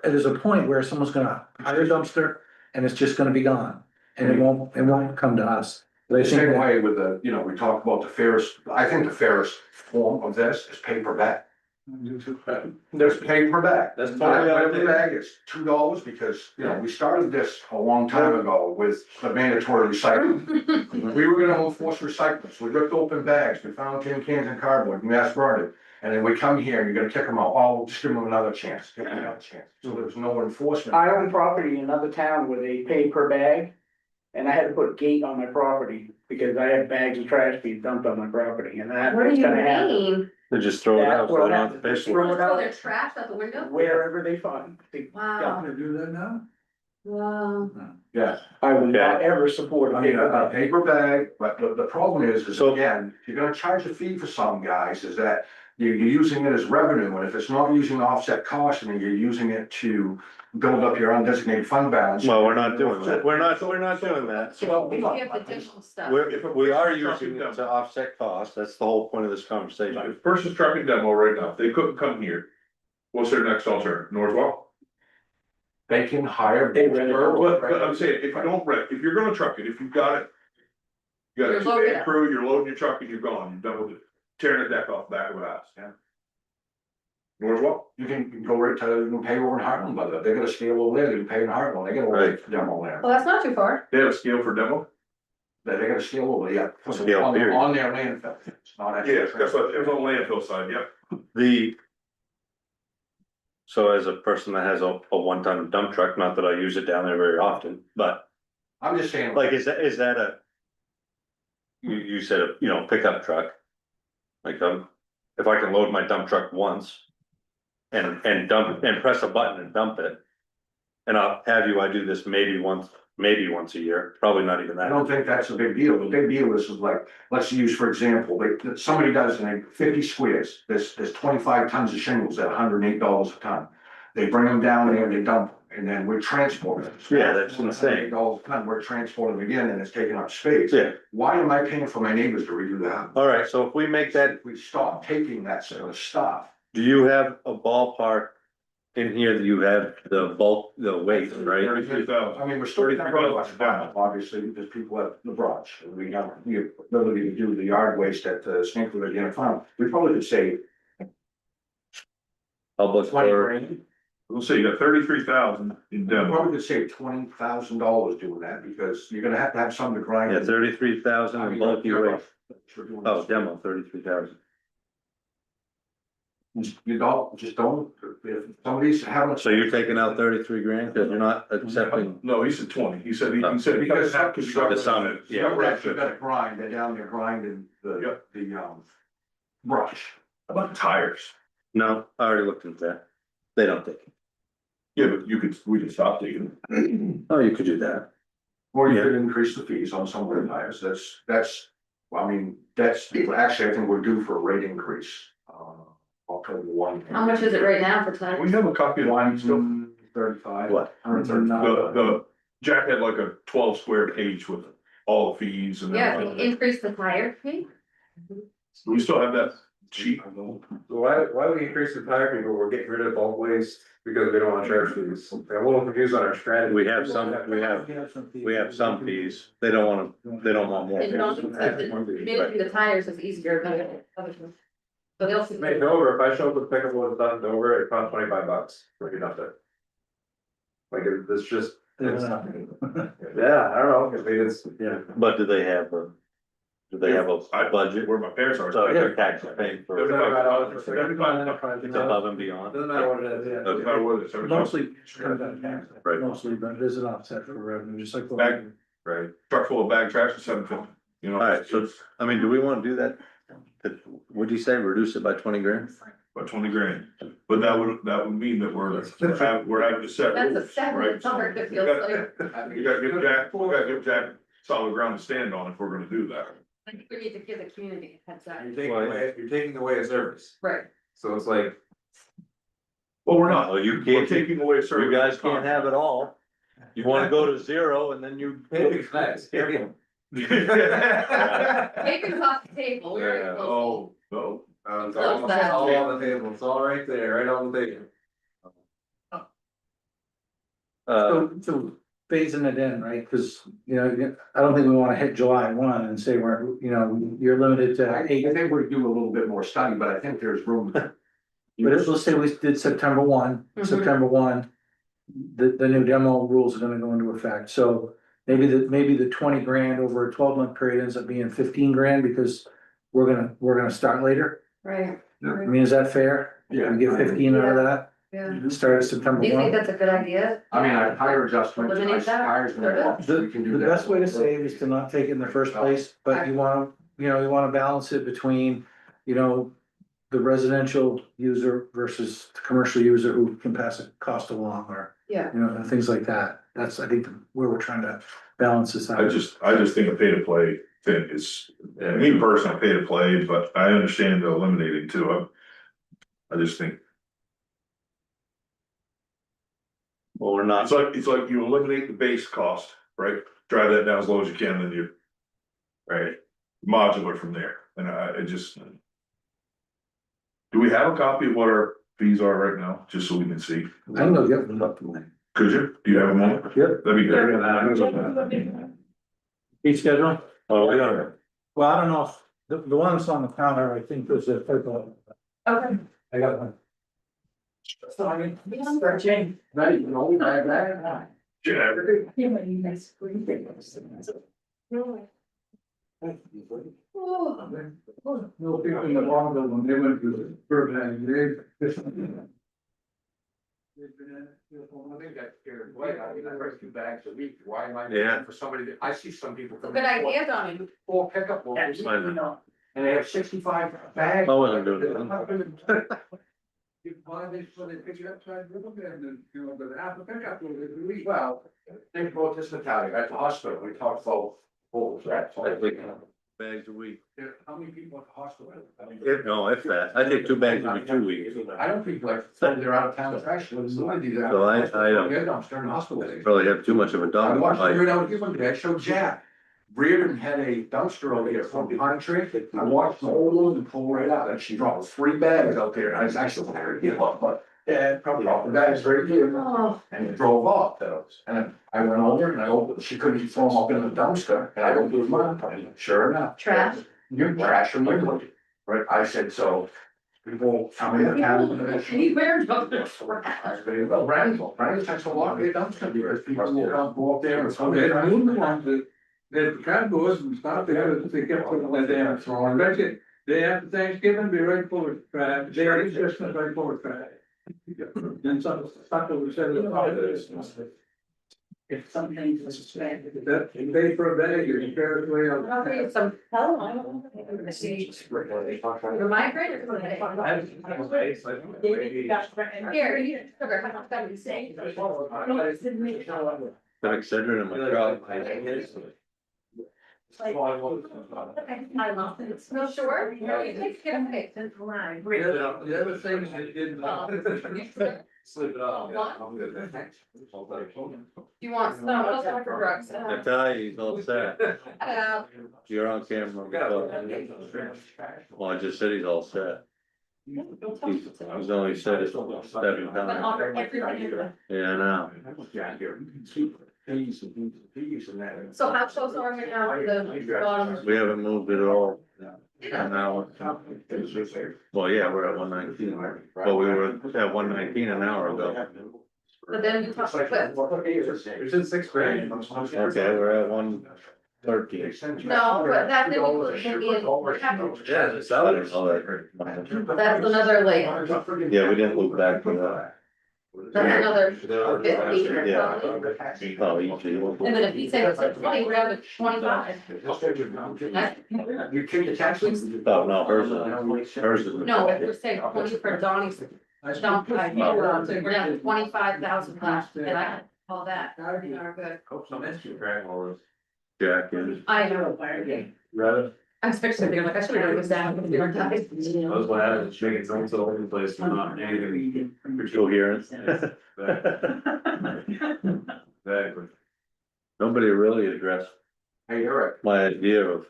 there's a point where someone's gonna hire a dumpster and it's just gonna be gone. And it won't come to us. But I The think same that- way with we talked about the fairest, I think the fairest form of this is paper bag. There's paper bag. That's totally Whatever the okay. bag is, $2, because, we started this a long time ago with the mandatory recycling. We were gonna enforce recycling, so we ripped open bags, we found tin cans and cardboard, and mass burned it. And then we come here, and you're gonna kick them out, oh, just give them another chance, give them another chance, so there was no enforcement. I own property in another town where they pay per bag. And I had to put a gate on my property because I had bags of trash being dumped on my property and that's What do you gonna happen. mean? they just throw it That's out, so what they don't have to happens. pay for it. Throw it Throw out their trash out the window? wherever they find. They- Wow, do that now? wow. Yeah. I will Yeah. not ever support I a mean, paper a bag. paper bag, but the problem is So- again, if you're gonna charge a fee for some guys, is that you're using it as revenue, and if it's not using offset cost, and you're using it to build up your undesignated fund balance. Well, we're not doing that, we're not doing that. If you have additional stuff. We are using it to offset costs, that's the whole point of this conversation. If person's trucking demo right now, if they couldn't come here, what's their next alternative, Northwell? They can hire. They rent it. But I'm saying, if you don't rent, if you're gonna truck it, if you've got it. You got You're a loading two-man it. crew, you're loading your truck and you're gone, you're done with it, tearing the deck off the back of the house. Yeah. Northwell, You can go right to, you can pay over in Heartland, but they got a scale over there, they can pay in Heartland, they got a rate for demo there. Well, that's not too far. they have a scale for demo? They got a scale over, yeah. Scale, On period. on their landfill, it's not actually. Yeah, that's what, it was on the landfill side, yeah. So as a person that has a one-ton dump truck, not that I use it down there very often, but I'm just saying. like, is that a? You said, pickup truck. Like, if I can load my dump truck once. And dump, and press a button and dump it. And I'll have you, I do this maybe once a year, probably not even I that. don't think that's a big deal. The big deal is like, let's use, for example, like, somebody does in 50 squares, there's 25 tons of shingles at $108 a ton. They bring them down there, they dump, and then we transport them. Yeah, that's insane. $108 a ton, we're transporting them again, and it's taking up space. Yeah, Why am I paying for my neighbors to redo that? alright, so if we make that, We stop taking that sort of stuff. do you have a ballpark? In here that you have the bulk, the weight, right? 33,000. I mean, we're still not really much down, obviously, because people have the brush, and we have the ability to do the yard waste at the St. Louis Organic Farm. We probably could save Public 20 or, grand. We'll say you got 33,000 in We demo. probably could save $20,000 doing that, because you're gonna have to have something to grind. yeah, 33,000 I in mean, bulky you're waste. rough. Sure doing Oh, this. demo, 33,000. just don't, if somebody's having. So you're taking out 33 grand, cause you're not accepting, No, he said 20, he said because The summit, yeah. You gotta grind, they're down there grinding the brush. about tires. no, I already looked into that. They don't take it. Yeah, but we could stop taking it. Oh, you could do that. Or you Yeah. could increase the fees on some of the tires, well, I mean, actually, I think we're due for a rate increase. October 1. How much is it right now for tires? We have a copy of mine still. 35. What? The Jack had like a 12 square page with all the fees and Yeah, everything. increase the tire fee? Do we still have that sheet? Why would we increase the tire people? We're getting rid of bulk waste because we don't want to charge fees. I'm a little confused on our strategy. We have some fees. They don't want more. It's not because managing the tires is easier than other things. So they'll. Hey, Dover, if I show up with pickup with stuff in Dover, it costs $25 for you nothing. Like it's just, it's, yeah, I don't know, I mean, it's, yeah. But do they have a budget? Where my parents are. So their tax is paying for it. It's $75. above and beyond. Doesn't matter what it is, yeah. Doesn't matter what it is. Mostly, comes out of tax, Right. mostly, but it is an offset for revenue, just like. the- Back. Right. Truck full of bag trash is $750, you know. Alright, so, I mean, do we wanna do that? What'd you say, reduce it by 20 grand? About 20 grand, but that would mean that we're having to set. That's a rules, seven, right? it's hard to We feel gotta- like. We gotta give Jack solid ground to stand on if we're gonna do that. I think we need to give the community a heads up. You're taking away a service, Right. so it's like. Well, we're not, Oh, you we're can't, taking away a service. you guys can't have it all. You wanna go to 0 and then you. Careful. Papers off the table, we're Yeah, close. Oh, no. It's all on the table, it's all right there, right on the table. So phasing it in, right, cause, I don't think we wanna hit July 1 and say we're, you're limited I to 8. think we do a little bit more study, but I think there's room. But let's say we did September 1, Mhm. September 1, the new demo rules are gonna go into effect, so maybe the 20 grand over a 12-month period ends up being 15 grand because we're gonna start later. Right, I mean, is that fair? Yeah. We get 15 out of that, yeah. start at September Do you think 1. that's a good idea? I mean, I tire adjustments, Eliminate that? tires. The, We can do the that. best way to save is to not take it in the first place, but you wanna balance it between, the residential user versus the commercial user who can pass a cost along or, Yeah. and things like that. That's, I think, where we're trying to balance this out. I just think a pay to play thing is, me personally, pay to play, but I understand the eliminating too. I just think, Well, we're not. it's like you eliminate the base cost, right? Drive that down as low as you can, then you. Right, modular from there, and I just. Do we have a copy of what our fees are right now, just so we can see? I can go get them up. Could you? Do you have them all? Yep. That'd be great. Fee schedule? Oh, we are. Well, I don't know if, the one that's on the counter, I think there's a. Okay. I got one. Right, you know, that. Yeah. No, people in the long when they went to Burbank, I think that's fair. Why, I mean, I write 2 bags a week, why am I? Yeah. For somebody that, I see some people. Good idea, Donnie. 4 pickup loads, I know. and they have 65 bags. I wasn't doing that. You find this, when they pick it up, try to look at them, but half a pickup load every week. Well, think about this, Natalia, at the hospital, we talked about. Bags a week. How many people at the hospital? If that, I take 2 bags every 2 weeks. I don't think like, they're out of town trash, so I do that. So I don't- Yeah, dumpster in the hospital. Probably have too much of a I dog. watched fight. it out here one day, I showed Jack. Breeden had a dumpster over here from behind a tree, I watched the whole woman pull right out, and she dropped 3 bags out there, and I was actually there, but. Yeah, probably dropped the bags right here, Oh, and it drove off those, and I went over and I opened, she couldn't throw them up in the dumpster, and I opened mine, and sure enough. trash. You're trash from liquid, right, I said, so. People come in town. Anywhere, but the I trash. said, well, Brandon's takes a lot of the dumpster, because people will come, go up there and. Okay, I moved the ones that cardboards and stuff, they kept putting it there, throwing, that's it. Day after Thanksgiving, be right for it, day after Christmas, right for it. And some, we said. If something is suspended. That, you pay for a bag, you're comparatively. I'll give you some. You're migraine or something? Here, you, sugar, how much that would say? Excedrin in my truck. Okay, I lost it. No, sure. No, you take it away. The other things that didn't. Sleep it off. What? You want some, I'll talk for drugs. I tell you, he's all set. Uh, You're on camera. Well, I just said he's all set. He's only said it 7 But times. offer everything. Yeah, I know. So how close are we now to the bottom? We haven't moved it at all. And now, well, yeah, we're at 119. Well, we were at 119 an hour ago. But then we talked about. It's in 6th grade. Okay, we're at 113. No, but that didn't include maybe in. Yeah, the I salary. don't know that. That's another like, Yeah, we didn't look back for that. that's another 50. Yeah. Oh, easy. And then if you say it's at 20, we're down to 25. You kick the taxes? Oh, no, hers is. No, if we're saying 20 for Donnie's. Dump, we're down to 25,000 left, and I can call that. Are good. Jack is. I know. I'm especially thinking like I should have done this down. That's what happens, making films all over the place, and not anything. Coherent. Exactly. Nobody really addressed Hey, Eric, my idea of,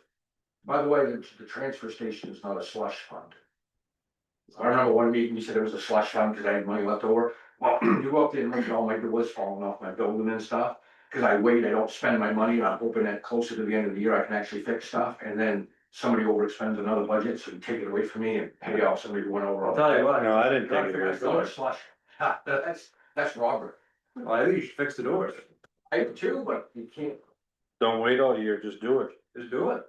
by the way, the transfer station is not a slush fund. I remember one meeting, you said it was a slush fund because I had money left over. Well, you go up there and look at all my doors falling off my building and stuff. Cause I wait, I don't spend my money, I'm hoping that closer to the end of the year, I can actually fix stuff, and then somebody overexpends another budget, so you take it away from me and pay off somebody who went over. I'll tell you what. no, I didn't I take figured it. it's not a slush. Ha, that's Robert. Well, I think you should fix the doors. I do too, but you can't, Don't wait all year, just do it. Just do it.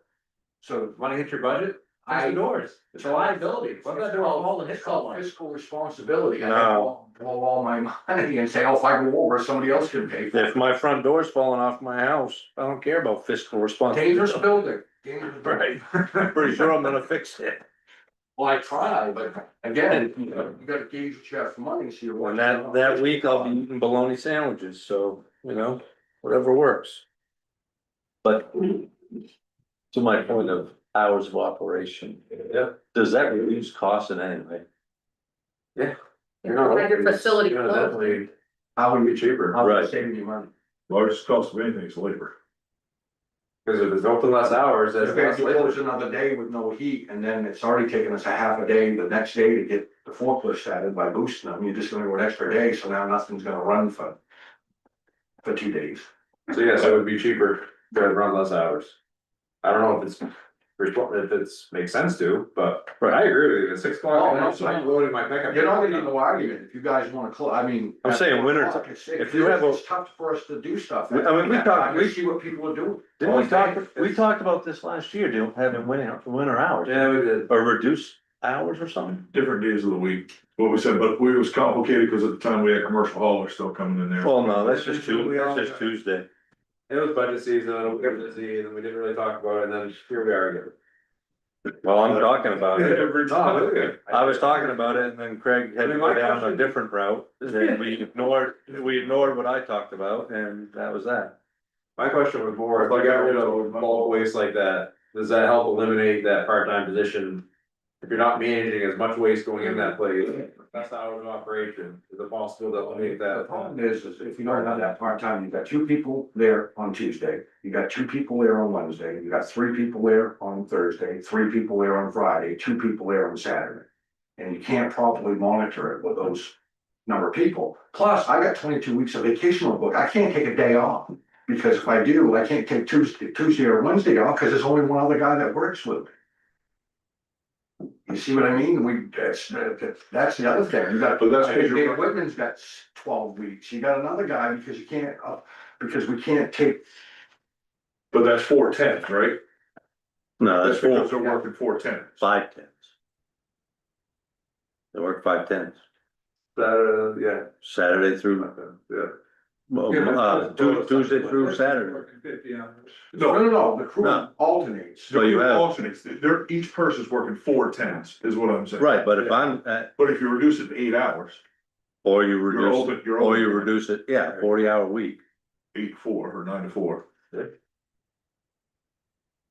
so Wanna hit your budget? Fix I. the doors. It's a liability. What about doing all the hit call lines? Fiscal responsibility, I No. have to blow all my money and say, oh, if I go over, somebody else can pay for it. If my front door's falling off my house, I don't care about fiscal Dangerous responsibility. building, dangerous building. Right, pretty sure I'm gonna fix it. Well, I try, but again, you gotta gauge what you have for money, so you're. And that week I'll be eating bologna sandwiches, so, whatever works. But to my point of hours of operation, Yeah. does that reduce costs in any way? Have your facility You're gonna closed. definitely How would be cheaper. How would Right. it save you money? Largest cost of anything is labor. Cause if it's open less hours, that's Okay, less if you labor. close another day with no heat, and then it's already taken us a half a day the next day to get the forklift started by boosting them, you're just gonna go an extra day, so now nothing's gonna run for 2 days. So yes, it would be cheaper to run less hours. I don't know if makes sense to, but I agree with you, at 6 o'clock, I'm loading my pickup. You're not getting no argument, if you guys wanna close, I mean. I'm saying winter at 4 o'clock, if you have a- It's tough for us to do stuff. I mean, we talked- We see what people are doing. Didn't we talked about this last year, having winter hours? Yeah, we did. Or reduce hours or something? Different days of the week, what we said, but it was complicated because at the time we had commercial haulers still coming in there. Well, no, that's just Tuesday. It was budget season, and we got busy, and we didn't really talk about it, and then here we are again. Well, I'm talking about it. Every time. I was talking about it and then Craig had to go down a different route. Then we ignored what I talked about and that was that. My question was more, if I got rid of bulk waste like that, does that help eliminate that part-time position? If you're not managing as much waste going in that place, that's hours of operation, is it possible to eliminate The that? problem is if you don't have that part-time, you've got 2 people there on Tuesday, you got 2 people there on Wednesday, you got 3 people there on Thursday, 3 people there on Friday, 2 people there on Saturday. And you can't properly monitor it with those number of people. Plus, I got 22 weeks of vacation on book, I can't take a day off. Because if I do, I can't take Tuesday or Wednesday off, because there's only one other guy that works with me. You see what I mean? That's the other thing, you got, But that's Dave because you're- Whitman's got 12 weeks, you got another guy because you can't, because we can't take. But that's 4/10, right? No, That's that's because four, they're working 4/10. 5/10. They work 5/10, Yeah. Saturday through, Yeah. well, Tuesday through Saturday. No, the crew No. alternates. So you have- Alternates, they're, each person's working 4/10s, is what I'm saying. Right, but if I'm at, But if you reduce it to 8 hours, or you you're reduce, open, you're or you open reduce it, yeah, 40-hour week. 8 to 4 or 9 to 4.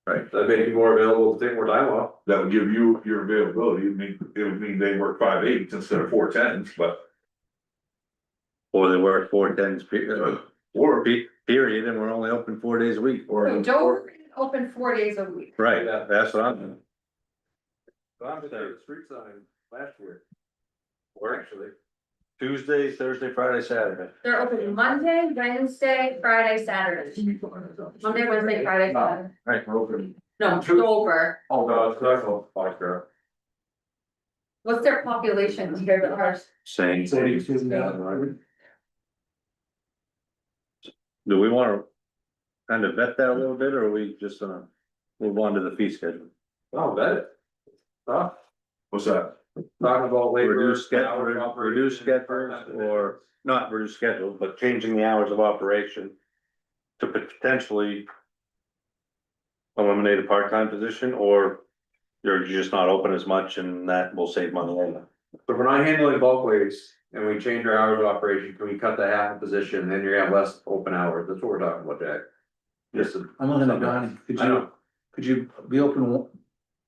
Right. That make you more available to take more time off. That would give you your availability, it would mean they work 5/8 instead of 4/10s, but. Or they work 4/10s, Or, period, and we're only open 4 days a week. So Dover is open 4 days a week. Right, that's what I'm. I'm there, street sign last year. Or actually. Tuesday, Thursday, Friday, Saturday. They're open Monday, Wednesday, Friday, Saturday. Monday, Wednesday, Friday, Saturday. Right, we're open. No, Dover. Oh, No, it's not called Foxborough. What's their population compared to ours? Same. Do we wanna kind of vet that a little bit, or are we just gonna move on to the fee schedule? Oh, bet. Huh? what's that? Talking about labor. Reduce schedule, hours of operation, reduce schedules, or not reduce schedules, but changing the hours of operation to potentially eliminate a part-time position, or you're just not open as much and that will save money later. So if we're not handling bulk waste and we change our hours of operation, can we cut that half a position, then you're gonna have less open hours, that's what we're talking about, Jack. Just. I'm looking at Donnie, I know. could you be open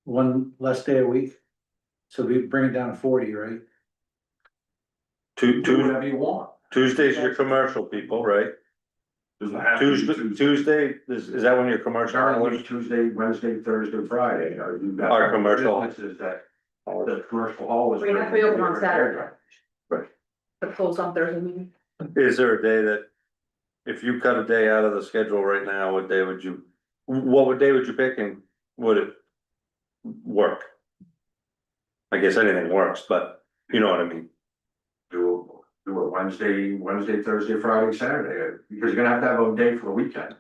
one less day a week? So we bring it down to 40, right? Do whatever you want. Tuesday's your commercial people, right? Doesn't have to be Tuesday, is that when your commercial Currently hours? Tuesday, Wednesday, Thursday, Friday, you've got. Our commercial. Businesses that, the commercial hall is. We have to be open on Saturday. Right. But close on Thursday maybe. Is there a day that, if you cut a day out of the schedule right now, what day would you pick and would it work? I guess anything works, but you know what I mean. Do it Wednesday, Thursday, Friday, Saturday, because you're gonna have a day for the weekend.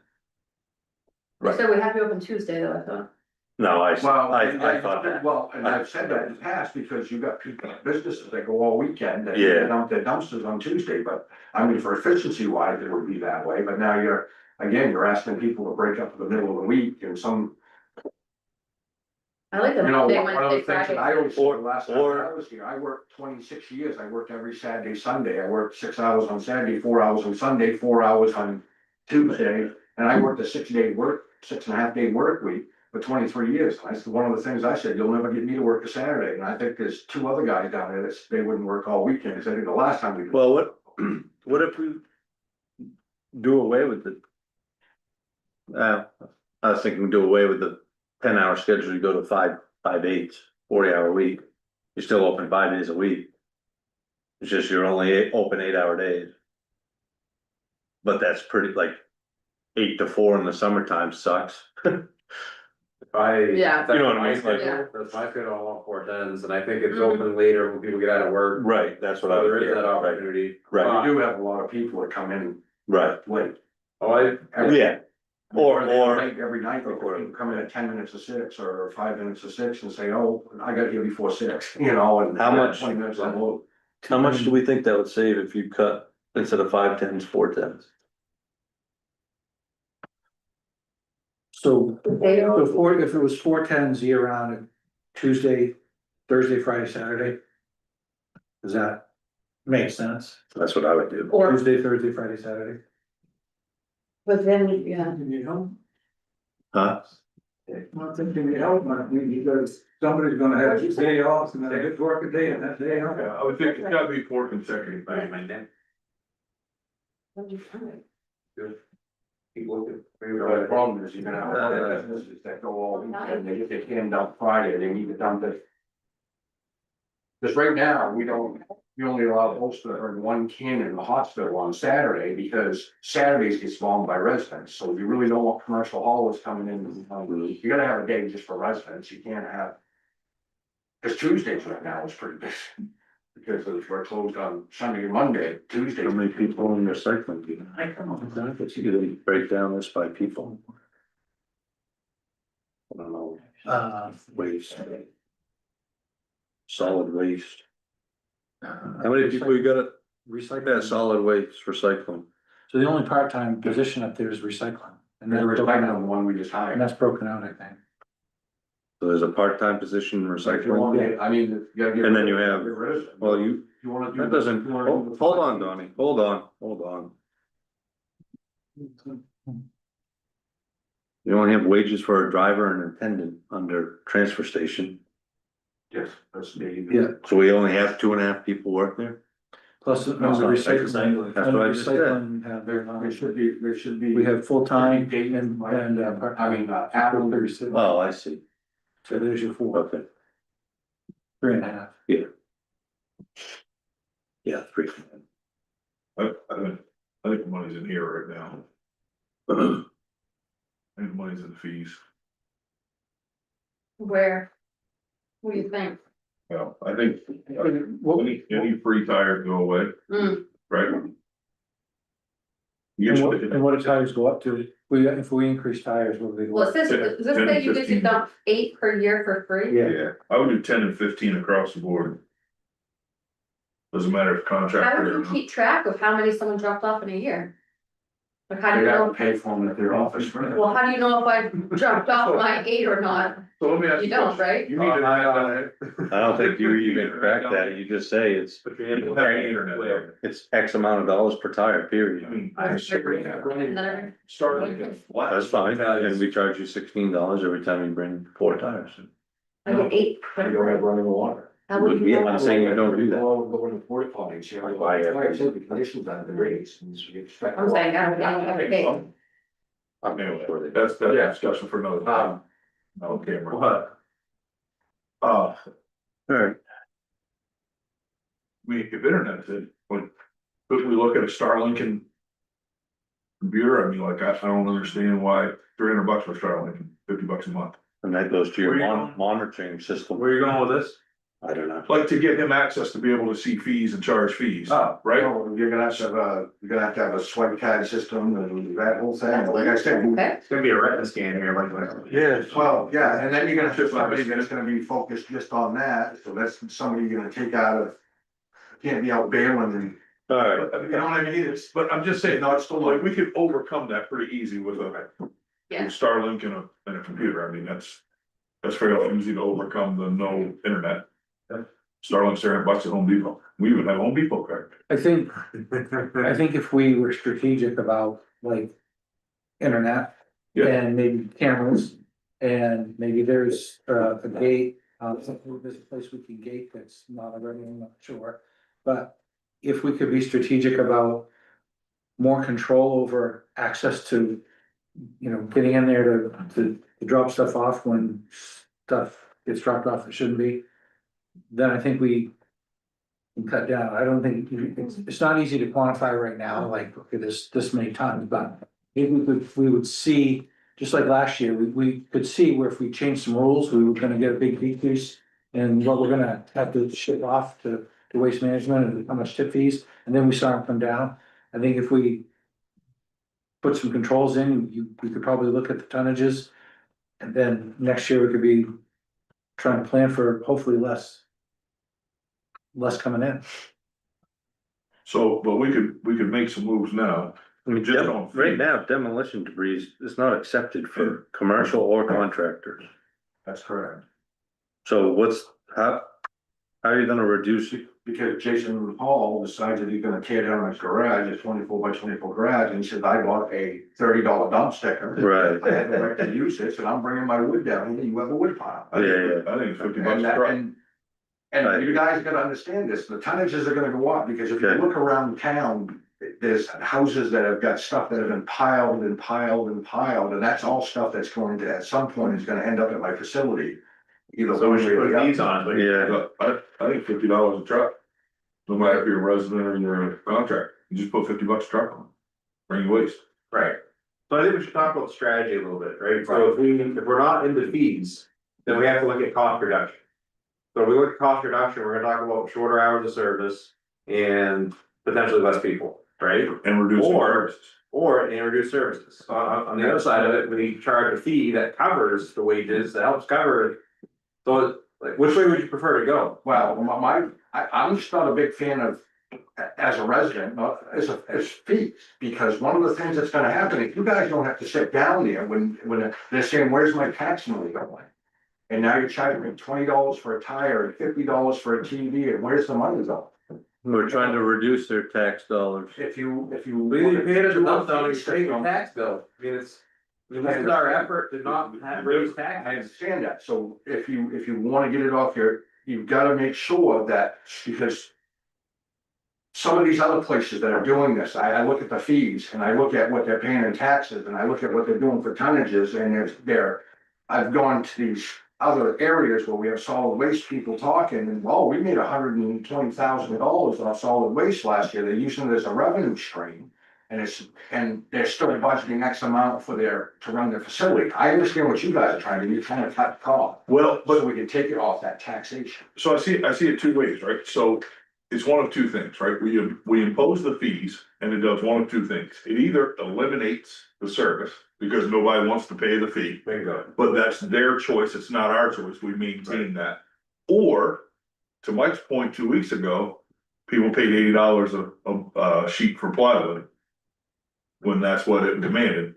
You said we have to be open Tuesday though, I thought. No, I Well, thought that. Well, and I've said that in the past, because you've got people, businesses that go all weekend, and Yeah. they dump their dumpsters on Tuesday, but. I mean, for efficiency wise, it would be that way, but now you're asking people to break up in the middle of the week and some. I like the You know, Monday, one of the Wednesday, things that I Friday. always said the last time or- I was here, I worked 26 years, I worked every Saturday, Sunday, I worked 6 hours on Saturday, 4 hours on Sunday, 4 hours on Tuesday. And I worked a 6.5 day work week for 23 years, and that's one of the things I said, you'll never get me to work a Saturday, and I think there's 2 other guys down there that they wouldn't work all weekend, because I think the last time we. Well, what if we do away with the? I was thinking do away with the 10-hour schedule, you go to 5/8, 40-hour week. You're still open 5 days a week. It's just you're only open 8-hour days. But that's pretty like 8 to 4 in the summertime sucks. Yeah. You know what I mean, like- Yeah. That's my fit on all 4/10s, and I think it's Mhm. open later when people get out of work. Right, that's what I So was there is hearing, that right, opportunity. right, We do have a lot of people that come in right, late. Oh, yeah, or- Late every night, or people come in at 10 minutes to 6 or 5 minutes to 6 and say, oh, I got here before 6, you know, and. How much- 20 minutes on load. how much do we think that would save if you cut instead of 5/10s, 4/10s? So before, if it was 4/10s year round, Tuesday, Thursday, Friday, Saturday. Does that make sense? That's what I would do. Or, Tuesday, Thursday, Friday, Saturday. but then, yeah, Need help? Huh? Not thinking you help, because somebody's gonna have a day off and then they work a day and that day off. Yeah, I would think it's gotta be 4 consecutive. Keep looking. The problem is you're gonna have a lot of businesses that go all weekend, they get their can dump Friday, they need to dump it. Cause right now, we only allow most of or 1 can in the hospital on Saturday, because Saturdays get swamped by residents, so if you really don't want commercial haulers coming in, you gotta have a day just for residents, you can't have. Cause Tuesdays right now is pretty busy, because we're closed on Sunday and Monday, Tuesdays. How many people in your cycling? I don't know. You could break down this by people. I don't know. Waste. Solid waste. How many people you got at, Recycling. solid waste recycling? So the only part-time position up there is recycling. And The that's broken recycling, the out, one we just and hired. that's broken out, I think. So there's a part-time position in So if you want recycling, to, I mean, you gotta get. and then you have, get rid of it. well, you, If you wanna do. that doesn't, if you wanna do the- hold on, Donnie, hold on. You only have wages for a driver and attendant under transfer station, Yes, that's me. Yeah. so we only have 2.5 people work there? Plus, No, under it's not recycling. That's what I under just said. recycling, we have, There should be. we have full-time Date and, part-time. I mean, Apple. Oh, I see, So there's your 4, okay, 3.5. yeah, 3. I think the money's in here right now. I think the money's in the fees. Where? What do you think? Well, I think What, any free tires go away, Hmm, right? and what do tires go up to? If we increase tires, what do they go well, up? does this say you get to dump 8 per year for free? Yeah. Yeah, I would do 10 and 15 across the board. Doesn't matter if How contractor would or you not. keep track of how many someone dropped off in a year? Like, how do They you have know, to pay for them at their office. well, how do you know if I dropped off my 8 or not? So let me ask You you a don't, question. right? You need to. I don't think you even track that, you just say it's, But you have to have internet there. it's X amount of dollars per tire, I period. mean, I running, And then starting. That's fine, and we charge you $16 every time you bring 4 tires. I get 8. You don't have running water. How would you Yeah, know? I'm saying you don't do that. Go in the porta potties, you know, fire safety conditions on the grades. And so you expect- I'm saying, I don't every day. Anyway, that's discussion for another time. Okay, but. Alright, If internet did, when, could we look at a Starlink and. Computer, I mean, like, I don't understand why $300 for Starlink and $50 a month. and that goes to your Where you going? monitoring system, Where you going with this? I don't know. Like to get him access to be able to see fees and charge fees, Oh, right? well, you're gonna have to have a swipe card system and that whole thing, like I said. Okay, It's gonna be a retina scan here, like. Yeah. Well, yeah, and then you're gonna have somebody that's gonna be focused just on that, so that's somebody you're gonna take out of. Can't be out bailing and, Alright, you know what I mean, it's, But I'm just saying, no, it's still like, like, we could overcome that pretty easy with a. Yeah. Starlink and a computer, I mean, that's fairly easy to overcome the no internet. Starlink's $300 at Home Depot, we even have Home Depot card. I think if we were strategic about like internet. Yeah. And maybe cameras, and maybe there's a gate, there's a place we can gate that's not already, I'm not sure. But if we could be strategic about more control over access to, getting in there to drop stuff off when stuff gets dropped off that shouldn't be. Then I think we can cut down. I don't think, it's not easy to quantify right now, like, okay, this many times, but maybe we would see, just like last year, we could see where if we changed some rules, we were gonna get a big decrease in what we're gonna have to ship off to waste management and how much tip fees, and then we saw them come down. I think if we put some controls in, we could probably look at the tonnages, and then next year we could be trying to plan for hopefully less coming in. So, but we could make some moves now. I mean, Just on right fees. now, demolition debris is not accepted for commercial or contractors. that's correct. So how are you gonna reduce it? Because Jason Hall decided he's gonna tear down his garage, his 24x24 garage, and he said, I bought a $30 dump sticker. Right. I had the right to use this, and I'm bringing my wood down, and you have a wood pile. I think- Yeah, I think it's $50 And a that, truck. and you guys gotta understand this, the tonnages are gonna go up, because if you Okay. look around town, there's houses that have got stuff that have been piled and piled and piled, and that's all stuff that's going to, at some point, is gonna end up at my facility. Either So we one should way or put the these other. on, but. Yeah, But I think $50 a truck. No matter if you're a resident or you're a contractor, you just put $50 a truck on. Bring your waste. Right. So I think we should talk about the strategy a little bit, right? So if we're not into fees, then we have to look at cost reduction. So if we look at cost reduction, we're gonna talk about shorter hours of service and potentially less people, right? And reduce Or- services. or in reduced services. On the other side of it, we charge a fee that covers the wages, that helps cover. So like, which way would you prefer to go? Well, I'm just not a big fan of, as a resident, not as fees. Because one of the things that's gonna happen, if you guys don't have to sit down there when they're saying, where's my tax money going? And now you're charging me $20 for a tire and $50 for a TV, and where's the money going? We're trying to reduce their tax dollars. If you. We paid it enough down, we paid the tax bill. I mean, it's, this is our effort to not have raised I taxes. understand that, so if you wanna get it off you've gotta make sure that, because. Some of these other places that are doing this, I look at the fees and I look at what they're paying in taxes and I look at what they're doing for tonnages and I've gone to these other areas where we have solid waste people talking and, oh, we made $120,000 off solid waste last year, they're using it as a revenue stream. And they're still budgeting X amount to run their facility. I understand what you guys are trying to do, you're trying to cut costs. Well, So we can take it off that taxation. so I see it two ways, right? So it's one of two things, right? We impose the fees and it does one of two things. It either eliminates the service because nobody wants to pay the fee, Bingo. but that's their choice. It's not our choice. We maintain that. Or to Mike's point 2 weeks ago, people paid $80 a sheet for plywood when that's what it demanded.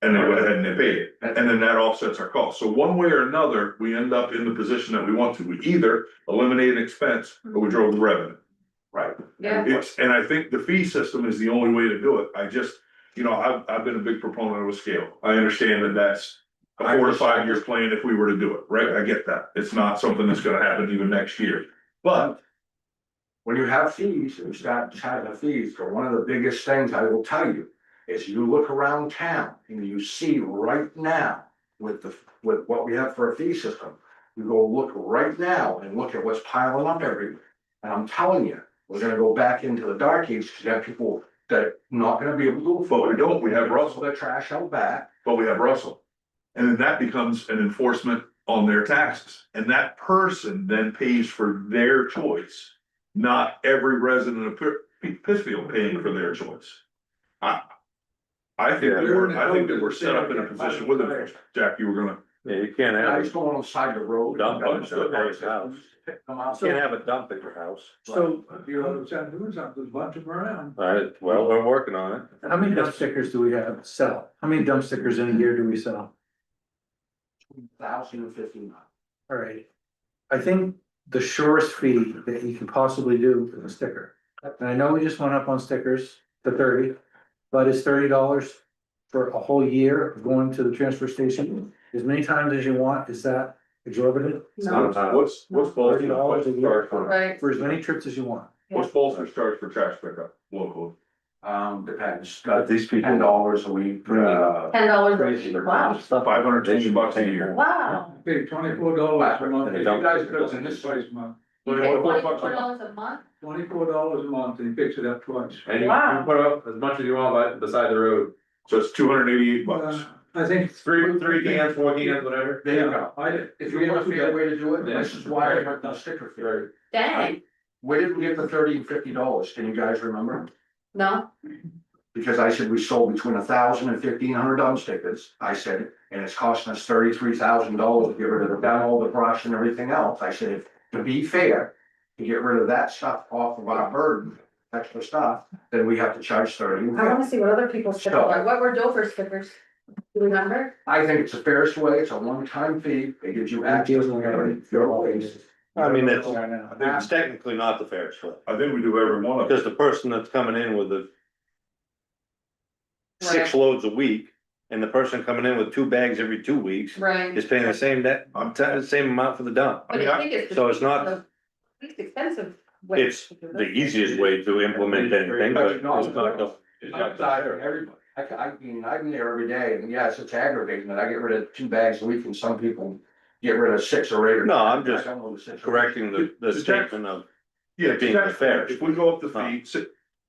And they went ahead and they paid it, and then that offsets our costs. So one way or another, we end up in the position that we want to. We either eliminate an expense or we drove the revenue. Right. Yeah. And I think the fee system is the only way to do it. I just, I've been a big proponent of a scale. I understand that that's a 4 to 5 year plan if we were to do it, right? I get that. It's not something that's gonna happen even next year, but. When you have fees, and you start having fees, so one of the biggest things I will tell you is you look around town and you see right now with what we have for a fee system. You go look right now and look at what's piling up everywhere. And I'm telling you, we're gonna go back into the dark ages because you have people that are not gonna be able to do it. But we don't, we have Russell, Their trash out back. but we have Russell. And then that becomes an enforcement on their taxes. And that person then pays for their choice. Not every resident of Pittsfield paying for their choice. I think that we're set up in a position with it. Jack, you were gonna. Yeah, you can't I have just go on the side of the road. dump at your house. Come out. You can't have a dump at your house. So, you know, doing something, there's a bunch of them around. Alright, well, we're working on it. How many dump stickers do we have sell? How many dump stickers in a year do we sell? 1,059. All right. I think the surest fee that you can possibly do is a sticker. And I know we just went up on stickers to 30, but it's $30 for a whole year of going to the transfer station as many times as you want. Is that exorbitant? What's Bolton's $30 a year Right. for as many trips as you want. What's Bolton's charge for trash pickup locally? Depends. But these people- $10 a week. $10. Wow. $520 a year. Wow. Okay, $24 a month. And If you guys build in this place, month. You pay $24 a month? $24 a month and he picks it up twice. And you Wow. put up as much as you want beside the road. So it's $288. I think. Three cans, 4 cans, whatever. There you go. I, If you want a fair way to do it, this is why I have no sticker fee. Dang, Where did we get the $30 and $50? Can you guys remember? no, Because I said we sold between 1,000 and 1,500 dump stickers. I said, and it's costing us $33,000 to get rid of the demo, the brush and everything else. I said, to be fair, to get rid of that stuff off of our burden, extra stuff, then we have to charge 30. and I 50. wanna see what other people's stickers are, what were Dover stickers? Do you remember? I think it's the fairest way. It's a one-time fee. It gives you access to everything. I mean, it's now. technically not the fairest way. I think we do every one of them. Because the person that's coming in with the 6 Right. loads a week, and the person coming in with 2 bags every 2 weeks Right, is paying the same amount for the dump. but I think it's. So it's not- the least expensive way. It's the easiest way to implement anything, but it's not I'm sorry, everybody. I mean, I'm there every day and yes, it's aggravating that I get rid of 2 bags a week and some people get rid of 6 or 8 or. No, I'm I just don't know the 6 or 8. correcting the statement of, Yeah, being exactly. fair. If we go up the fee,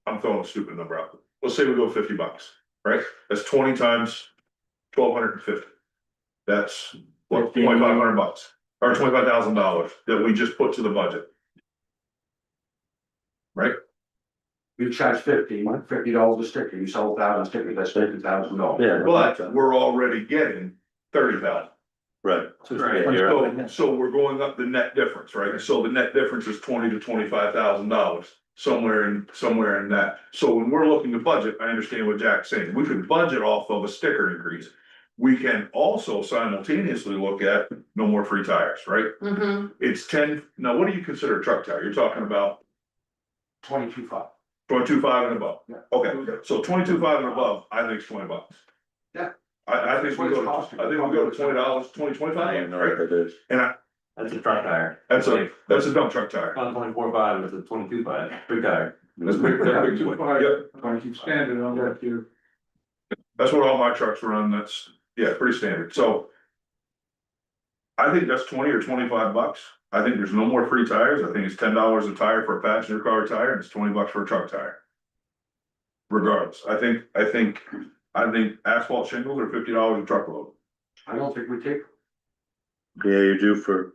I'm throwing a stupid number out. Let's say we go $50, right? That's 20 times 1,250. That's what, $2,500 or $25,000 that we just put to the budget. Right? You charge $50 a sticker, you sell 1,000 stickers, that's $50,000. Yeah. But we're already getting 30,000. Right. Right. Yeah, you're right. So we're going up the net difference, right? So the net difference is $20,000 to $25,000, somewhere in that. So when we're looking to budget, I understand what Jack's saying, we could budget off of a sticker increase. We can also simultaneously look at no more free tires, right? Mhm. It's 10, now what do you consider a truck tire? You're talking about 22.5. 22.5 and above? Yeah. Okay, so 22.5 and above, I think it's $20. Yeah. I think we go, I think we go to $20, I don't even $25, know what that is. and That's a truck tire. that's a dump truck tire. Not 24.5, it's a 22.5, big tire. That's big, yep, 22 standard on that too. that's what all my trucks run, that's, yeah, pretty standard, so. I think that's 20 or 25 bucks, I think there's no more free tires, I think it's $10 a tire for a passenger car tire, and it's 20 bucks for a truck tire. Regardless, I think asphalt shingles are $50 a truckload. I don't think we take. Yeah, you do for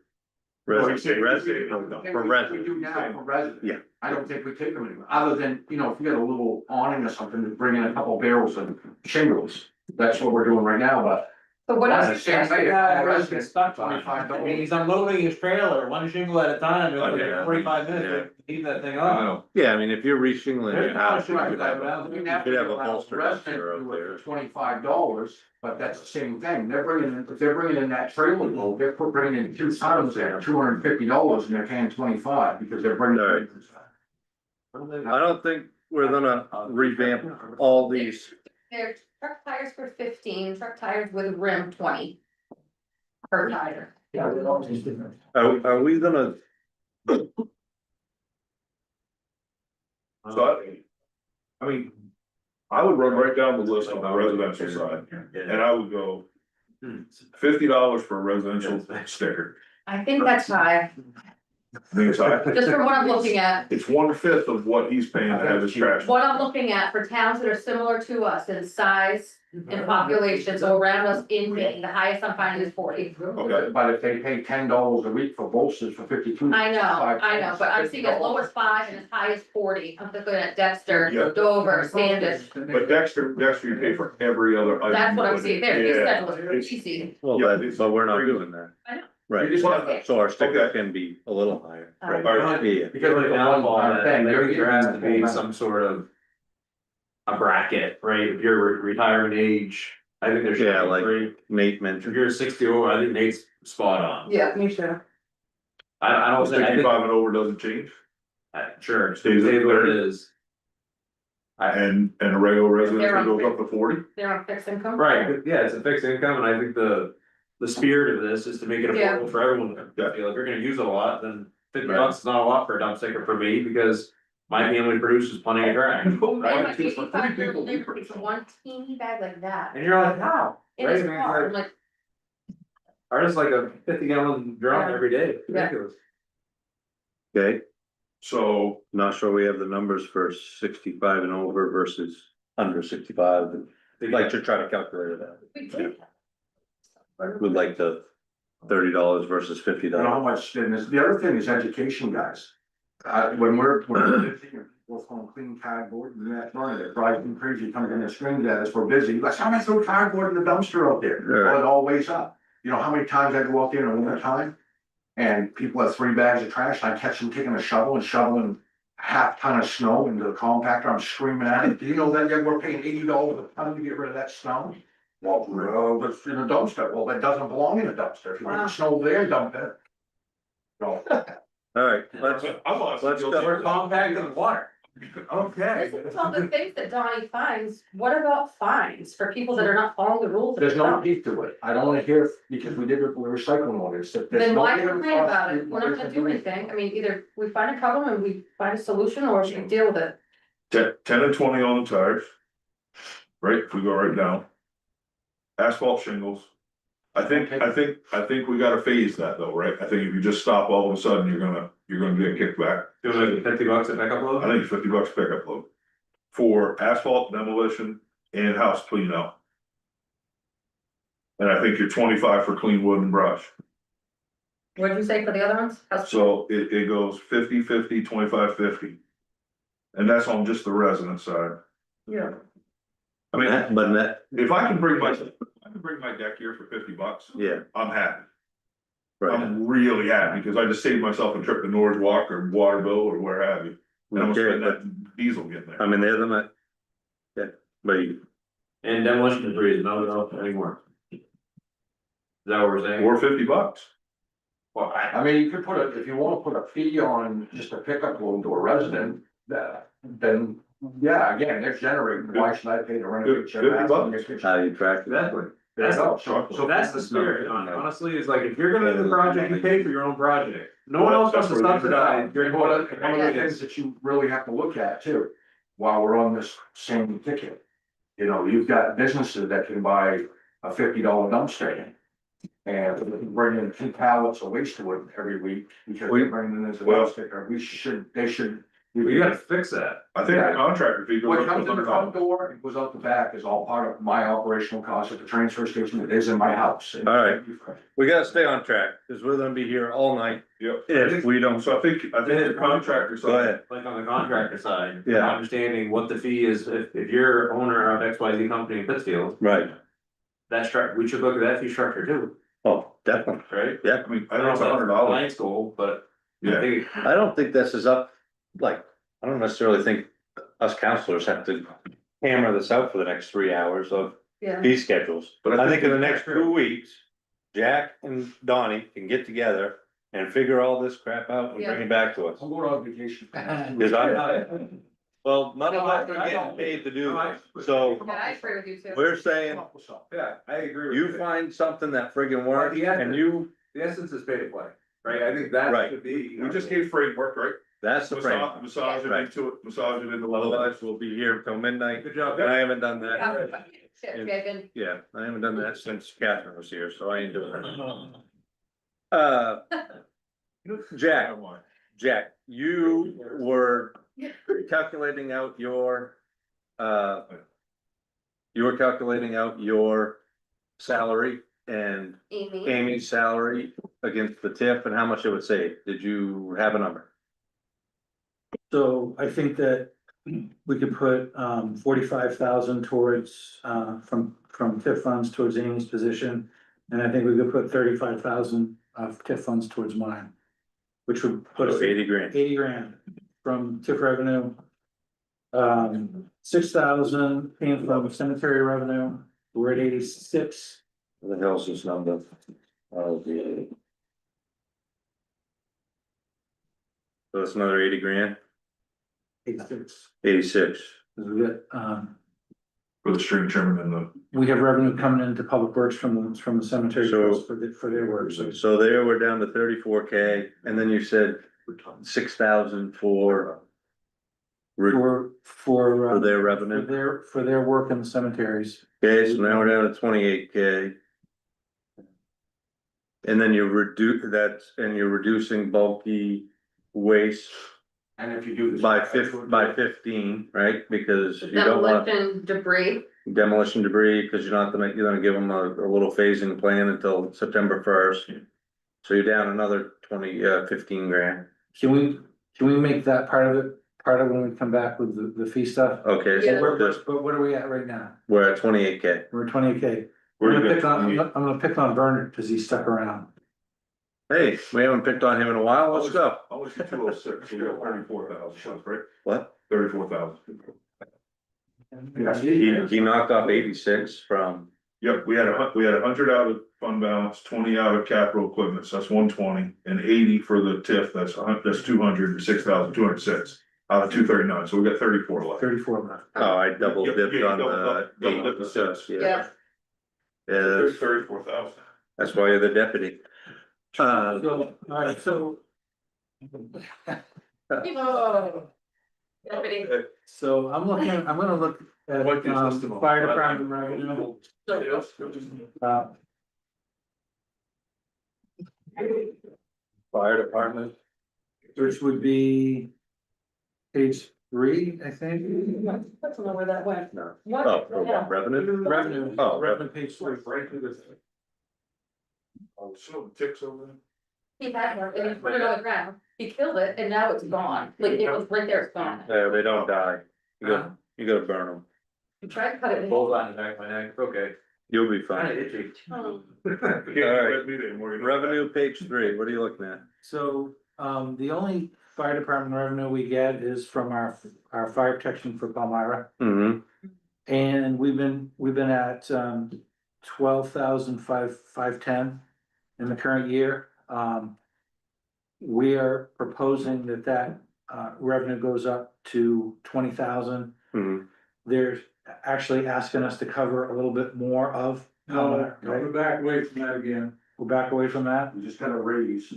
Well, you say resident, for We resident. do now for residents. Yeah. I don't think we take them anywhere, other than, if you got a little awning or something, to bring in a couple barrels of shingles. That's what we're doing right now, but. So what That's else? the same way, Residents stuck on it. I mean, he's unloading his trailer, one shingle at a time, Oh, it's yeah. like 45 minutes, to leave that thing on. Yeah, I mean, if you're re-shingling There's your not a house, you truck could that have around. you could have a bolster dumpster out there. $25, but that's the same thing, if they're bringing in that trailer load, they're bringing in 2 tons there, $250, and they're paying 25, because they're bringing. Alright. I don't think we're gonna revamp all these. They're truck tires for 15, truck tires with rim 20. Per tire. Are we gonna, So I mean, I would run right down the list on the residential side, and I would go $50 for a residential sticker. I think that's high, I think it's high. just from what I'm looking at. It's 1/5 of what he's paying to have his trash. What I'm looking at for towns that are similar to us in size and population, so around us in Maine, the highest I'm finding is 40. Okay. But if they pay $10 a week for bolsters for 52. I know, but I'm seeing as low as 5 and as high as 40. I'm looking at Dexter, Yeah. Dover, Standish. But Dexter, you pay for every other item. That's what I'm seeing there. These Yeah. schedule is easy. well, Yeah, but we're not doing that. I know. Right, You just want- so our sticker can be a little higher, right? Alright. Yeah, Because Right like now, a one-time thing, there has to be some sort of. A bracket, right, if you're retirement age, I think there should be. Yeah, like- right? Nate If mentioned, you're 60 over, I think Nate's spot on. Yeah, me too. I don't think, I think, 65 and over doesn't change, sure, Stays at stays what it 30. is. and a regular residential goes up to 40. They're on fixed income. Right, yeah, it's a fixed income, and I think the spirit of this is to make it Yeah. affordable for everyone. Yeah. I feel like you're gonna use it a lot, then $50 Right. is not a lot for a dump sticker for me, because my family produces plenty of trash. They might Right, be for 3 85 people, little liberties, one teeny bag like that. And you're like, how? In his Right, I mean, car, like- I'm like, Or just like a 50-gallon drum Yeah. every day, Yeah. ridiculous. okay, So, not sure we have the numbers for 65 and over versus under 65, we'd like to try to calculate it out. we did. We'd like the $30 versus You know how $50. much, and the other thing is education, guys. When we're 50, we're throwing clean cardboard and that's running it, driving crazy, coming in and screaming at us, we're busy, like, how am I throw cardboard in the dumpster out there? Right. Well, it all weighs up, you know how many times I go out there in the winter time? And people have 3 bags of trash, and I catch them taking a shovel and shoveling half ton of snow into the compactor, I'm screaming at it, do you know that we're paying $80 a ton to get rid of that snow? Well, it's in a dumpster, well, that doesn't belong in a dumpster, if you Wow. put snow there, dump it. No. Alright, let's, I'm honestly. let's go. We're compacting water. Okay. This is all the things that Donnie finds. What about fines for people that are not following the rules? There's no teeth to it, I don't wanna hear, because we did it with recycling orders. Then why complain about it? We're not gonna do anything. I mean, either we find a problem and we find a solution, or we can deal with it. 10 and 20 on the tires. Right, if we go right down. Asphalt shingles. I think we gotta phase that though, right? I think if you just stop all of a sudden, you're gonna get kicked back. Do like $50 a pickup I load? think it's $50 pickup load. For asphalt demolition and house clean out. And I think you're 25 for clean wood and brush. What'd you say for the other ones? How's- So it goes 50, 50, 25, 50. And that's on just the resident side. Yeah. I mean, But that, if I can bring my deck here for $50, yeah, I'm happy. right, I'm really happy because I just saved myself a trip to Norwich Walk or Waterville or where have you. And I'm gonna okay, spend but, that diesel getting there. I mean, they're the, yeah, but you, And demolition debris is not anymore. Is that what we're saying? Or $50. Well, I mean, you could put a, if you wanna put a fee on just a pickup load to a resident, then, yeah, again, they're generating, why should I pay to renovate your $50 bathroom, your kitchen? how you track it. Exactly. There you go. So that's the spirit, honestly, is like, if you're gonna do the project, you pay for your own project. No one else wants to subsidize your. And one of the things that you really have to look at too, while we're on this same ticket. You know, you've got businesses that can buy a $50 dumpster. And bring in 2 pallets of waste wood every week, because they're bringing in as a dumpster, they should. You gotta fix that. I think the contractor fee goes What up to comes in the front $100. door, it goes out the back, is all part of my operational cost at the transfer station, it is in my house. All right. We gotta stay on track, cause we're gonna be here all night Yep. if we don't. So I think the contractor Go side, ahead. Like on the contractor side. Yeah. Understanding what the fee is, if you're owner of XYZ company in Pittsfield, Right, we should look at that fee structure too, oh, definitely, right? yeah, I mean, I I know don't it's know if that's $100. Lions goal, but I Yeah, think, I don't think this is up, like, I don't necessarily think us counselors have to hammer this out for the next 3 hours of Yeah. fee schedules. But I think in the next 2 weeks, Jack and Donnie can get together and figure all this crap out and bring it back to us. I'm going on vacation. Cause well, none of us are getting paid to do this, so Yeah, I agree with you too. we're saying, yeah, I agree with you find something that friggin' works and you, The essence is pay to play, right? I think that Right. should be. we just gave framework, right? that's the frame. Massage it Right. into it, massage it into. Otherwise, we'll be here till midnight, Good job. and I haven't done that. Kevin. Yeah, I haven't done that since Catherine was here, so I ain't doing it. Jack, you were calculating out your, you were calculating out your salary and Amy. Amy's salary against the TIF and how much it would save. Did you have a number? So I think that we could put 45,000 towards from TIF funds towards Amy's position. And I think we could put 35,000 of TIF funds towards mine. Which would put us So 80 grand. 80 grand from TIF revenue. 6,000 came from cemetery revenue, we're at 86. What the hell's this number? So it's another 80 grand, 86. 86. Cause we got, For the string trimming and the. we have revenue coming into public works from the cemetery So- for their work, so. So there we're down to 34K, and then you said 6,000 for For their revenue. For their work in the cemeteries. Okay, so now we're down to 28K. And then you you're reducing bulky waste And if you do this. by 15, right? Because you don't want Demolition debris. demolition debris, because you're gonna give them a little phasing plan until September 1st. So you're down another 15 grand. Can we make that part of when we come back with the fee stuff? Okay, Yeah. so But what are we at right now? we're at 28K. We're 20K. Where I'm you gonna got- pick on Bernard because he's stuck around. Hey, we haven't picked on him in a while, let's go. I was 206, so we got 34,000, right? What? 34,000. He knocked off 86 from, Yep, we had 100 out of fund balance, 20 out of capital equipment, so that's 120, and 80 for the TIF, that's 206,206 out of 239, so we got 34 left. 34 left. oh, I double Yep, dipped yeah, on double dipped the six. yeah. Yeah. Yeah, There's 34,000. that's why you're the deputy. So, alright, so. Deputy. So I'm gonna look at What is this tomorrow? fire department revenue. Fire department. Which would be page 3, I think. That's not where that went. No. What? Oh, for what, revenue? Revenue, Oh, revenue page 3. Right to this. Oh, so the ticks over there. He had one, and he put it on the ground. He killed it and now it's gone, like it was right there, it's gone. Yeah, they don't die. You gotta burn them. You tried to cut it. Hold on the back of my neck, it's okay. You'll be Kinda fine. itchy. Oh. Revenue, page 3, what are you looking at? So, the only fire department revenue we get is from our fire protection for Palmyra. Mm-hmm. And we've been at, 12,510 in the current year. We are proposing that revenue goes up to 20,000. Mm-hmm. They're actually asking us to cover a little bit more of. Palmyra, right? We're back away from that again. We're back away from that. You just got a raise for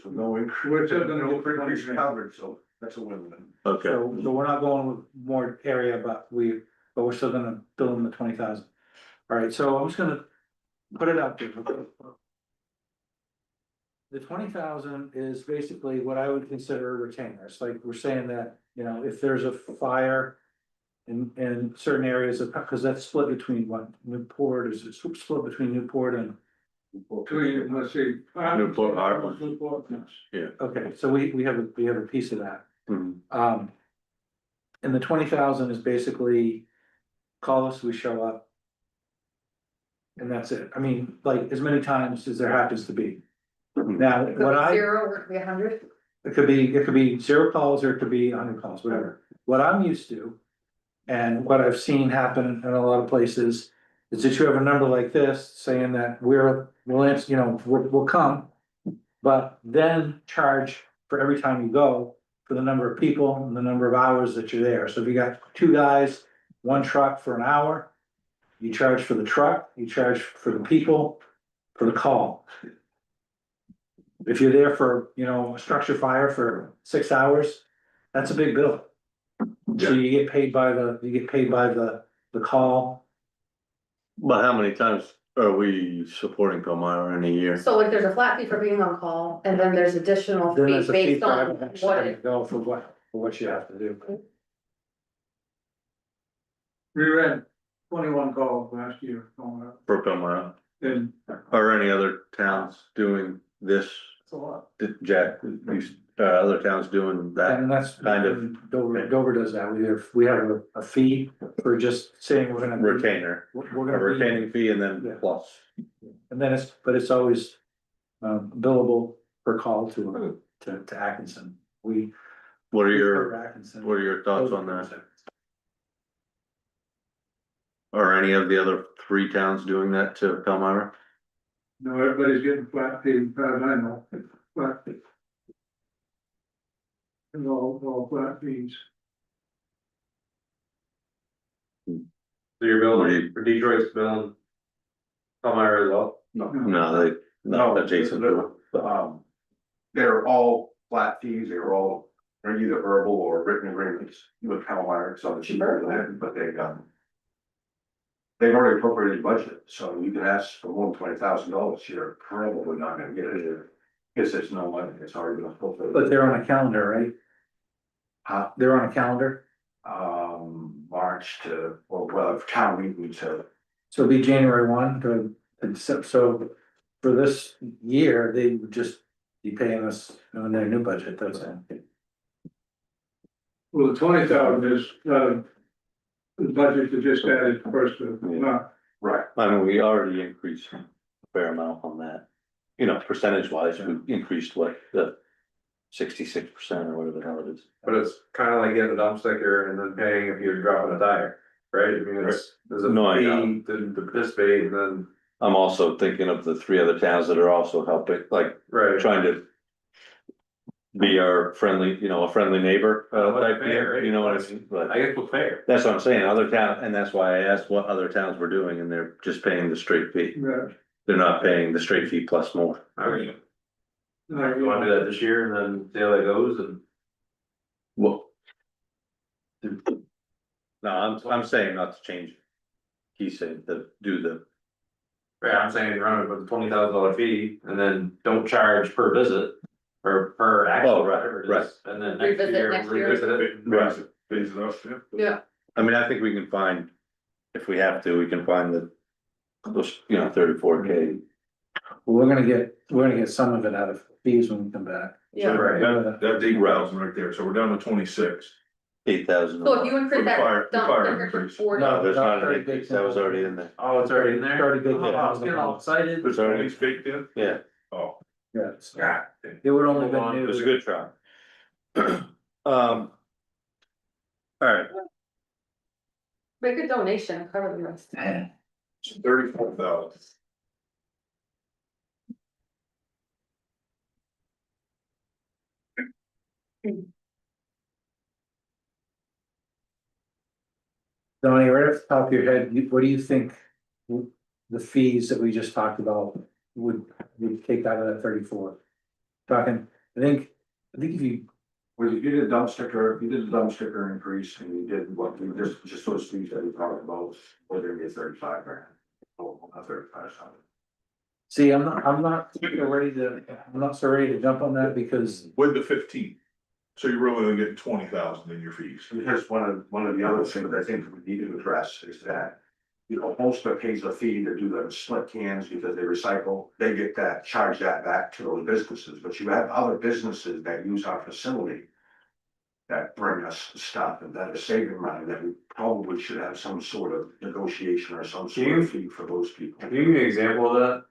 no increase. We're still gonna go pretty much covered, so that's a win-win. Okay, So we're not going with more area, but we're still gonna bill them the 20,000. All right, so I'm just gonna put it out there. The 20,000 is basically what I would consider a retainer. It's like we're saying that, you know, if there's a fire in certain areas of, because that's split between what, Newport, is it split between Newport and. Let's see. Newport, Heartland. Newport, yes. Okay, so we have a piece of that. Mhm. And the 20,000 is basically call us, we show up. And that's it. I mean, like as many times as there happens to be. Now, It could what be I, 0 or it could be 100. it could be 0 calls or it could be 100 calls, whatever. What I'm used to. And what I've seen happen in a lot of places is that you have a number like this saying that we'll answer, you know, we'll come. But then charge for every time you go for the number of people and the number of hours that you're there. So if you got 2 guys, 1 truck for an hour. You charge for the truck, you charge for the people, for the call. If you're there for, you know, a structure fire for 6 hours, that's a big bill. So you get paid by the call. But how many times are we supporting Palmyra in a year? So like there's a flat fee for being on call and then there's additional Then fee there's a fee based for on every what time you it. go for what you have to do. We ran 21 calls last year. For Palmyra, And are any other towns doing this? it's a lot. Jack, these, other towns doing that? And that's kind of- Dover does that. We have a fee for just saying we're gonna. Retainer, We're a gonna. be- retaining fee and Yeah. then plus. And then it's always billable per call to Atkinson. We. What are per your, Atkinson. what are your thoughts on that? Are any of the other 3 towns doing that to Palmyra? No, everybody's getting flat fee, as far as I know, flat fee. And all flat fees. So you're building, for Detroit's building. Palmyra as well? No, not adjacent to it. They're all flat fees, they're all, they're either verbal or written agreements with Palmyra, so the cheaper than, but they've already appropriated budget, so you can ask for more than $20,000, you're probably not gonna get it. Because there's no money, it's already been appropriated. But they're on a calendar, right? They're on a calendar, March to, well, town meeting to, so it'll be January 1 so for this year, they would just be paying us on their new budget, that's it. well, the 20,000 is, the budget is just added first of, right. I mean, we already increased a fair amount on that. You know, percentage wise, we increased the 66% or whatever the hell it is. But it's kind of like getting a dump sticker and then paying if you're dropping a tire, right? I mean, there's a No, I fee know. to participate and then, I'm also thinking of the 3 other towns that are also helping, like, right. trying to be our friendly, you know, a friendly neighbor, type fair, deal, right? you know what I mean? But I guess what's fair. that's what I'm saying, other town, and that's why I asked what other towns were doing, and they're just paying the straight fee. They're not paying the straight fee plus more. I mean, you wanna do that this year and then see how that goes and. Well. No, I'm saying not to change. He's saying to do the, Right, I'm saying run it with a $20,000 fee and then don't charge per visit. Or per actual, Oh, right, whatever it right. is, and then Revisit next year. revisit it. right, Phase it up, yeah. Yeah, I mean, I think we can find, if we have to, we can find those, you know, 34K. We're gonna get some of it out of fees when we come back. Yeah, That's 8,000 right there, so we're down to 26. 8,000. so if you For increase the that fire dump increase. sticker to 40. No, there's not an increase, that was already in there. Oh, it's already in there? Already baked in. Oh, I was getting all excited. It's already baked in? Yeah, Oh, Yeah, God. it would only Hold on, been it was a new. good try. All right, Make a donation, and cover the rest. 34,000. Donnie, right off the top of your head, what do you think the fees that we just talked about would take out of that 34? Talking, I think if you, Well, you did a dump sticker, you did a dump sticker increase and you did what, you just those things that we talked about, whether it be 35 grand. Or 35 something. see, I'm not so ready to jump on that because With the 15. So you're really only getting 20,000 in your fees. Because one of the other things I think we need to address is that, you know, Ulster pays a fee to do the split cans because they recycle, they get that, charge that back to those businesses, but you have other businesses that use our facility. That bring us stuff and that are saving money, that we probably should have some sort of negotiation or some sort of fee for those people. Can you give me an example of that?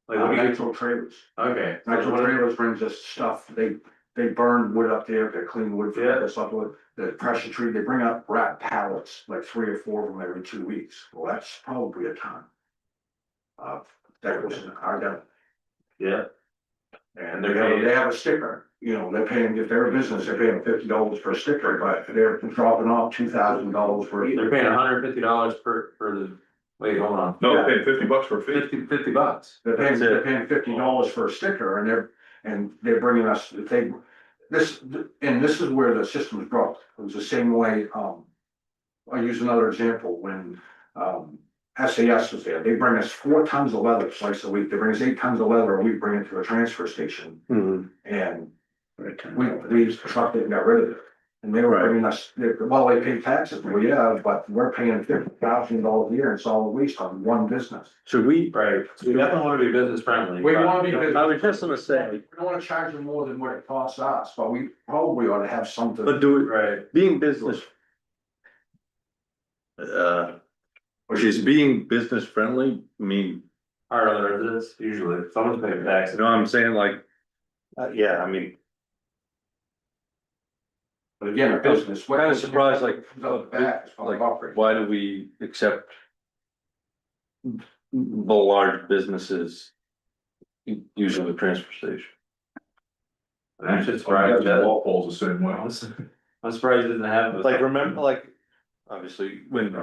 Like, what do you, Nitro trailers. okay. Nitro trailers brings us stuff, they burn wood up there, they clean wood for Yeah. the stuff, the pressure treat, they bring up wrap pallets, like 3 or 4 of them every 2 weeks, well, that's probably a ton. That goes in our dump. Yeah. And they have a sticker, you know, they're paying, if they're a business, they're paying $50 per sticker, but they're dropping off $2,000 for. They're paying $150 for the, wait, hold on. No, they're paying 50 bucks for a fee. 50 bucks. They're paying $50 for a sticker and they're bringing us, this is where the system is broke. It was the same way, I'll use another example, when, SAS was there, they bring us 4 tons of leather twice a week, they bring us 8 tons of leather a week, bring it to a transfer station. And we trucked it and got rid of it. And they were bringing us, well, they pay taxes, well, yeah, but we're paying $50,000 a year in solid waste on one business. should we, Right, so we definitely wanna be business friendly. We but- wanna be. I was just gonna say, We don't wanna charge them more than what it costs us, but we probably ought to have something. but do it, Right, being business. Is being business friendly, I mean, hard on the residents, usually, someone's paying taxes. you know what I'm saying, like, yeah, I mean, But again, a business. I'm kinda surprised, like, Comes out the back, it's probably operating. why do we accept the large businesses using the transfer station? I'm actually surprised that, Walpole's the same way. I'm surprised it didn't have. those- Like, remember, like, obviously, when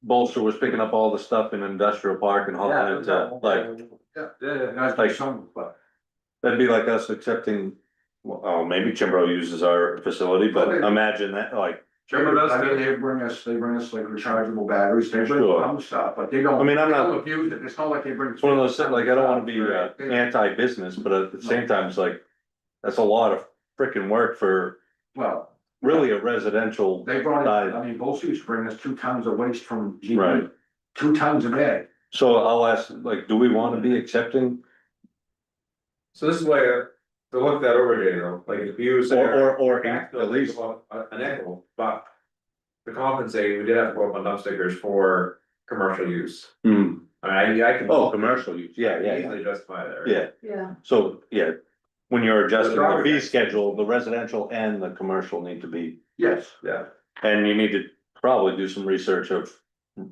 Bolster was picking up all the stuff in industrial park and hauling it to, like, Yeah, that's like some, but. that'd be like us accepting, well, maybe Chimbro uses our facility, but imagine that, like, I mean, they bring us like rechargeable batteries, they bring Sure. some stuff, but they don't. I mean, I'm not- they don't abuse it, it's not like they bring. it's one of those, like, I don't wanna be, anti-business, but at the same time, it's like, that's a lot of freaking work for Well, really a residential. they brought, side. I mean, both used to bring us 2 tons of waste from GP. Right. 2 tons a day. So I'll ask, like, do we wanna be accepting, So this is why, to look that over here, though, like if you say. or Tax bill at least, go up a nickel, but. To compensate, we did have to go up on dump stickers for commercial use. hmm, I mean, I can. oh, commercial use, yeah, yeah, Easily justify that, right? yeah, Yeah, so, yeah. When you're adjusting the fee schedule, the residential and the commercial need to be, Yes. Yeah, and you need to probably do some research of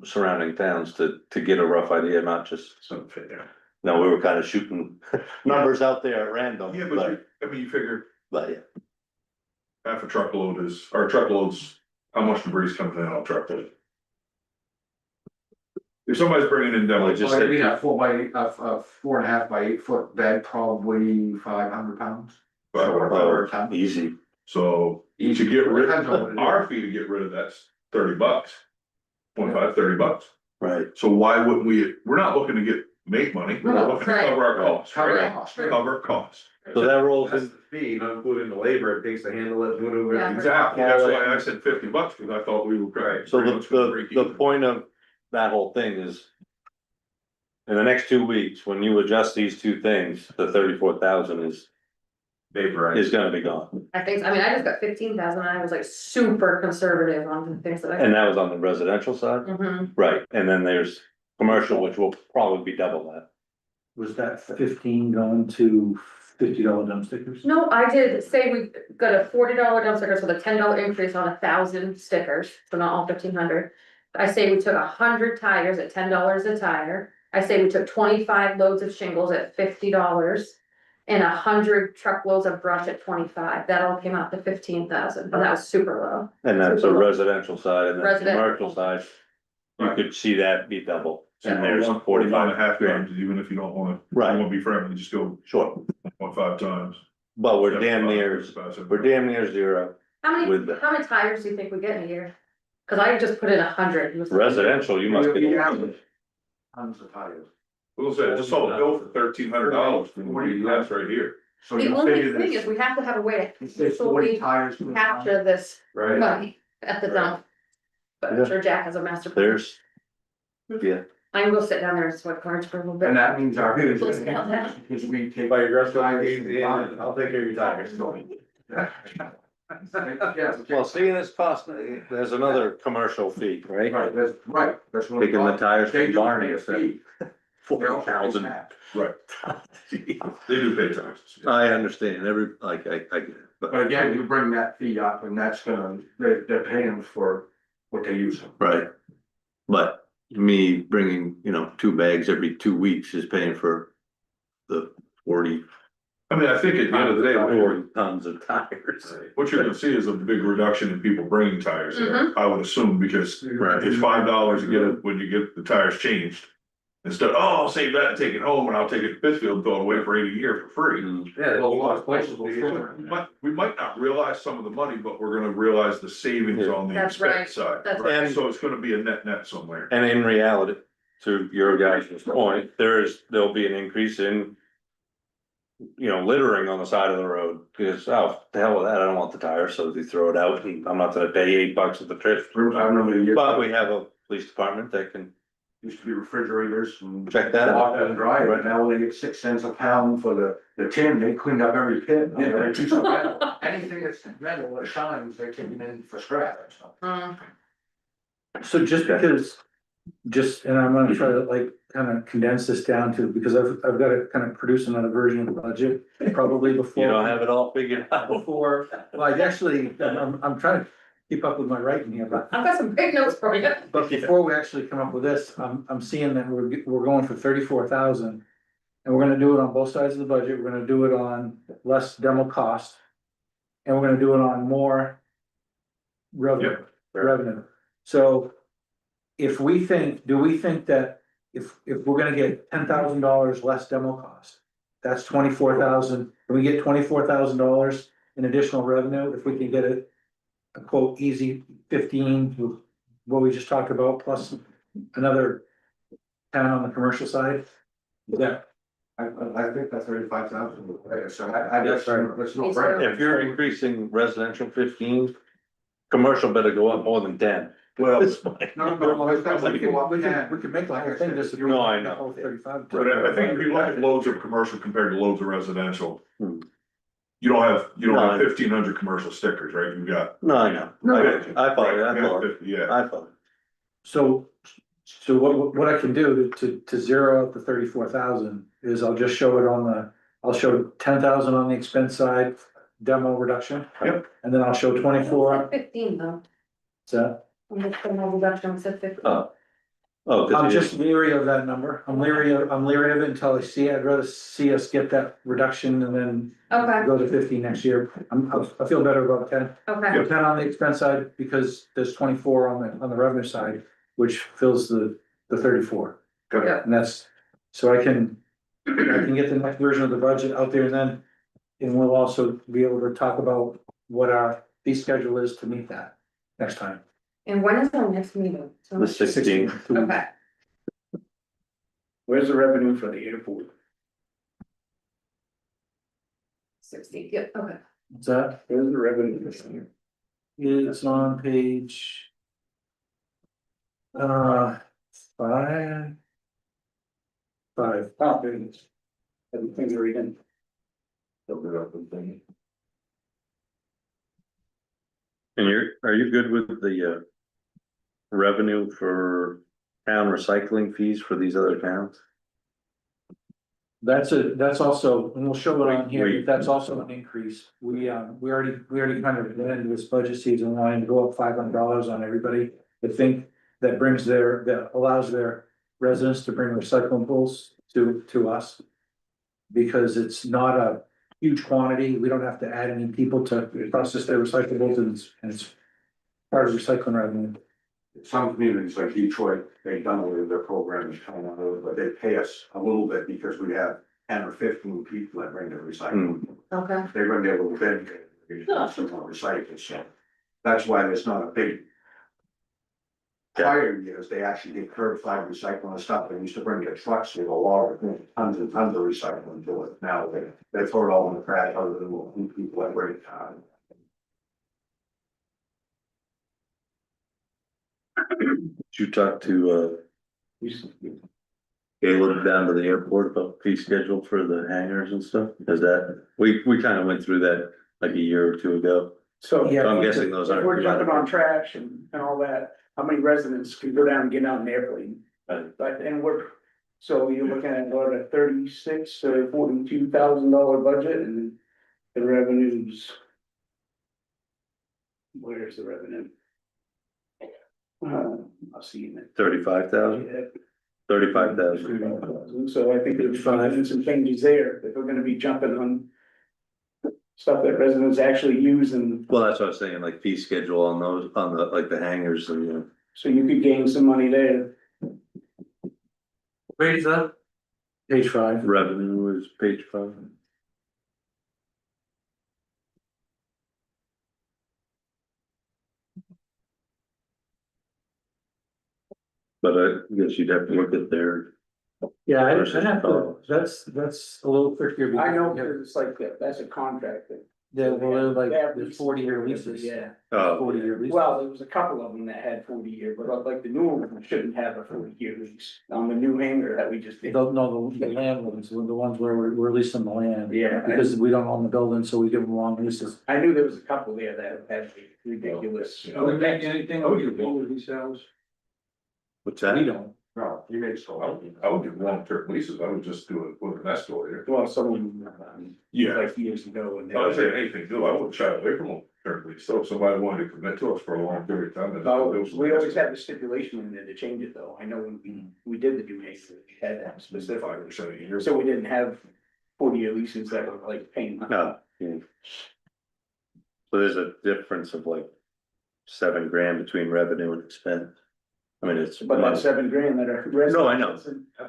surrounding towns to get a rough idea, not just. something fit there. No, we were kind of shooting numbers out there at random, Yeah, but, I mean, you figure yeah. half a truckload is, our truckloads, how much debris comes in on a truckload? If somebody's bringing in demo, Well, just Well, I say- mean, a 4.5 by 8 foot bag, probably 500 pounds. Oh, easy. so to Easy. get rid Depends on what it of, is. our fee to get rid of that's $30. 25, $30. Right, So why wouldn't we're not looking to make money, we're No, looking to right. cover our costs, Cover right? costs. Cover costs. so that rolls That's in, the fee, not including the labor it takes to handle it, maneuver it. Yeah. Exactly, that's why I said $50, because I thought we were. Right. so pretty much gonna break the even. point of that whole thing is. In the next 2 weeks, when you adjust these two things, the 34,000 is. Vaporize. is gonna be gone. I think, I mean, I just got 15,000, I was like super conservative on the things that I. And that was on the residential side, Mhm. right, and then there's commercial, which will probably be double that. Was that 15 going to $50 dump stickers? No, I did say we got a $40 dump stickers with a $10 increase on 1,000 stickers, so not all 1,500. I say we took 100 tires at $10 a tire. I say we took 25 loads of shingles at $50. And 100 truckloads of brush at 25. That all came out to 15,000, but that was super low. And that's a residential side, and then Residential. commercial side, you could see that be double, and there's One and a 45 half grand. times, even if you don't wanna, Right. wanna be friendly, just go Sure, 1.5 times. but we're damn near zero. How With many, how many tires do you think we get in a year? Cause I just put in 100. Residential, you must be. Tons of tires. We'll say, I just saw a bill for $1,300 from UPS right here. So The you only figure thing is, this, we have to have a way it to says 40 visually tires. to a ton. capture this Right. money at the dump. But I'm Yeah. sure Jack has a master plan. There's, yeah, I can go sit down there and sweat cards for a little bit. And that means our. Close it down now. Because we take. By your rest tires easy, from the bottom. I'll take care of your tires. Yes, well, seeing this cost, there's another commercial fee, right? right, that's what. Taking the tires They from do Barney, pay a it's at fee. 40,000. Right, they do pay taxes. I understand, I get it, But but, again, you bring that fee up and that's gonna, they're paying for what they use. right. But me bringing, 2 bags every 2 weeks is paying for the 40 I mean, I think at the end of the day, tons of tires. what you're gonna see is a big reduction in people bringing tires there, I would assume, because Right. it's $5 to get it when you get the tires changed. Instead, I'll save that and take it home and I'll take it to Pittsfield, throw it away for 80 a year for free. Yeah, there's a lot of places. We might not realize some of the money, but we're gonna realize the savings on the That's right. expense side. That's right. So it's gonna be a net somewhere. And in reality, to your guys' point, there'll be an increase in. Littering on the side of the road, because, the hell with that, I don't want the tires, so they throw it out, and I'm not gonna pay $8 at the trip. I remember the year. But we have a police department that can Used to be refrigerators and. check that out. Walk and drive, but now they get 6 cents a pound for the tin, they cleaned up every pit, every piece of metal. Anything that's metal that shines, they're taking in for scrap, so. Mm. So just because, and I'm gonna try to kind of condense this down to, because I've got to kind of produce another version of the budget, probably before. You don't have it all figured out. Before, well, I actually, I'm trying to keep up with my writing here, but I've got some big notes for you. before we actually come up with this, I'm seeing that we're going for 34,000. And we're gonna do it on both sides of the budget, we're gonna do it on less demo cost. And we're gonna do it on more revenue. So do we think that if we're gonna get $10,000 less demo cost, that's 24,000, can we get $24,000 in additional revenue if we can get a quote easy 15 with what we just talked about, plus another 10 on the commercial side? Yeah. I think that's 35,000, so I guess, let's not break. If you're increasing residential 15, commercial better go up more than 10. Well, It's fine. No, We can make the whole thing just. No, I know. 35. but I think if you look at loads of commercial compared to loads of residential. Hmm. You don't have No, I- 1,500 commercial stickers, right? You've got. No, I know. I follow you. Yeah. I follow. So what I can do to zero out the 34,000 is I'll just show it I'll show 10,000 on the expense side, demo reduction. Yep. And then I'll show 24, 15 though. so I'm just gonna have reduction, said 15. Oh, I'm cause just leery of that number. I'm leery of it until I see it. I'd rather see us get that reduction and then Okay, go to 15 next year. I feel better about 10. okay, 10 on the expense side because there's 24 on the revenue side, which fills the 34. Yeah. And that's, so I can get the next version of the budget out there and we'll also be able to talk about what our fee schedule is to meet that next time. and when is our next meeting? So- the 16. Okay, Where's the revenue for the airport? 60, yeah, okay. What's that? Where's the revenue this year? It's on page. 5. Oh, there it is. Everything's reading. And are you good with the, revenue for town recycling fees for these other towns? That's also, and we'll show it on here, Wait. but that's also an increase. We already kind of went into this budget season wanting to go up $500 on everybody. I think that that allows their residents to bring recyclables to us. Because it's not a huge quantity, we don't have to add any people to process their recyclables, and it's part of recycling revenue. Some communities like Detroit, they've done away with their program in town, but they pay us a little bit because we have 10 or 15 people that bring their recycling. Okay. They bring their little bin, they just want to recycle, so that's why there's not a big. Prior years, they actually did curbside recycling and stuff, they used to bring their trucks with a lot of tons and tons of recycling to it, now they throw it all in the trash other than a few people that bring it. Did you talk to, Caleb down to the airport about fee schedule for the hangars and stuff? Is that, we kind of went through that like a year or two ago. So, Yeah. So I'm guessing those if aren't. we're jumping on trash and all that, how many residents can go down and get on an airplane? Right. But, and so you're looking at what, a $36,000 to $42,000 budget, and the revenues. Where's the revenue? I'll see in it. 35,000, Yeah. 35,000. So I think there's some changes there, if we're gonna be jumping on. Stuff that residents actually use, and Well, that's what I was saying, like fee schedule on those, on the, like the hangars and, so you could gain some money there. Page that? Page 5. revenue is page 5. But I guess you'd have to look at their, Yeah, I Versus have to, dollars. that's a little trickier. I know, because because it's like, that's a contract thing. they're like, They have there's 40-year leases. Yeah, 40-year leases. well, there was a couple of them that had 40-year, but like the newer one shouldn't have a 40-year lease on the new hangar that we just did. No, the land ones, the ones where we're leasing the land. Yeah. Because we don't own the building, so we give them long leases. I knew there was a couple there that had ridiculous. Are we making anything Oh, with these houses? what's that? We don't. No, you made so, I would do long-term leases, I would just do it with an escalator. Well, someone, Yeah. like years ago, and. I would say anything new, I wouldn't shy away from long-term lease, so if somebody wanted to commit to us for a long period of time. then No, those- we always had the stipulation in there to change it, though. I know when we did the new hangar, we had that specific. 5% a year. So we didn't have 40-year leases that were like paying. No. Yeah. So there's a difference of like $7,000 between revenue and expense. I mean, it's. But that's $7,000 that are. No, I know.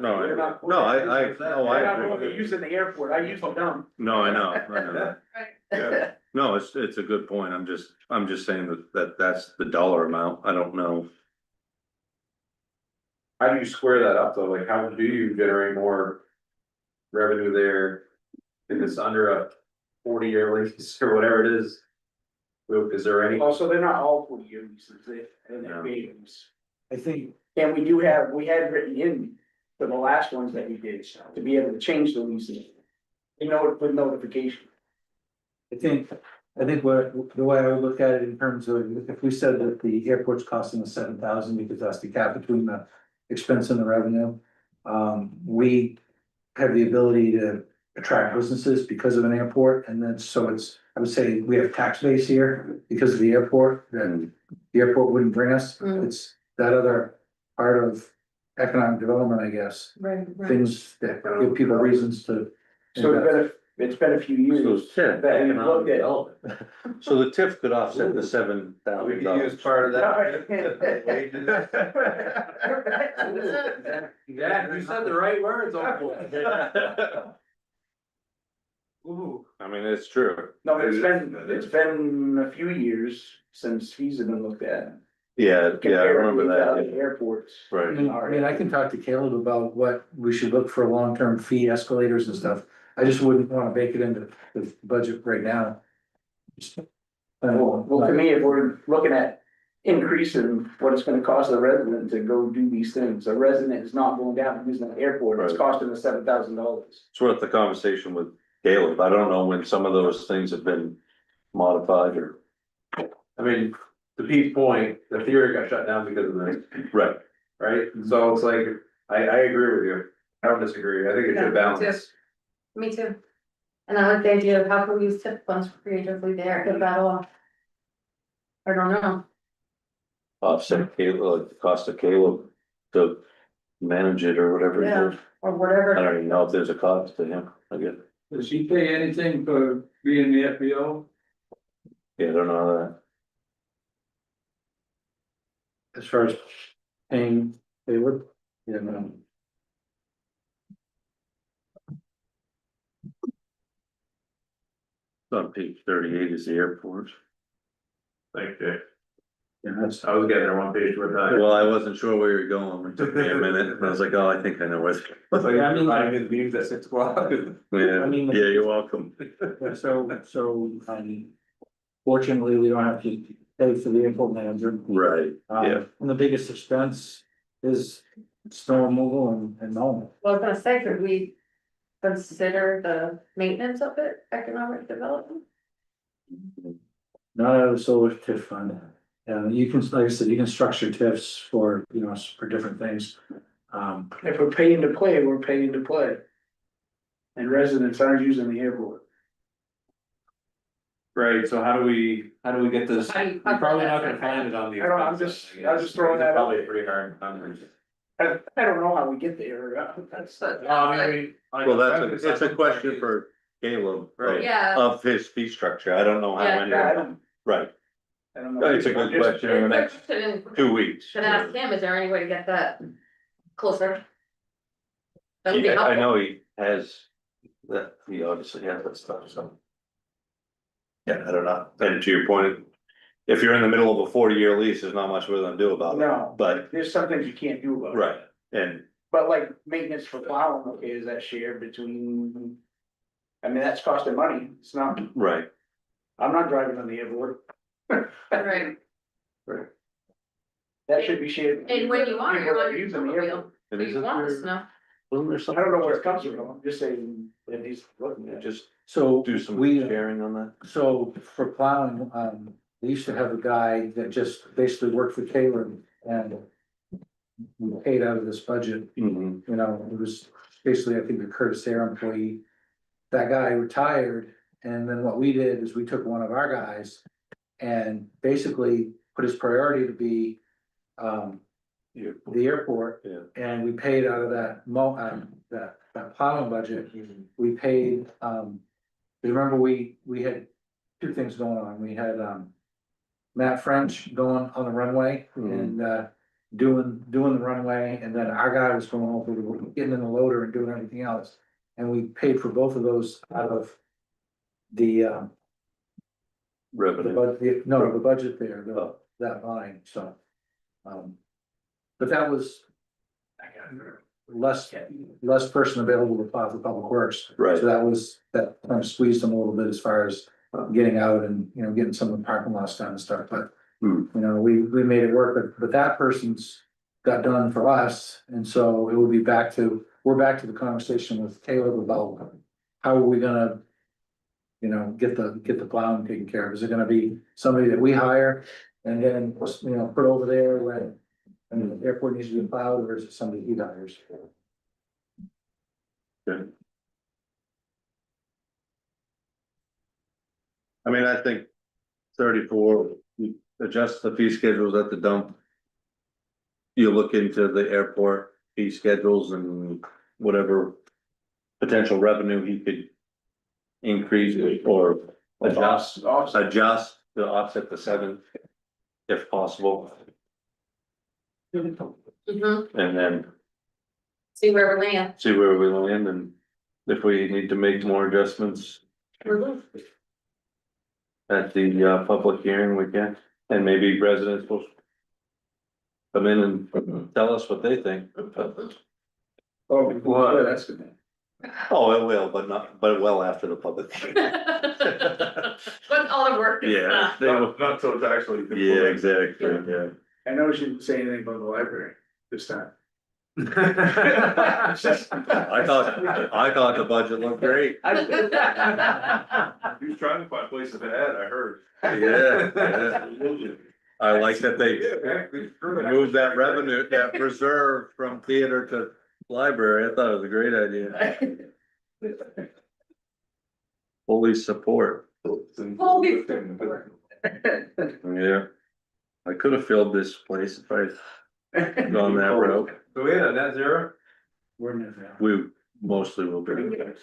No, They're not- no, I They're not going to agree. use it in the airport. I use them. No, I know. Yeah. No, it's a good point. I'm just saying that's the dollar amount. I don't know. How do you square that up though? Like, how do you generate more revenue there? If it's under a 40-year lease or whatever it is? Is there any? Also, they're not all 40-year leases. They're No. vehicles. I think, And we had written in for the last ones that we did, to be able to change the leases. You know, with notification. I think what, the way I would look at it in terms of, if we said that the airport's costing us 7,000, because that's the cap between the expense and the revenue. We have the ability to attract businesses because of an airport, and then, so I would say we have tax base here because of the airport, then the airport wouldn't bring us. Mm. It's that other part of economic development, I guess, Right, things that give people reasons to. So it's been a few years So, that we looked at. So the TIF could offset the We $7,000. could use part of that. Yeah, you said the right words. Ooh. I mean, it's true. No, it's been a few years since fees have been looked at. Yeah, I remember Compared to that. other airports. Right. I mean, I can talk to Caleb about what we should look for long-term fee escalators and stuff. I just wouldn't wanna bake it into the budget right now. Well, to me, if we're looking at increasing what it's gonna cost the resident to go do these things, a resident is not going down and using an airport, it's Right. costing us $7,000. It's worth the conversation with Caleb, I don't know when some of those things have been modified or. I mean, to Pete's point, the theory got shut down because of this, Right. right? So it's like, I agree with you. I don't disagree. I think it should balance. Me too. And I like the idea of how can we use tip funds creatively there, if that all. I don't know. Offset Caleb, like the cost of Caleb to manage it or whatever. he Yeah, does. or I whatever. don't even know if there's a cost to him, I guess. Does he pay anything for being the FBO? Yeah, I don't know that. As far as paying, they would, you know. On page 38 is the airport. Thank you. Yeah, that's, I was getting there one page at a time. Well, I wasn't sure where you're going. It took me a minute and I was like, oh, I think I know where. So yeah, I mean, I did meetings at 6 o'clock. Yeah, I mean, yeah, you're welcome. fortunately, we don't have to pay for the airport manager. Right, yeah. And the biggest expense is snow removal and mowing. Well, I was gonna say, could we consider the maintenance of it, economic development? Not out of the solar TIF fund. And you can, like I said, you can structure TIFs for, you know, for different things. If we're paying to play, we're paying to play. And residents aren't using the airport. Right, so how do we get this? How do you You're cover probably that not gonna right find now? it on the. I don't know, I'm expense just- side, I was just throwing that out. Probably a pretty hard number. I don't know how we get there. That's. I mean. Well, it's a question for Caleb. Right. Yeah. Of his fee structure. I don't know how Yeah. many. Yeah, I don't, Right, I don't know. it's a good question in the next Should 2 weeks. ask him, is there any way to get that closer? That would be I helpful. know he has, that, he obviously has that stuff, so. Yeah, I don't know, and to your point, if you're in the middle of a 40-year lease, there's not much we're gonna do about it. No. But, There's some things you can't do about it. right, and, But like maintenance for plowing, okay, is that shared between? I mean, that's costing money, it's not, right, I'm not driving on the airport, Right, that should be shared. and when you are, People you're that on your use the snowmobile, airport. so and you isn't want the there, snow. wasn't there I something? don't know where it comes from, I'm just saying, that he's looking at it. Just So do some we, sharing on that. so for plowing, we used to have a guy that just basically worked for Caleb and we paid out of this budget. Mhm. You know, it was basically, I think, a Curtis Air employee. That guy retired, and then what we did is we took one of our guys and basically put his priority to be the airport. Yeah. And we paid out of that that plowing budget, we paid, remember we had two things going on. We had Matt French going on the runway and doing the runway, and then our guy was going over, getting in the loader and doing everything else. And we paid for both of those out of the Revenue. the budget there, that line, so. But that was less person available to plow for public works. Right. So that kind of squeezed them a little bit as far as getting out and, you know, getting some of the parking lots done and stuff, but. You know, we made it work, but that person's got done for us, and so it will be we're back to the conversation with Caleb about how are we gonna. You know, get the plowing taken care of, is it gonna be somebody that we hire and then, you know, put over there when. And the airport needs to be plowed, or is it somebody he hires? Good. I mean, I think 34, you adjust the fee schedules at the dump. You look into the airport fee schedules and whatever potential revenue he could increase or adjust to offset the 7, if possible. Mm-hmm. And then See where we land. see where we land, and if we need to make more adjustments Mhm. at the public hearing, we can, and maybe residents will come in and tell us what they think. Oh, well, that's good. Oh, it will, but well after the public. hearing. But all the work is Yeah, done. they will, Not till it's actually. yeah, exactly, yeah. I know she didn't say anything about the library this time. I thought the budget looked great. He was trying to find places to add, I heard. Yeah, I like that they moved that revenue, that reserve from theater to library. I thought it was a great idea. Fully support. Fully Yeah. I could have filled this place if I'd gone that route. So we had a net zero? We're never. We mostly will be. I don't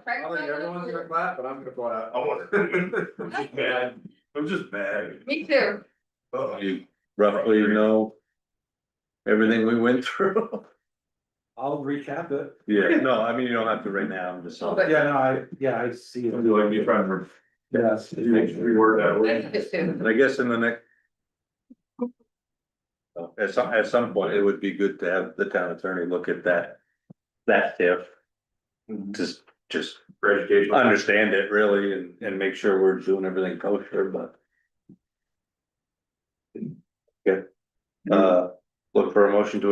think everyone's gonna clap, but I'm gonna clap. I want. I'm just mad. I'm just mad. Me too. Oh, You roughly know everything we went through. I'll recap it. Yeah, no, I mean, you don't have to right now, I'm just. Oh, but- Yeah, no, I see it. I feel like me trying to Yes. reword that I word. think it's too. And I guess in the next. At some point, it would be good to have the town attorney look at that TIF. Just For education. understand it really and make sure we're doing everything kosher, but. Yeah. Look for a motion to